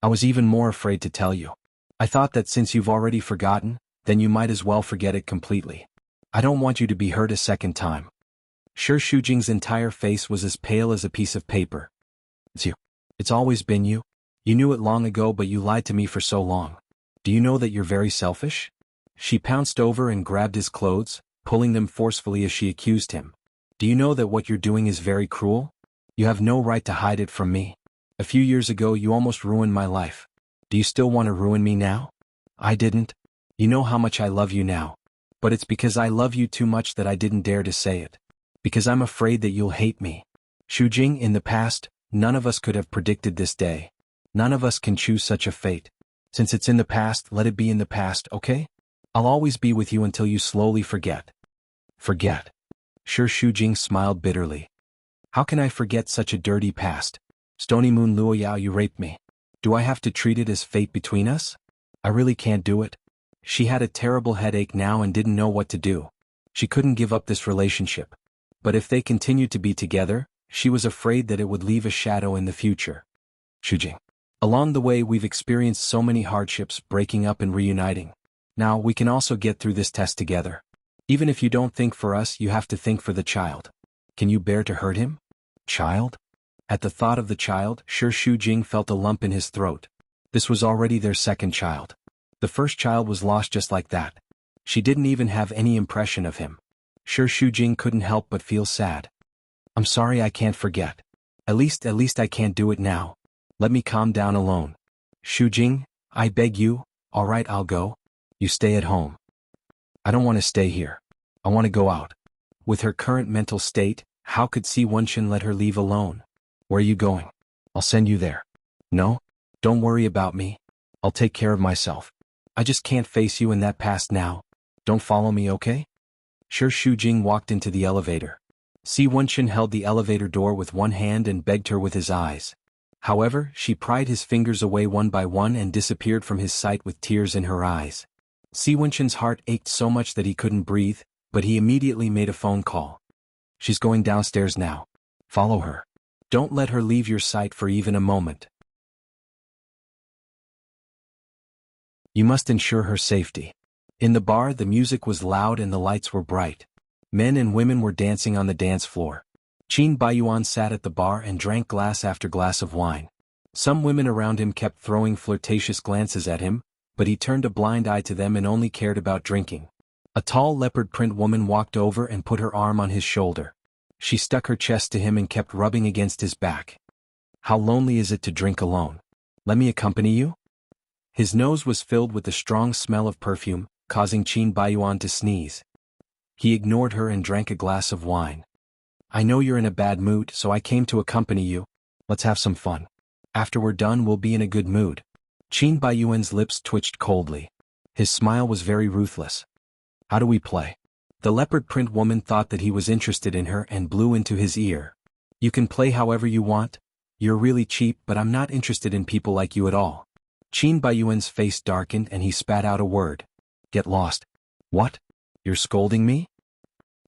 I was even more afraid to tell you. I thought that since you've already forgotten, then you might as well forget it completely. I don't want you to be hurt a second time. Sure, Shujing's entire face was as pale as a piece of paper. It's you. It's always been you. You knew it long ago, but you lied to me for so long. Do you know that you're very selfish? She pounced over and grabbed his clothes, pulling them forcefully as she accused him. Do you know that what you're doing is very cruel? You have no right to hide it from me. A few years ago you almost ruined my life. Do you still want to ruin me now? I didn't. You know how much I love you now. But it's because I love you too much that I didn't dare to say it. Because I'm afraid that you'll hate me. Shujing, in the past, none of us could have predicted this day. None of us can choose such a fate. Since it's in the past, let it be in the past, okay? I'll always be with you until you slowly forget. Forget? Sure, Shujing smiled bitterly. How can I forget such a dirty past? Stony Moon Luoyao, you raped me. Do I have to treat it as fate between us? I really can't do it. She had a terrible headache now and didn't know what to do. She couldn't give up this relationship. But if they continued to be together, she was afraid that it would leave a shadow in the future. Shujing. Along the way we've experienced so many hardships, breaking up and reuniting. Now we can also get through this test together. Even if you don't think for us, you have to think for the child. Can you bear to hurt him? Child? At the thought of the child, Sure Shujing felt a lump in his throat. This was already their second child. The first child was lost just like that. She didn't even have any impression of him. Sure Shujing couldn't help but feel sad. I'm sorry, I can't forget. At least I can't do it now. Let me calm down alone. Shujing, I beg you. Alright, I'll go. You stay at home. I don't want to stay here. I want to go out. With her current mental state, how could Si Wenchen let her leave alone? Where are you going? I'll send you there. No? Don't worry about me. I'll take care of myself. I just can't face you in that past now. Don't follow me, okay? Sure, Shujing walked into the elevator. Si Wenchen held the elevator door with one hand and begged her with his eyes. However, she pried his fingers away one by one and disappeared from his sight with tears in her eyes. Si Wenchen's heart ached so much that he couldn't breathe, but he immediately made a phone call. She's going downstairs now. Follow her. Don't let her leave your sight for even a moment. You must ensure her safety. In the bar, the music was loud and the lights were bright. Men and women were dancing on the dance floor. Qin Baiyuan sat at the bar and drank glass after glass of wine. Some women around him kept throwing flirtatious glances at him, but he turned a blind eye to them and only cared about drinking. A tall leopard print woman walked over and put her arm on his shoulder. She stuck her chest to him and kept rubbing against his back. "How lonely is it to drink alone? Let me accompany you?" His nose was filled with the strong smell of perfume, causing Qin Baiyuan to sneeze. He ignored her and drank a glass of wine. "I know you're in a bad mood, so I came to accompany you. Let's have some fun. After we're done, we'll be in a good mood." Qin Baiyuan's lips twitched coldly. His smile was very ruthless. "How do we play?" The leopard print woman thought that he was interested in her and blew into his ear. "You can play however you want. You're really cheap, but I'm not interested in people like you at all." Qin Baiyuan's face darkened and he spat out a word. "Get lost." "What? You're scolding me?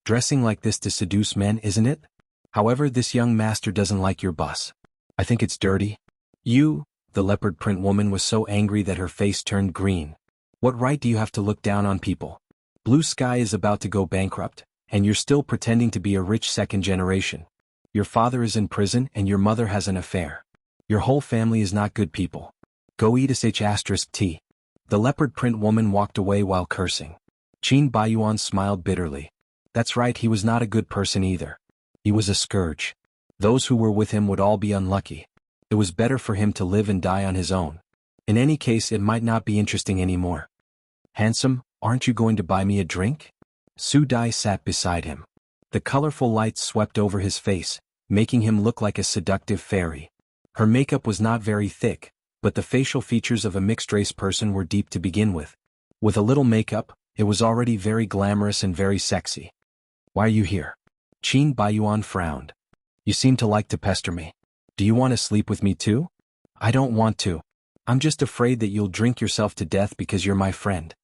Dressing like this to seduce men, isn't it? However, this young master doesn't like your bus. I think it's dirty." "You," the leopard print woman was so angry that her face turned green. "What right do you have to look down on people? Blue Sky is about to go bankrupt, and you're still pretending to be a rich second generation. Your father is in prison and your mother has an affair. Your whole family is not good people. Go eat sh*t. The leopard print woman walked away while cursing. Qin Baiyuan smiled bitterly. That's right, he was not a good person either. He was a scourge. Those who were with him would all be unlucky. It was better for him to live and die on his own. In any case, it might not be interesting anymore. "Handsome, aren't you going to buy me a drink?" Su Dai sat beside him. The colorful lights swept over his face, making him look like a seductive fairy. Her makeup was not very thick, but the facial features of a mixed-race person were deep to begin with. With a little makeup, it was already very glamorous and very sexy. "Why are you here?" Qin Baiyuan frowned. "You seem to like to pester me. Do you want to sleep with me too?" "I don't want to. I'm just afraid that you'll drink yourself to death because you're my friend."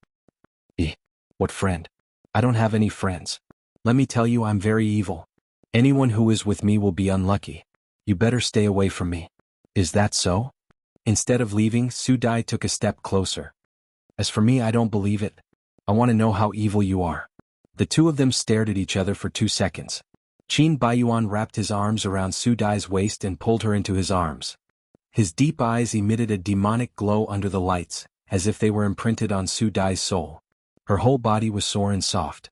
What friend? I don't have any friends. Let me tell you, I'm very evil. Anyone who is with me will be unlucky. You better stay away from me." "Is that so?" Instead of leaving, Su Dai took a step closer. "As for me, I don't believe it. I want to know how evil you are." The two of them stared at each other for 2 seconds. Qin Baiyuan wrapped his arms around Su Dai's waist and pulled her into his arms. His deep eyes emitted a demonic glow under the lights, as if they were imprinted on Su Dai's soul. Her whole body was sore and soft.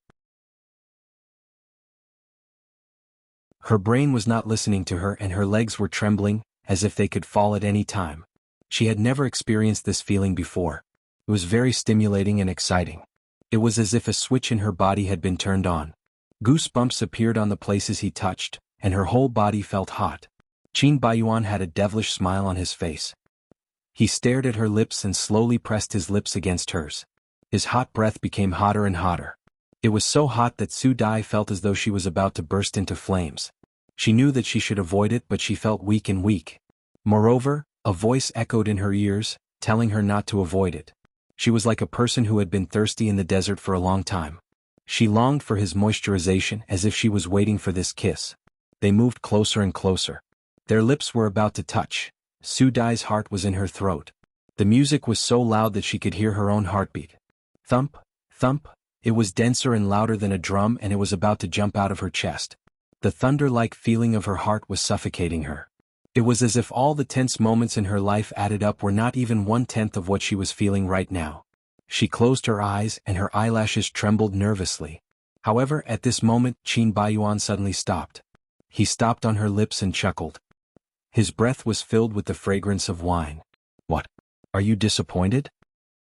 Her brain was not listening to her and her legs were trembling, as if they could fall at any time. She had never experienced this feeling before. It was very stimulating and exciting. It was as if a switch in her body had been turned on. Goosebumps appeared on the places he touched, and her whole body felt hot. Qin Baiyuan had a devilish smile on his face. He stared at her lips and slowly pressed his lips against hers. His hot breath became hotter and hotter. It was so hot that Su Dai felt as though she was about to burst into flames. She knew that she should avoid it, but she felt weak and weak. Moreover, a voice echoed in her ears, telling her not to avoid it. She was like a person who had been thirsty in the desert for a long time. She longed for his moisturization as if she was waiting for this kiss. They moved closer and closer. Their lips were about to touch. Su Dai's heart was in her throat. The music was so loud that she could hear her own heartbeat. Thump, thump, it was denser and louder than a drum and it was about to jump out of her chest. The thunder-like feeling of her heart was suffocating her. It was as if all the tense moments in her life added up were not even 1/10 of what she was feeling right now. She closed her eyes and her eyelashes trembled nervously. However, at this moment, Qin Baiyuan suddenly stopped. He stopped on her lips and chuckled. His breath was filled with the fragrance of wine. "What? Are you disappointed?"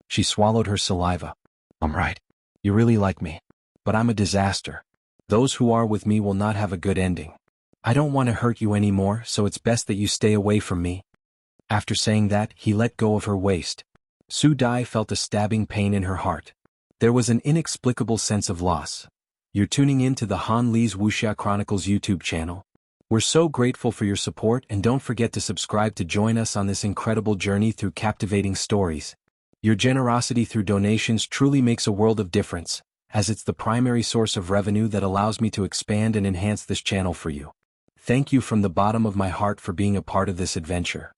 She swallowed her saliva. "I'm right. You really like me. But I'm a disaster. Those who are with me will not have a good ending. I don't want to hurt you anymore, so it's best that you stay away from me." After saying that, he let go of her waist. Su Dai felt a stabbing pain in her heart. There was an inexplicable sense of loss. You're tuning in to the Han Li's Wuxia Chronicles YouTube channel. We're so grateful for your support, and don't forget to subscribe to join us on this incredible journey through captivating stories. Your generosity through donations truly makes a world of difference, as it's the primary source of revenue that allows me to expand and enhance this channel for you. Thank you from the bottom of my heart for being a part of this adventure.